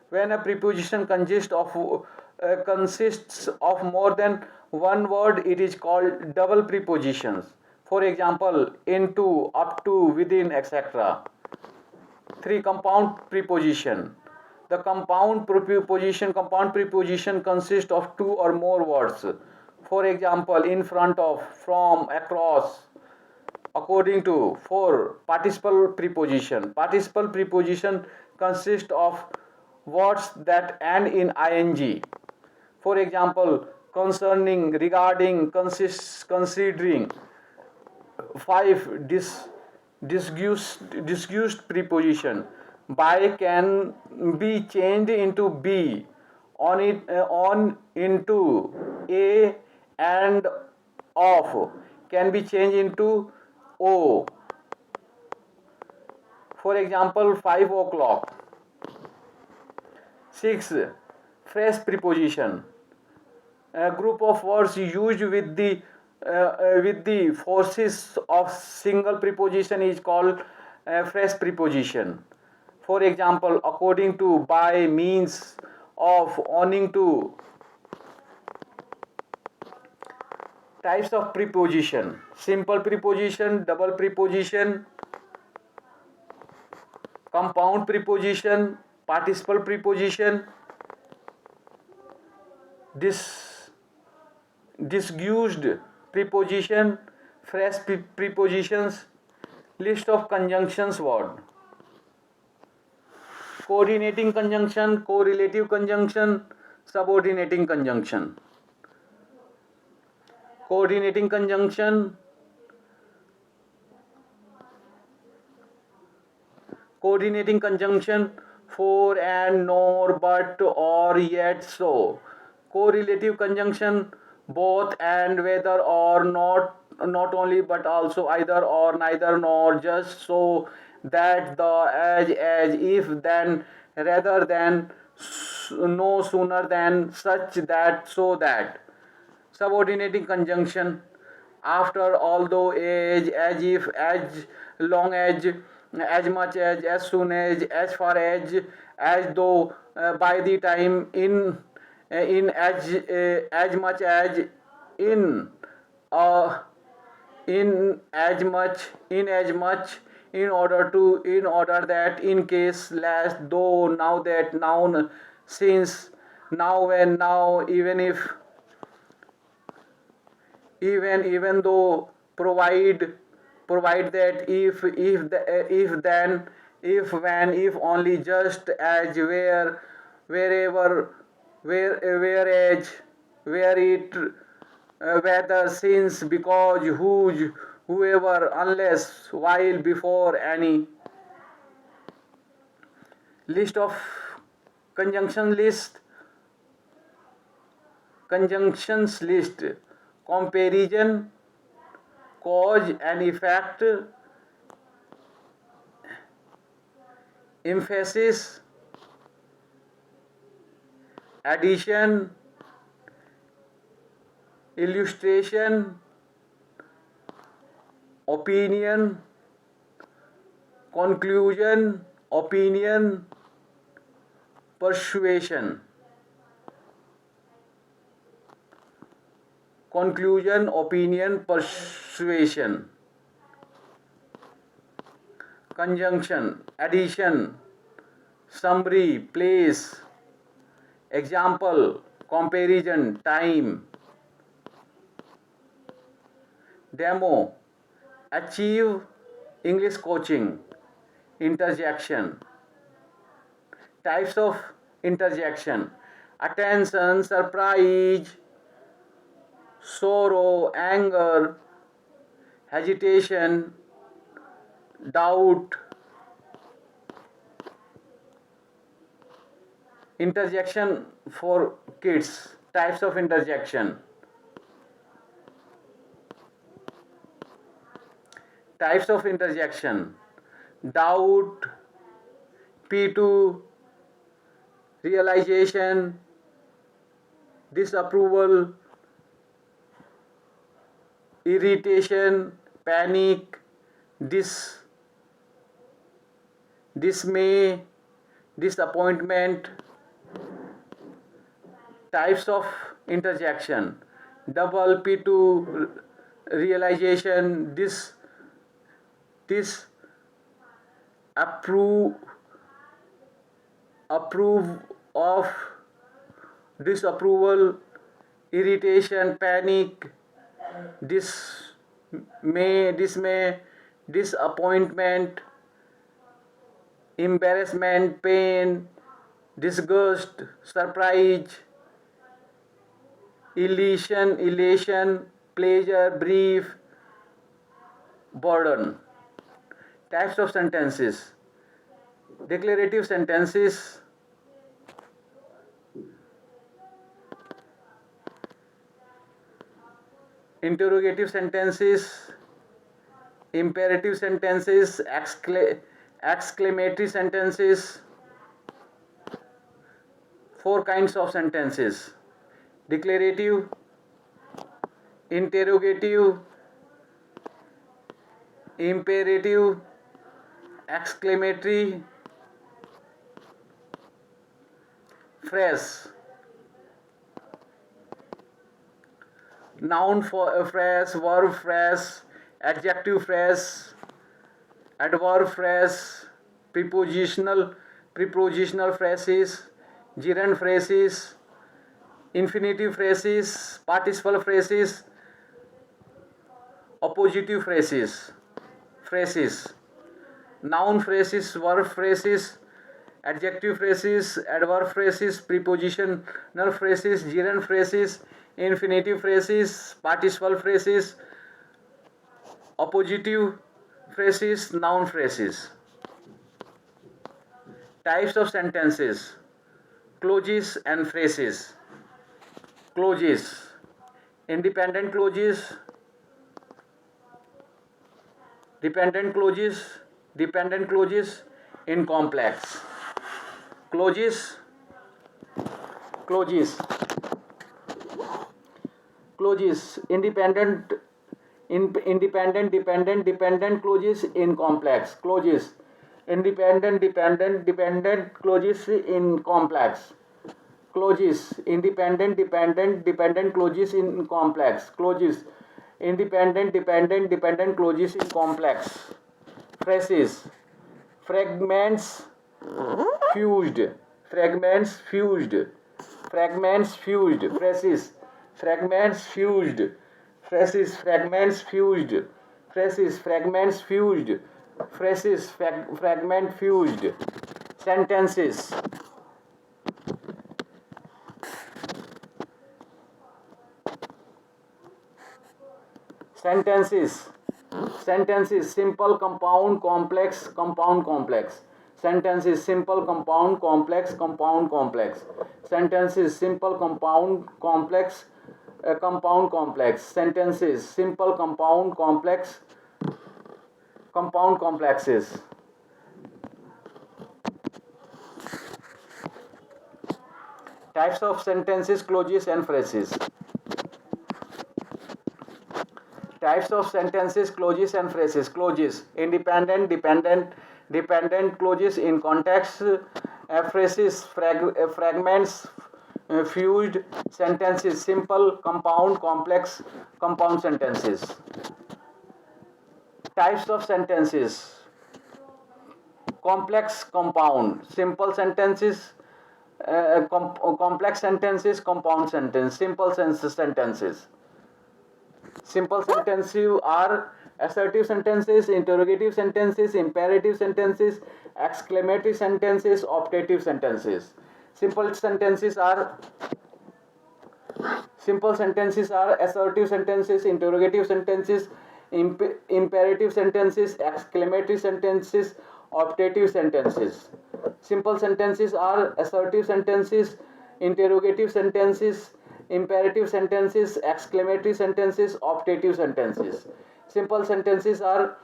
When a preposition consists of more than one word, it is called double prepositions. For example, into, up to, within, etc. 3. Compound preposition. The compound preposition consists of two or more words. For example, in front of, from, across, according to. 4. Participle preposition. Participle preposition consists of words that end in ing. For example, concerning, regarding, considering. 5. Disguised preposition. By can be changed into be, on into, a, and of can be changed into o. For example, 5 o'clock. 6. Phrase preposition. A group of words used with the forces of single preposition is called phrase preposition. For example, according to, by, means of, owing to. Types of preposition. Simple preposition, double preposition, compound preposition, participle preposition, disguised preposition, phrase prepositions. List of conjunctions word. Coordinating conjunction, correlative conjunction, subordinating conjunction. Coordinating conjunction. Coordinating conjunction: for, and, nor, but, or, yet, so. Correlative conjunction: both, and, whether, or, not only but also, either or, neither nor, just, so, that, the, as, if, then, rather than, no, sooner than, such, that, so that. Subordinating conjunction: after, although, as if, as long as much as soon as far as though, by the time, as much as in uh, in as much in order that in case last though now that noun since now when now even though provide that if then if when if only just as wherever whereas where it whether since because whose whoever unless while before any list of conjunction list conjunctions list comparison cause and effect emphasis addition illustration opinion conclusion opinion persuasion conclusion opinion persuasion conjunction addition summary place example comparison time demo achieve English coaching interjection types of interjection attention surprise sorrow anger hesitation doubt interjection for kids types of interjection doubt p2 realization disapproval irritation panic dismay disappointment types of interjection double p2 realization approve of disapproval irritation panic dismay disappointment embarrassment pain disgust surprise elation pleasure brief burden types of sentences declarative sentences interrogative sentences imperative sentences exclamatory sentences four kinds of sentences declarative interrogative imperative exclamatory phrase noun for a phrase verb phrase adjective phrase adverb phrase prepositional phrases gerund phrases infinitive phrases participle phrases oppositive phrases noun phrases verb phrases adjective phrases adverb phrases prepositional phrases gerund phrases infinitive phrases participle phrases oppositive phrases noun phrases types of sentences clauses and phrases clauses independent clauses dependent clauses in complex clauses independent dependent clauses in complex clauses independent dependent clauses in complex Clauses. Independent, dependent, dependent clauses in complex. Clauses. Independent, dependent, dependent clauses in complex. Phrases. Fragments fused. Fragments fused. Fragments fused. Phrases. Fragments fused. Phrases. Fragments fused. Phrases. Fragments fused. Phrases. Fragment fused. Sentences. Sentences. Sentences. Simple, compound, complex, compound, complex. Sentences. Simple, compound, complex, compound, complex. Sentences. Simple, compound, complex, compound, complex. Sentences. Simple, compound, complex, compound, complexes. Types of sentences, clauses and phrases. Types of sentences, clauses and phrases. Clauses. Independent, dependent, dependent clauses in context. Phrases. Fragments fused. Sentences. Simple, compound, complex, compound sentences. Types of sentences. Complex, compound. Simple sentences, complex sentences, compound sentence. Simple sentences. Simple sentences are assertive sentences, interrogative sentences, imperative sentences, exclamatory sentences, optative sentences. Simple sentences are assertive sentences, interrogative sentences, imperative sentences, exclamatory sentences, optative sentences. Simple sentences are assertive sentences, interrogative sentences, imperative sentences, exclamatory sentences, optative sentences. Simple sentences are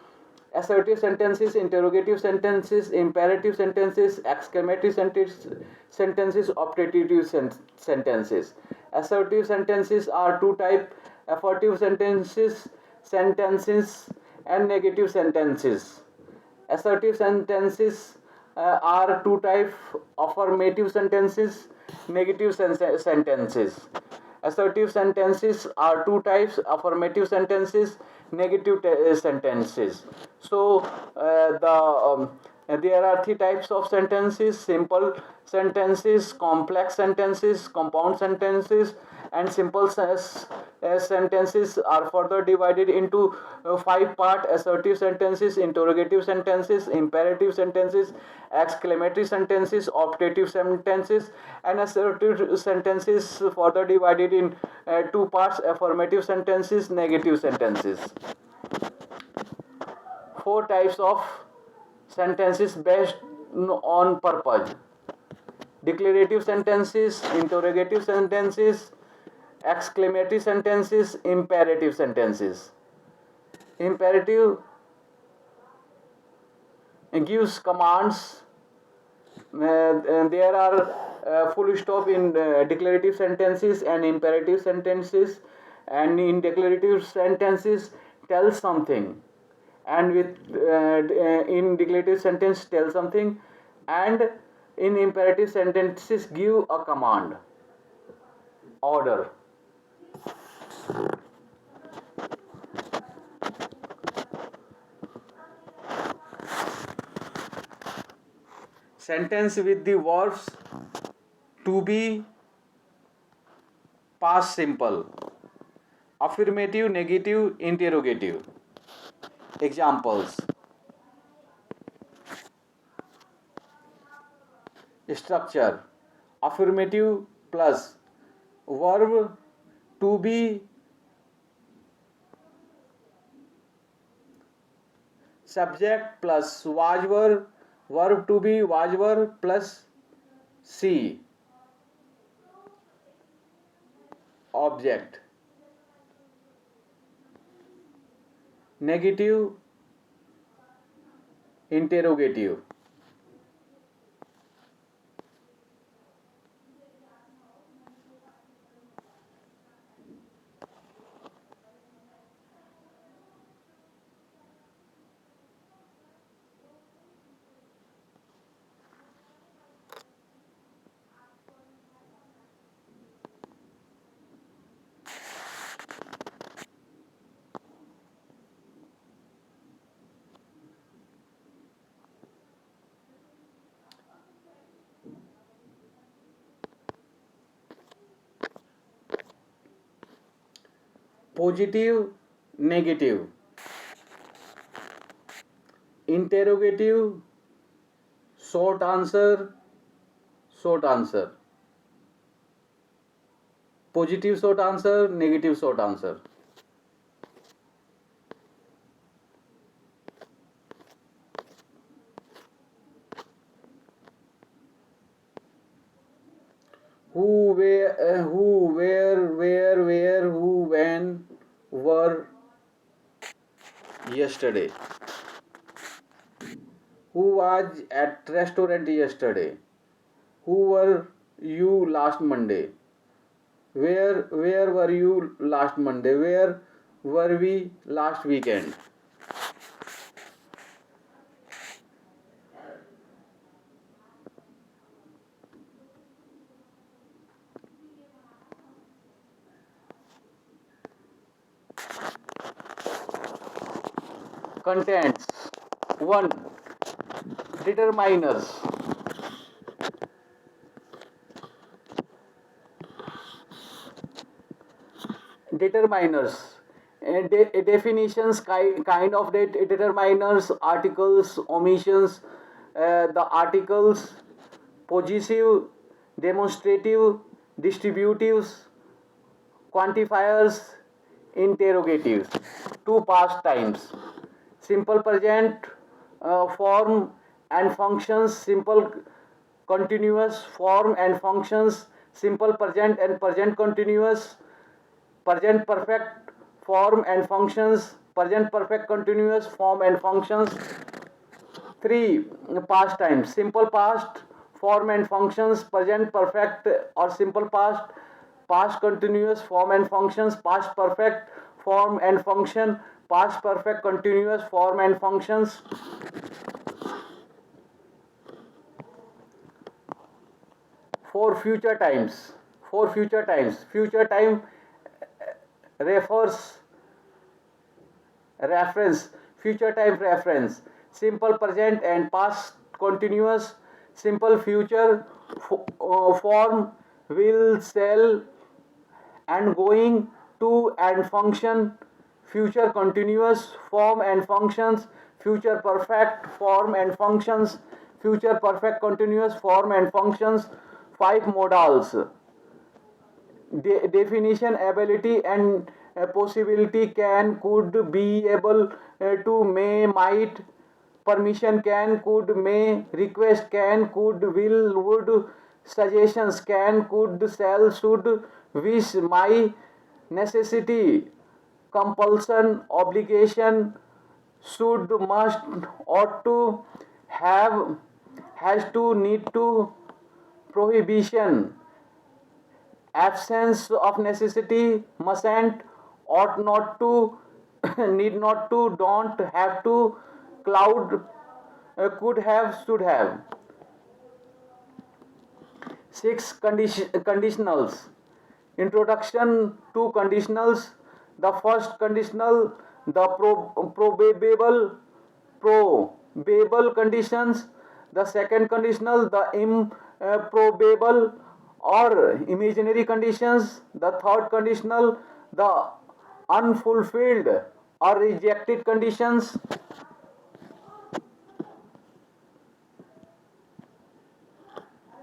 assertive sentences, interrogative sentences, imperative sentences, exclamatory sentences, optative sentences. Assertive sentences are two types: affirmative sentences and negative sentences. Assertive sentences are two types: affirmative sentences, negative sentences. Assertive sentences are two types: affirmative sentences, negative sentences. So there are three types of sentences: simple sentences, complex sentences, compound sentences. And simple sentences are further divided into five parts: assertive sentences, interrogative sentences, imperative sentences, exclamatory sentences, optative sentences. And assertive sentences further divided in two parts: affirmative sentences, negative sentences. Four types of sentences based on purpose: declarative sentences, interrogative sentences, exclamatory sentences, imperative sentences. Imperative gives commands. There are full stop in declarative sentences and imperative sentences. And in declarative sentences tell something, and in declarative sentence tell something, and in imperative sentences give a command, order. Sentence with the verbs to be, past simple, affirmative, negative, interrogative. Examples: structure: affirmative plus verb to be, subject plus was verb, verb to be was verb plus C, object. Negative, interrogative. positive, negative, interrogative, short answer, short answer, positive short answer, negative short answer. Who, where, who, when, were yesterday. Who was at restaurant yesterday? Who were you last Monday? Where were you last Monday? Where were we last weekend? Contents. 1. Determiners. Determiners. Definitions, kind of determiners, articles, omissions, the articles, possessive, demonstrative, distributives, quantifiers, interrogatives. Two past times. Simple present form and functions, simple continuous form and functions, simple present and present continuous, present perfect form and functions, present perfect continuous form and functions. 3. Past times, simple past form and functions, present perfect or simple past, past continuous form and functions, past perfect form and function, past perfect continuous form and functions. For future times, future time refers, reference, future time reference, simple present and past continuous, simple future form, will, shall and going to and function, future continuous form and functions, future perfect form and functions, future perfect continuous form and functions. 5 modals. Definition, ability and possibility, can, could, be able to, may, might, permission, can, could, may, request, can, could, will, would, suggestions, can, could, shall, should, wish, my, necessity, compulsion, obligation, should, must, ought to, have, has to, need to, prohibition, absence of necessity, mustn't, ought not to, need not to, don't, have to, cloud, could have, should have. 6. Conditionals. Introduction to conditionals. The first conditional, the probable conditions. The second conditional, the improbable or imaginary conditions. The third conditional, the unfulfilled or rejected conditions.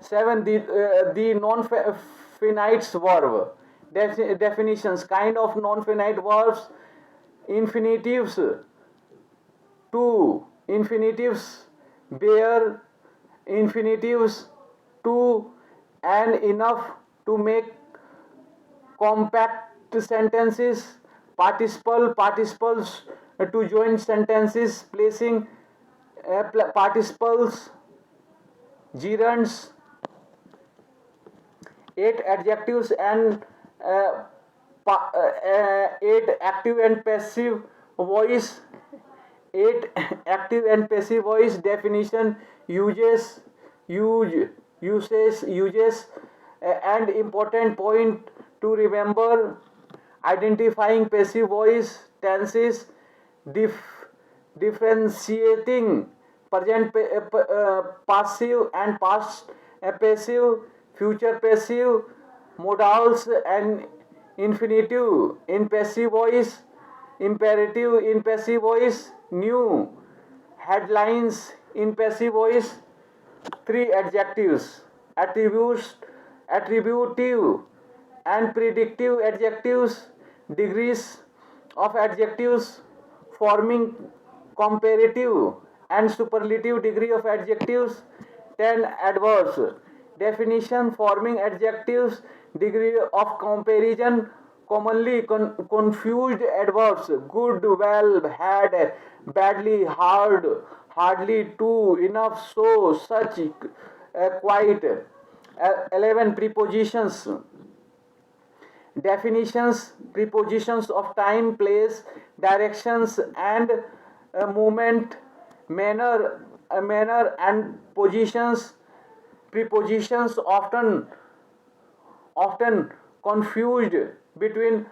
7. The non-finite verb. Definitions, kind of non-finite verbs, infinitives, to, infinitives, bare, infinitives, to and enough, to make compact sentences, participles, to join sentences, placing participles, gerunds. 8. Adjectives and 8. Active and passive voice. 8. Active and passive voice. Definition, uses, and important point to remember: identifying passive voice, tenses, differentiating present passive and past passive, future passive, modals and infinitive in passive voice, imperative in passive voice, new headlines in passive voice, three adjectives, attributes, attributive and predictive adjectives, degrees of adjectives, forming comparative and superlative degree of adjectives, 10 adverbs, definition forming adjectives, degree of comparison, commonly confused adverbs, good, well, had, badly, hard, hardly, too, enough, so, such, quite. 11 prepositions, definitions, prepositions of time, place, directions and movement, manner and positions, prepositions often confused between,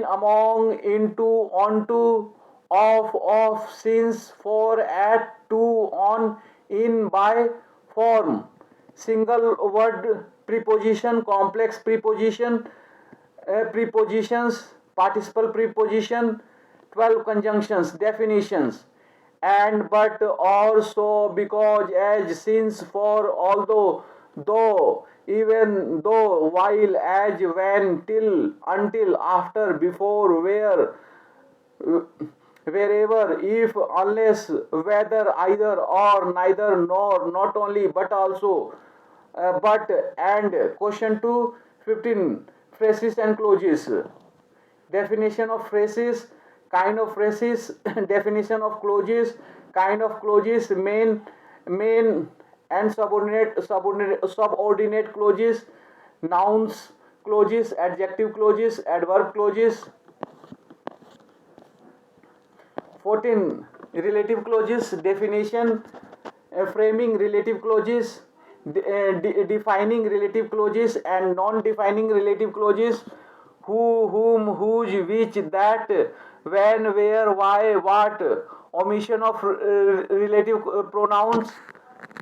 among, into, onto, of, since, for, at, to, on, in, by, form, single word preposition, complex preposition, prepositions, participle preposition, 12 conjunctions, definitions, and, but, or, so, because, as, since, for, although, though, even, though, while, as, when, till, until, after, before, where, wherever, if, unless, whether, either, or, neither, nor, not only, but also, but, and. Question 2, 15. Phrases and clauses. Definition of phrases, kind of phrases, definition of clauses, kind of clauses, main and subordinate clauses, nouns clauses, adjective clauses, adverb clauses. 14. Relative clauses, definition, framing relative clauses, defining relative clauses and non-defining relative clauses, who, whom, whose, which, that, when, where, why, what, omission of relative pronouns.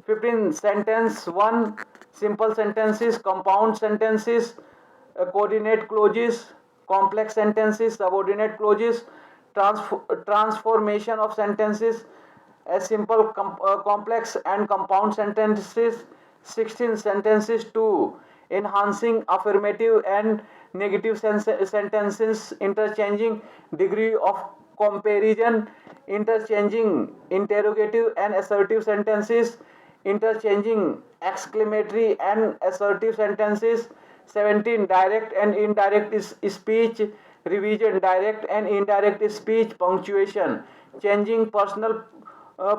15. Sentence 1, simple sentences, compound sentences, coordinate clauses, complex sentences, subordinate clauses, transformation of sentences, simple, complex and compound sentences. 16. Sentences 2, enhancing affirmative and negative sentences, interchanging degree of comparison, interchanging interrogative and assertive sentences, interchanging exclamatory and assertive sentences. 17. Direct and indirect speech, revision, direct and indirect speech, punctuation, changing personal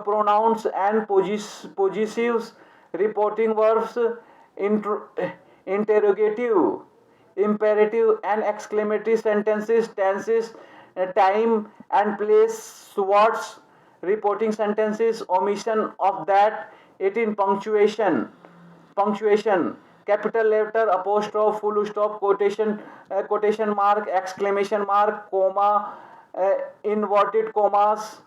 pronouns and possessives, reporting verbs, interrogative, imperative and exclamatory sentences, tenses, time and place, words, reporting sentences, omission of that. 18. Punctuation, capital letter, apostrophe, full stop, quotation mark, exclamation mark, comma, inverted commas,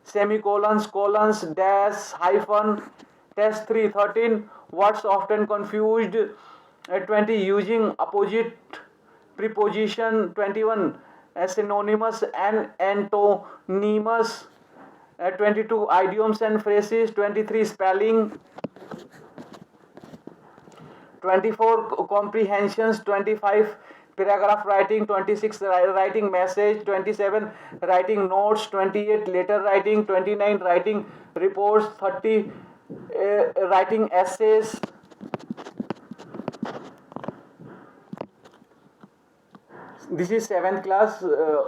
semicolons, colons, dash, hyphen. Test 3. 13. Words often confused. 20. Using opposite preposition. 21. Synonymous and antonyms. 22. Idioms and phrases. 23. Spelling. 24. Comprehensions. 25. Paragraph writing. 26. Writing message. 27. Writing notes. 28. Letter writing. 29. Writing reports. 30. Writing essays. This is 7th class.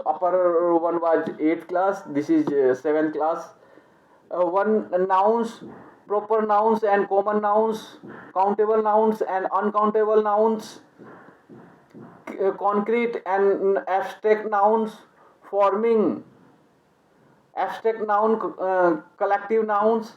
Upper one was 8th class. This is 7th class. One, nouns, proper nouns and common nouns, countable nouns and uncountable nouns, concrete and abstract nouns, forming abstract noun, collective nouns.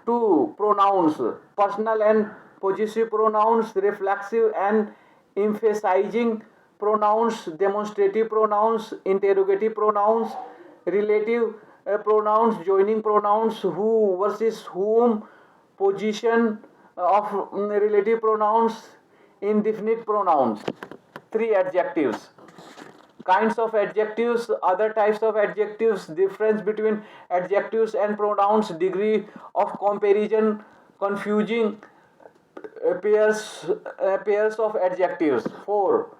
2. Pronouns, personal and possessive pronouns, reflexive and emphasizing pronouns, demonstrative pronouns, interrogative pronouns, relative pronouns, joining pronouns, who versus whom, position of relative pronouns, indefinite pronouns. 3 adjectives. Kinds of adjectives, other types of adjectives, difference between adjectives and pronouns, degree of comparison, confusing pairs of adjectives. 4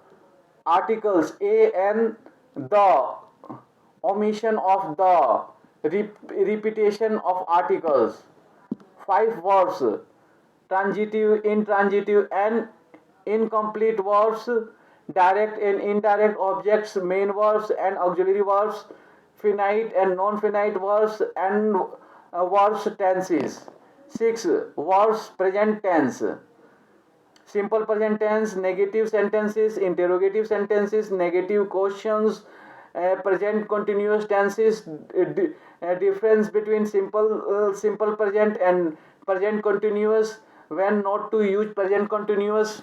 articles, a and the, omission of the, repetition of articles. 5 verbs, transitive, intransitive and incomplete verbs, direct and indirect objects, main verbs and auxiliary verbs, finite and non-finite verbs and verbs tenses. 6 verbs present tense, simple present tense, negative sentences, interrogative sentences, negative questions, present continuous tenses, difference between simple present and present continuous, when not to use present continuous.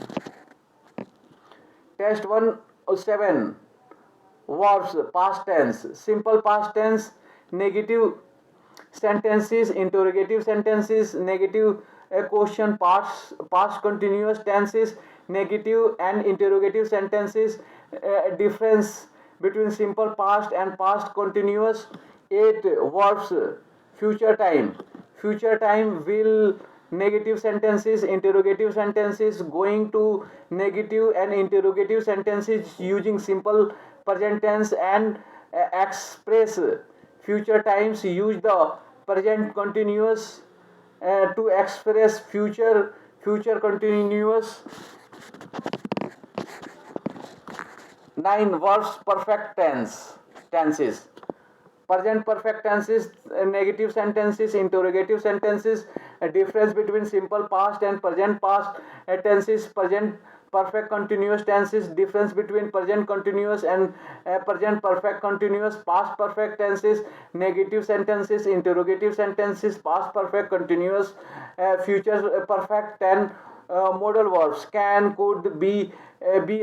Test 107 verbs past tense, simple past tense, negative sentences, interrogative sentences, negative question past continuous tenses, negative and interrogative sentences, difference between simple past and past continuous. 8 verbs future time, will, negative sentences, interrogative sentences, going to, negative and interrogative sentences using simple present tense and express future times, use the present continuous to express future continuous. 9 verbs perfect tenses, present perfect tenses, negative sentences, interrogative sentences, a difference between simple past and present past tenses, present perfect continuous tenses, difference between present continuous and present perfect continuous, past perfect tenses, negative sentences, interrogative sentences, past perfect continuous, future perfect, and modal verbs can, could, be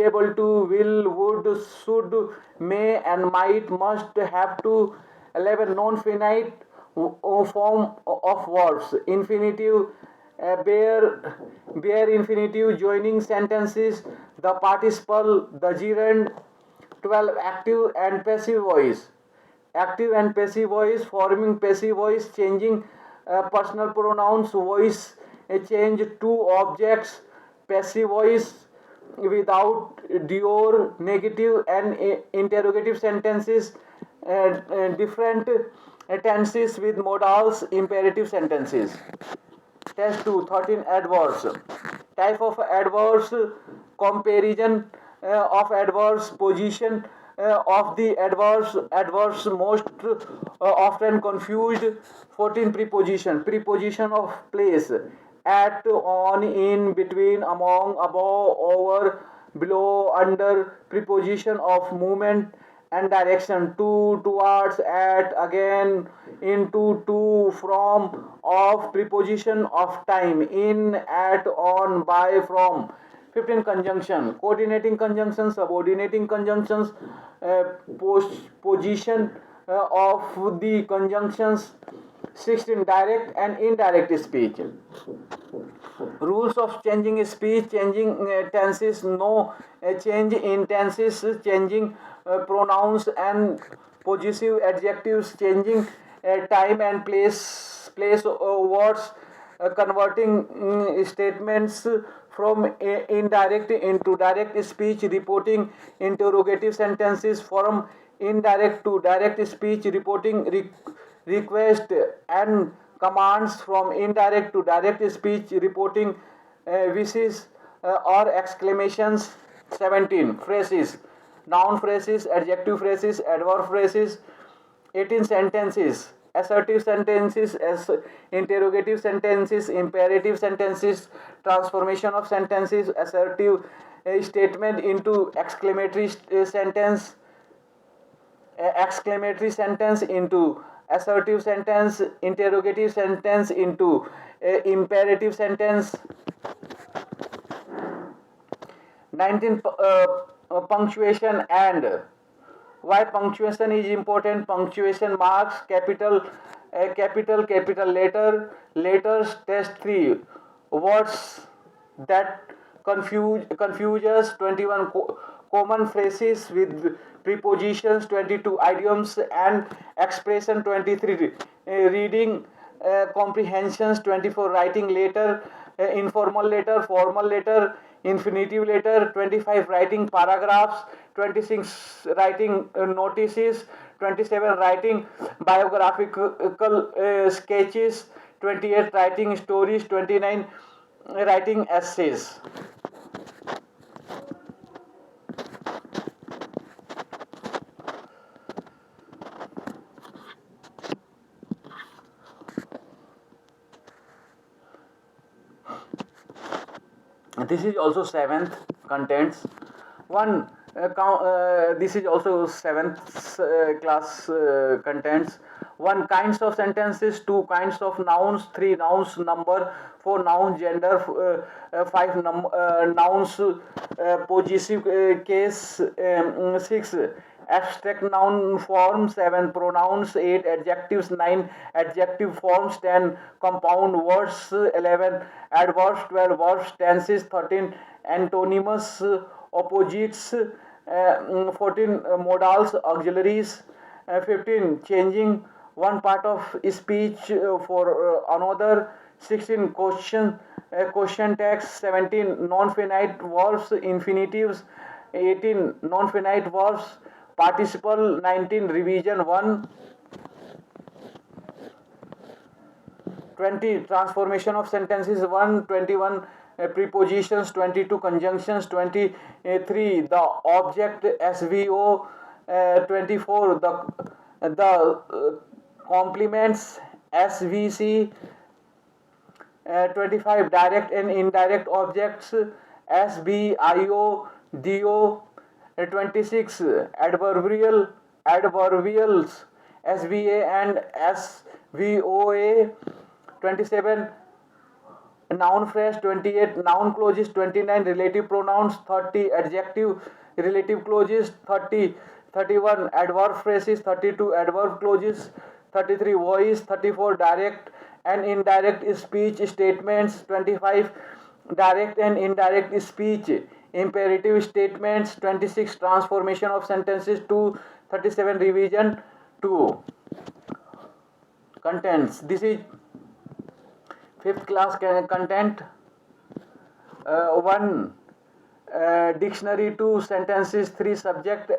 able to, will, would, should, may and might, must, have to. 11 non-finite form of verbs, infinitive, bare infinitive joining sentences, the participle, the gerund. 12 active and passive voice, active and passive voice, forming passive voice, changing personal pronouns, voice change to objects, passive voice without dior, negative and interrogative sentences, different tenses with modals, imperative sentences. Test 2 13 adverbs, type of adverbs, comparison of adverbs, position of the adverbs most often confused. 14 preposition of place, at, on, in, between, among, above, over, below, under. Preposition of movement and direction, to, towards, at, again, into, to, from, of. Preposition of time, in, at, on, by, from. 15 conjunction, coordinating conjunctions, subordinating conjunctions, position of the conjunctions. 16 direct and indirect speech, rules of changing speech, changing tenses, no change in tenses, changing pronouns and possessive adjectives, changing time and place words, converting statements from indirect into direct speech, reporting interrogative sentences from indirect to direct speech, reporting request and commands from indirect to direct speech, reporting wishes or exclamations. 17 phrases, noun phrases, adjective phrases, adverb phrases. 18 sentences, assertive sentences, interrogative sentences, imperative sentences, transformation of sentences, assertive statement into exclamatory sentence, exclamatory sentence into assertive sentence, interrogative sentence into imperative sentence. 19 punctuation and why punctuation is important. Punctuation marks capital letters. Test 3 words that confuse us. 21 common phrases with prepositions 22, idioms and expression 23, reading comprehensions 24, writing letter, informal letter, formal letter, infinitive letter 25, writing paragraphs 26, writing notices 27, writing biographical sketches 28, writing stories 29, writing essays. This is also seventh contents. One this is also seventh class contents. One, kinds of sentences. Two, kinds of nouns. Three, nouns number. Four, nouns gender. Five, nouns possessive case. Six, abstract noun form. 7, pronouns. 8, adjectives. 9, adjective forms. 10, compound words. 11, adverbs. 12, verbs. Tenses. 13, antonymous, opposites. 14, modals, auxiliaries. 15, changing one part of speech for another. 16, question text. 17, non-finite verbs, infinitives. 18, non-finite verbs, participle. 19, revision 1. 20, transformation of sentences 1. 21, prepositions. 22, conjunctions. 23, the object SVO. 24, the complements SVC. 25, direct and indirect objects SBIO DO. 26, adverbials SVA and SVOA. 27, noun phrase. 28, noun clauses. 29, relative pronouns. 30, adjective relative clauses. 31, adverb phrases. 32, adverb clauses. 33, voice. 34, direct and indirect speech statements. 25, direct and indirect speech imperative statements. 26, transformation of sentences 2. 37, revision 2. Contents. This is fifth class content. 1, dictionary. 2, sentences. 3, subject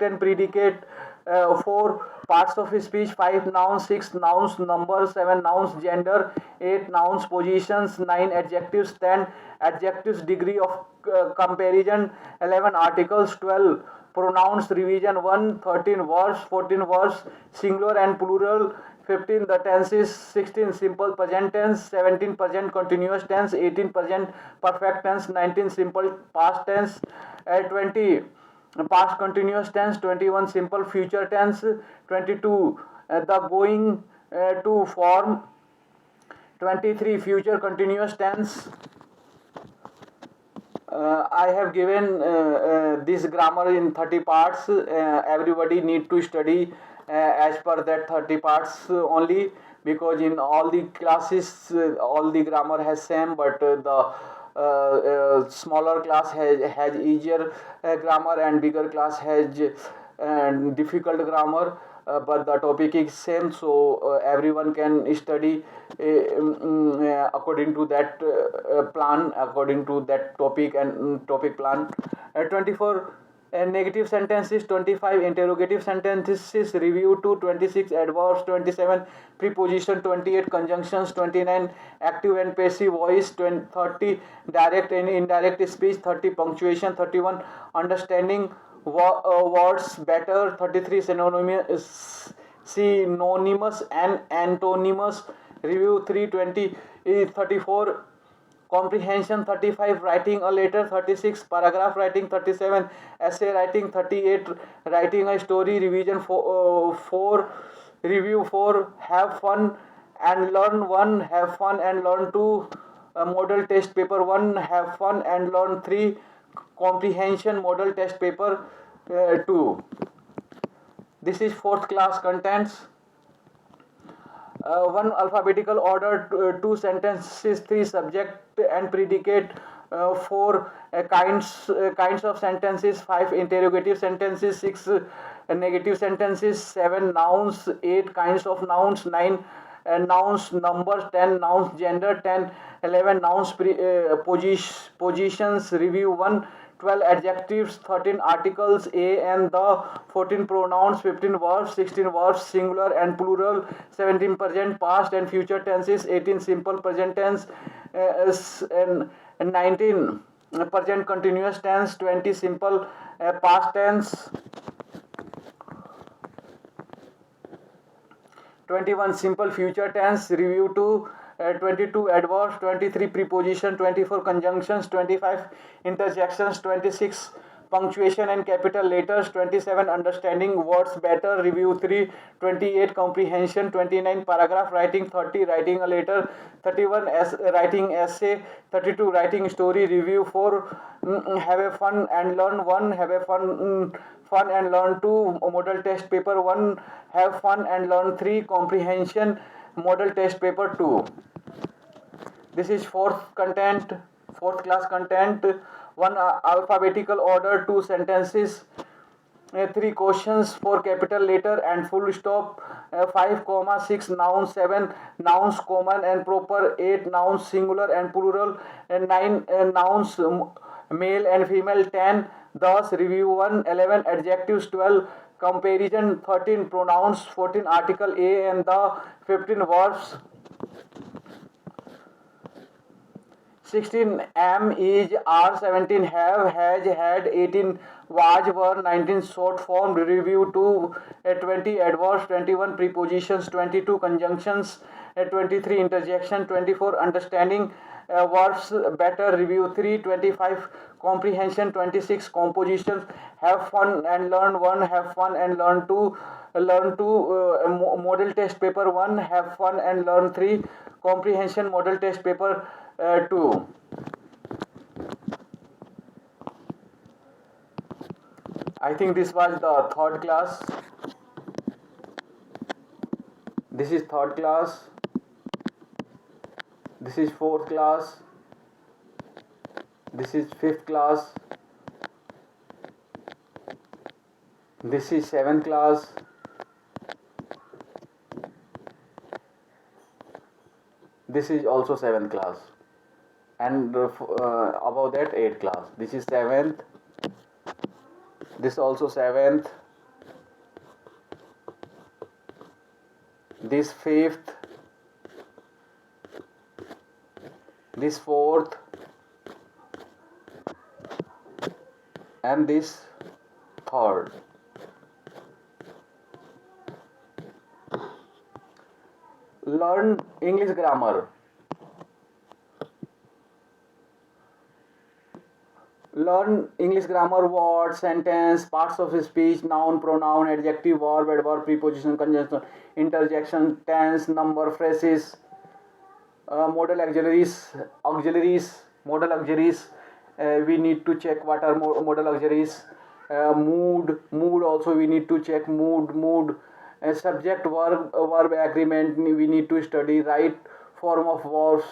and predicate. 4, parts of speech. 5, nouns. 6, nouns number. 7, nouns gender. 8, nouns positions. 9, adjectives. 10, adjectives degree of comparison. 11, articles. 12, pronouns, revision 1. 13, verbs. 14, verbs singular and plural. 15, the tenses. 16, simple present tense. 17, present continuous tense. 18, present perfect tense. 19, simple past tense. 20, past continuous tense. 21, simple future tense. 22, the going to form. 23, future continuous tense. I have given this grammar in 30 parts. Everybody need to study as per that 30 parts only, because in all the classes all the grammar has same, but the smaller class has easier grammar and bigger class has difficult grammar. But the topic is same, so everyone can study according to that plan, according to that topic and topic plan. 24, negative sentences. 25, interrogative sentences review 2. 26, adverbs. 27, preposition. 28, conjunctions. 29, active and passive voice. 30, direct and indirect speech. 30, punctuation. 31, understanding words better. 33, synonymous and antonyms review 3. 34, comprehension. 35, writing a letter. 36, paragraph writing. 37, essay writing. 38, writing a story revision 4. Review 4, have fun and learn 1. Have fun and learn 2. Model test paper 1, have fun and learn 3. Comprehension model test paper 2. This is fourth class contents. 1, alphabetical order. 2, sentences. 3, subject and predicate. 4 kinds of sentences, 5 interrogative sentences, 6 negative sentences, 7 nouns, 8 kinds of nouns, 9 nouns numbers, 10 nouns gender, 10 11 nouns positions review 1, 12 adjectives, 13 articles a and the, 14 pronouns, 15 verbs, 16 verbs singular and plural, 17 present past and future tenses, 18 simple present tense, and 19 present continuous tense, 20 simple past tense, 21 simple future tense review 2, 22 adverbs, 23 preposition, 24 conjunctions, 25 interjections, 26 punctuation and capital letters, 27 understanding words better review 3, 28 comprehension, 29 paragraph writing, 30 writing a letter, 31 writing essay, 32 writing story review 4, have a fun and learn 1, have a fun and learn 2, model test paper 1, have fun and learn 3, comprehension, model test paper 2. This is fourth class content. 1 alphabetical order, 2 sentences, 3 questions, 4 capital letter and full stop, 5 comma 6 nouns, 7 nouns common and proper, 8 nouns singular and plural, and 9 nouns male and female, 10 thus review 1, 11 adjectives, 12 comparison, 13 pronouns, 14 article a and the, 15 verbs, 16 am, is, are, 17 have, has, had, 18 was, were, 19 short form review 2, 20 adverbs, 21 prepositions, 22 conjunctions, 23 interjection, 24 understanding verbs better review 3, 25 comprehension, 26 compositions, have fun and learn 1, have fun and learn 2, model test paper 1, have fun and learn 3, comprehension model test paper 2. I think this was the third class. This is third class. This is fourth class. This is fifth class. This is seventh class. This is also seventh class. And above that 8th class. This is 7th, this also 7th, this 5th, this 4th, and this 3rd. Learn English grammar. Learn English grammar, words, sentence, parts of speech, noun, pronoun, adjective, verb, adverb, preposition, conjunction, interjection, tense, number, phrases, modal modal auxiliaries. We need to check what are modal auxiliaries. Mood also we need to check mood. Subject, verb agreement we need to study. Right form of verbs,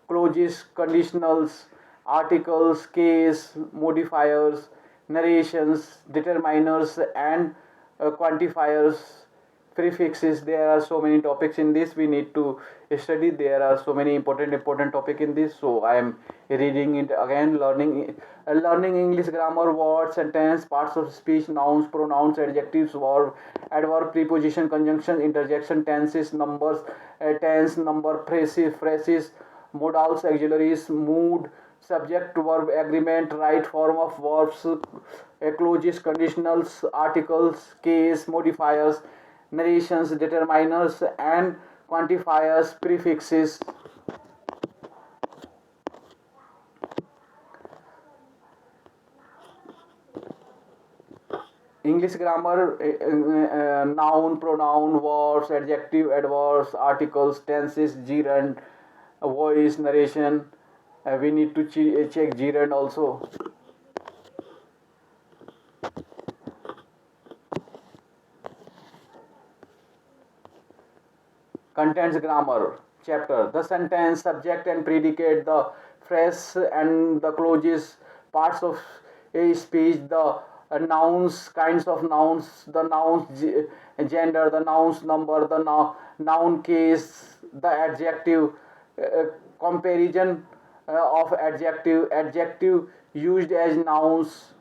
clauses, conditionals, articles, case, modifiers, narrations, determiners, and quantifiers, prefixes. There are so many topics in this we need to study. There are so many important topic in this, so I am reading it again. Learning English grammar, words, sentence, parts of speech, nouns, pronouns, adjectives, verb, adverb, preposition, conjunction, interjection, tenses, numbers, tense, number, phrases, modals, auxiliaries, mood, subject, verb agreement, right form of verbs, clauses, conditionals, articles, case, modifiers, narrations, determiners, and quantifiers, prefixes. English grammar, noun, pronoun, verbs, adjective, adverbs, articles, tenses, gerund, voice, narration. We need to check gerund also. Contents grammar chapter. The sentence, subject and predicate, the phrase and the clauses, parts of a speech, the nouns, kinds of nouns, the nouns gender, the nouns number, the noun case, the adjective, uh, comparison of adjective used as nouns,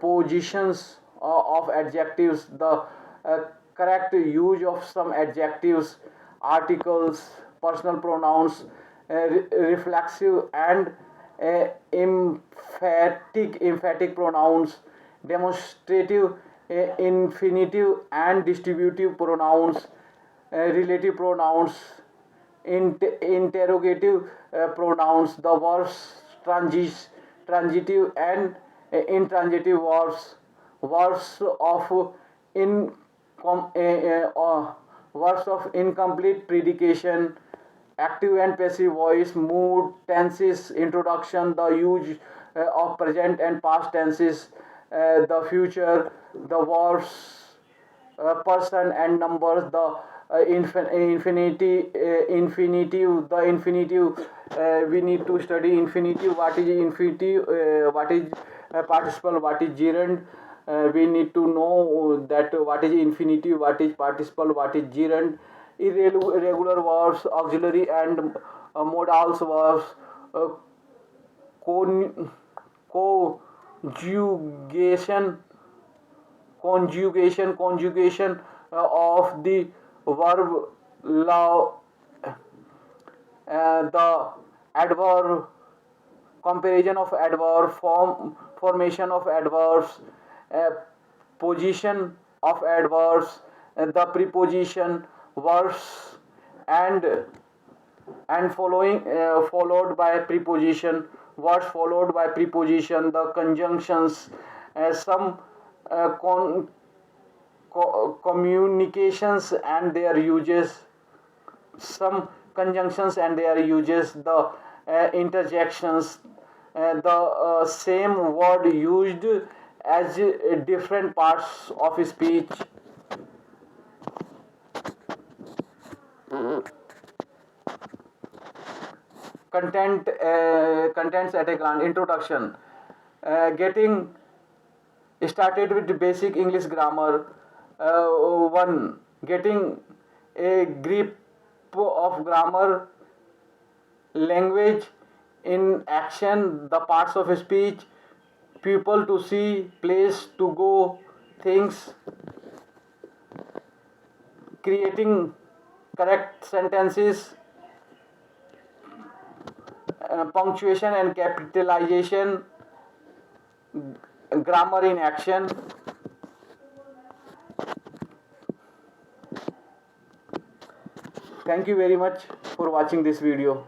positions of adjectives, the correct use of some adjectives, articles, personal pronouns, reflexive and emphatic pronouns, demonstrative, infinitive and distributive pronouns, relative pronouns, interrogative pronouns, the verbs transitive and intransitive verbs, verbs of in verbs of incomplete predication, active and passive voice, mood, tenses, introduction, the use of present and past tenses, the future, the verbs, person and numbers, the infinitive, the infinitive, we need to study infinitive, what is infinitive, what is participle, what is gerund, we need to know that what is infinitive, what is participle, what is gerund, irregular verbs, auxiliary and modals verbs, uh, conjugation, conjugation of the verb love, the adverb, comparison of adverb, formation of adverbs, uh, position of adverbs, the preposition, verbs, and followed by preposition, words followed by preposition, the conjunctions, some communications and their uses, some conjunctions and their uses, the interjections, the same word used as different parts of speech. Contents at a glance. Introduction. Getting started with basic English grammar. 1. Getting a grip of grammar, language in action, the parts of speech, people to see, place to go, things, creating correct sentences, punctuation and capitalization, grammar in action. Thank you very much for watching this video.